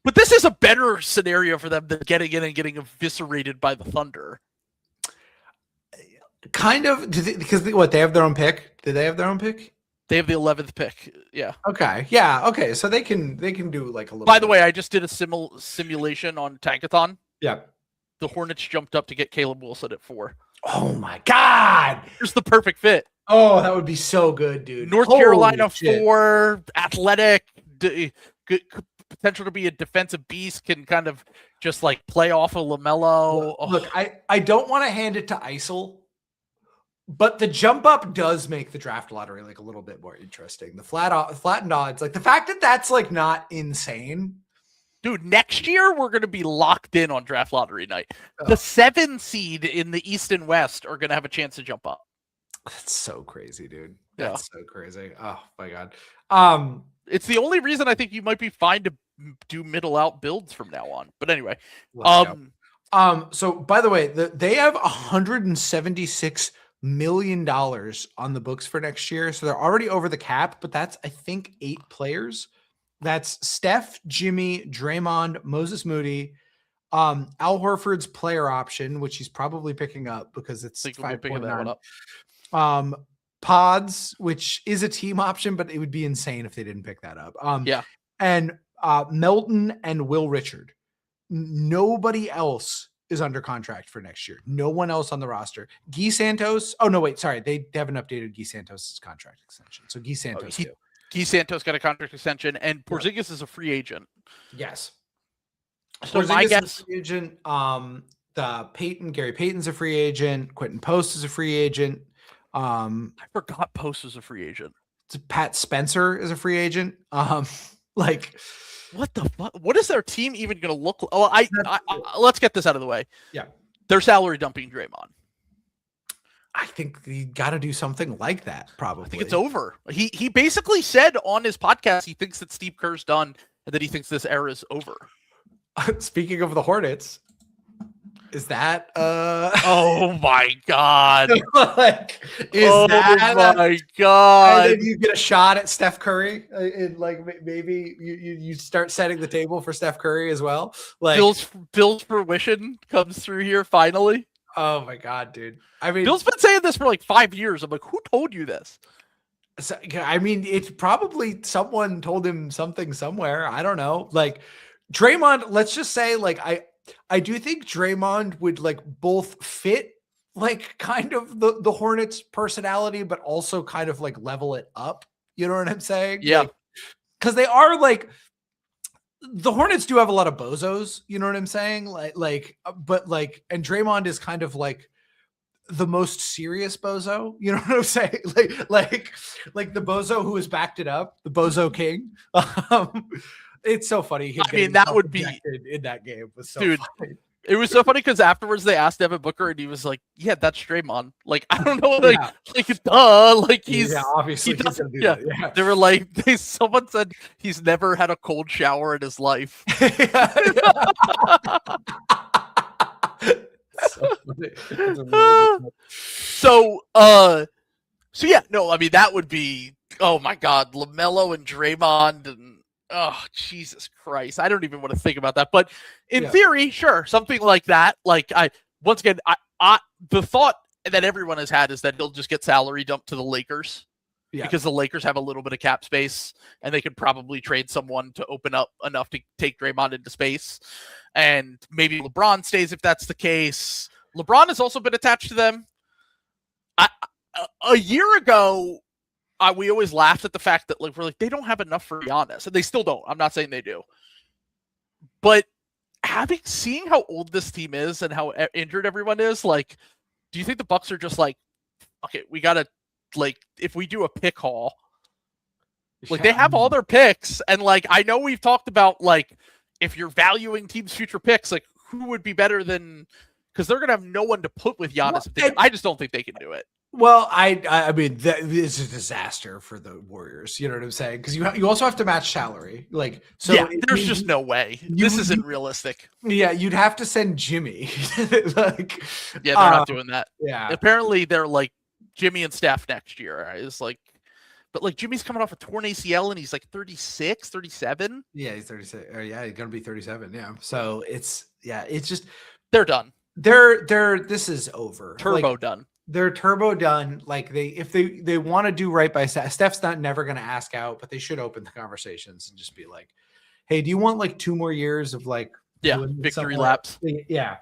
But this is a better scenario for them than getting in and getting eviscerated by the Thunder. Kind of, because they have their own pick. Did they have their own pick? They have the 11th pick. Yeah. Okay. Yeah. Okay. So they can do like a little. By the way, I just did a simulation on Tankathon. Yeah. The Hornets jumped up to get Caleb Wilson at 4. Oh my God! Here's the perfect fit. Oh, that would be so good, dude. North Carolina 4, athletic, good potential to be a defensive beast, can kind of just like play off of LaMelo. Look, I don't want to hand it to ISIL. But the jump up does make the draft lottery like a little bit more interesting. The flattened odds, like the fact that that's like not insane. Dude, next year we're going to be locked in on draft lottery night. The 7 seed in the East and West are going to have a chance to jump up. That's so crazy, dude. That's so crazy. Oh my God. It's the only reason I think you might be fine to do middle out builds from now on. But anyway, so by the way, they have $176 million on the books for next year. So they're already over the cap, but that's, I think, 8 players. That's Steph, Jimmy, Draymond, Moses Moody, Al Horford's player option, which he's probably picking up because it's 5.9. Pods, which is a team option, but it would be insane if they didn't pick that up. And Melton and Will Richard. Nobody else is under contract for next year. No one else on the roster. Guy Santos. Oh, no, wait. Sorry. They haven't updated Guy Santos' contract extension. So Guy Santos Guy Santos got a contract extension, and Porzingis is a free agent. Yes. So my guess is a free agent. Gary Payton's a free agent. Quentin Post is a free agent. I forgot Post was a free agent. Pat Spencer is a free agent. Like, what the fuck? What is their team even going to look like? Oh, let's get this out of the way. Yeah. They're salary dumping Draymond. I think you got to do something like that, probably. I think it's over. He basically said on his podcast he thinks that Steve Kerr's done and that he thinks this era is over. Speaking of the Hornets, is that oh my God. Like, my God. And then you get a shot at Steph Curry, and like maybe you start setting the table for Steph Curry as well. Like Bill's fruition comes through here finally. Oh my God, dude. I mean, Bill's been saying this for like 5 years. I'm like, who told you this? So, I mean, it's probably someone told him something somewhere. I don't know. Like Draymond, let's just say, like, I do think Draymond would like both fit like kind of the Hornets personality, but also kind of like level it up. You know what I'm saying? Yeah. Like, cause they are like, the Hornets do have a lot of bozos, you know what I'm saying? But and Draymond is kind of like the most serious bozo, you know what I'm saying? Like the bozo who has backed it up, the bozo king. It's so funny. I mean, that would be in that game was so dude. funny. It was so funny because afterwards they asked Devin Booker and he was like, "Yeah, that's Draymond." Like, I don't know, like, duh, like he's obviously he he's gonna do yeah. that. Yeah. They were like, someone said he's never had a cold shower in his life. So funny. That's a really good So yeah, no, I mean that would be, oh my God, LaMelo and Draymond and oh Jesus Christ, I don't even want to think about that. But in theory, sure, something like that. Like once again, the thought that everyone has had is that he'll just get salary dumped to the Lakers because the Lakers have a little bit of cap space and they could probably trade someone to open up enough to take Draymond into space, and maybe LeBron stays if that's the case. LeBron has also been attached to them. A year ago, we always laughed at the fact that we're like, they don't have enough for Giannis, and they still don't. I'm not saying they do, but seeing how old this team is and how injured everyone is, like, do you think the Bucks are just like, okay, we gotta, like, if we do a pick haul, like they have all their picks, and like I know we've talked about like if you're valuing teams' future picks, like who would be better than, because they're gonna have no one to put with Giannis. I just don't think they can do it. Well, I mean, it's a disaster for the Warriors. You know what I'm saying? Because you also have to match salary. Like, so yeah, there's just no way. This isn't realistic. Yeah, you'd have to send Jimmy. Like, yeah, they're not doing that. Yeah, apparently they're like Jimmy and Steph next year. It's like, but like Jimmy's coming off a torn ACL and he's like 36, 37. Yeah, he's 36. Yeah, he's gonna be 37. Yeah, so it's just they're done. This is over. Turbo done. They're turbo done. Like if they want to do right by Steph's never going to ask out, but they should open the conversations and just be like, hey, do you want like 2 more years of like victory laps? Yeah.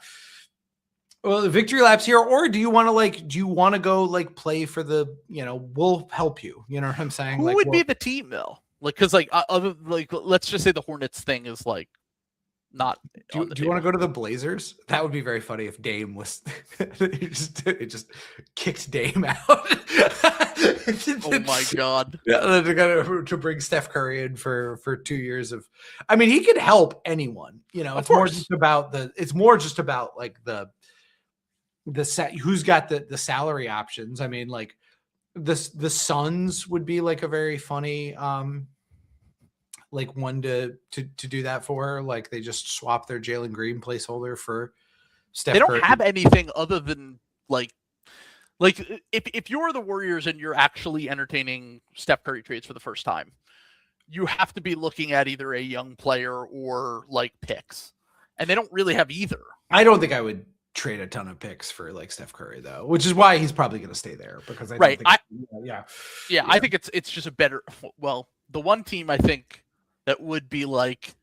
Well, the victory laps here, or do you want to go like play for the, we'll help you. You know what I'm saying? Who would be the team though? Like, because like let's just say the Hornets thing is like not. Do you want to go to the Blazers? That would be very funny if Dame was. it just kicked Dame out. Oh my God! Yeah, they're gonna to bring Steph Curry in for 2 years of. I mean, he could help anyone. It's more just about like the set. Who's got the salary options? I mean, like the Suns would be like a very funny. Like one to do that for, like they just swap their Jalen Green placeholder for Steph. They don't Curry. have anything other than like if you're the Warriors and you're actually entertaining Steph Curry trades for the first time, you have to be looking at either a young player or like picks, and they don't really have either. I don't think I would trade a ton of picks for like Steph Curry though, which is why he's probably going to stay there because I think it's just a better. Well, the one team I think that would be like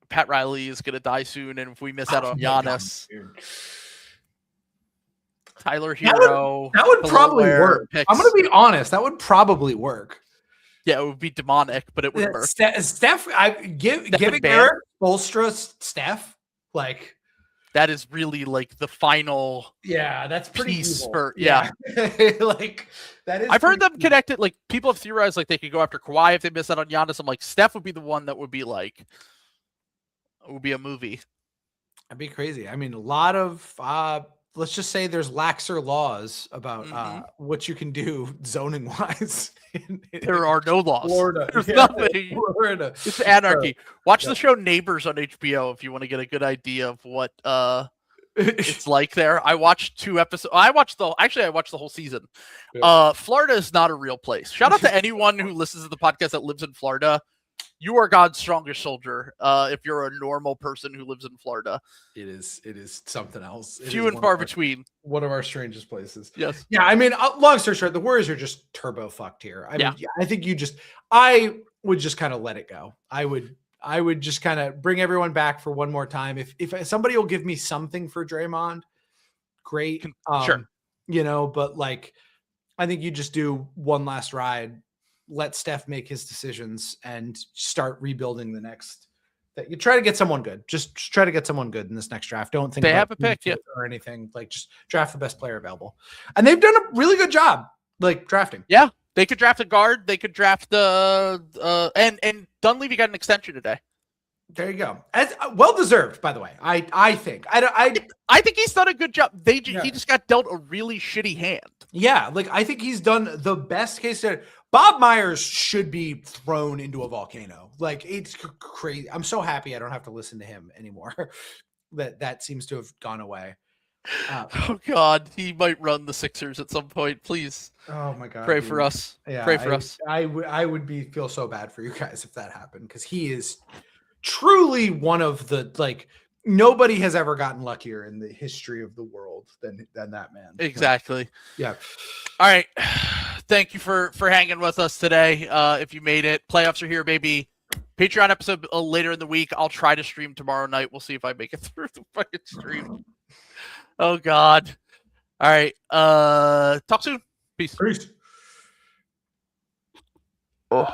Pat Riley is going to die soon, and if we miss out on Giannis, Tyler Hero, that would probably work. I'm going to be honest, that would probably work. Yeah, it would be demonic, but it would work. Steph, giving Eric Spoelstra Steph, like that is really like the final. Yeah, that's pretty piece evil. For like that is. I've heard them connected. Like people have theorized like they could go after Kawhi if they miss out on Giannis. I'm like Steph would be the one that would be like, it would be a movie. That'd be crazy. I mean, a lot of let's just say there's laxer laws about what you can do zoning wise. There are no laws. Florida. There's nothing. Florida. It's anarchy. Watch the show Neighbors on HBO if you want to get a good idea of what it's like there. I watched 2 episodes. I watched the whole season. Florida is not a real place. Shout out to anyone who listens to the podcast that lives in Florida. You are God's strongest soldier. If you're a normal person who lives in Florida, it is something else. Few and far between. One of our strangest places. Yes. Yeah. I mean, long story short, the Warriors are just turbo fucked here. I mean, I think I would just kind of let it go. I would just kind of bring everyone back for one more time. If somebody will give me something for Draymond, great. Sure. But like, I think you just do one last ride. Let Steph make his decisions and start rebuilding the next. That you try to get someone good. Just try to get someone good in this next draft. Don't think they have a pick or anything. Like just draft the best player available. And they've done a really good job, like drafting. Yeah, they could draft a guard. They could draft the and Dunleavy got an extension today. There you go. As well deserved, by the way. I think. I think he's done a good job. He Yeah. just got dealt a really shitty hand. Yeah, like I think he's done the best case scenario. Bob Myers should be thrown into a volcano. Like it's crazy. I'm so happy I don't have to listen to him anymore. that seems to have gone away. Oh God, he might run the Sixers at some point. Please. Oh my God. Pray dude. for us. Yeah, Pray for us. I would feel so bad for you guys if that happened, because he is truly one of the, like, nobody has ever gotten luckier in the history of the world than that man. Exactly. Yeah. All right. Thank you for hanging with us today. If you made it, playoffs are here, baby. Patreon episode later in the week. I'll try to stream tomorrow night. We'll see if I make it through the fucking stream. Oh God. All right. Talk soon. Peace. Peace. Oh.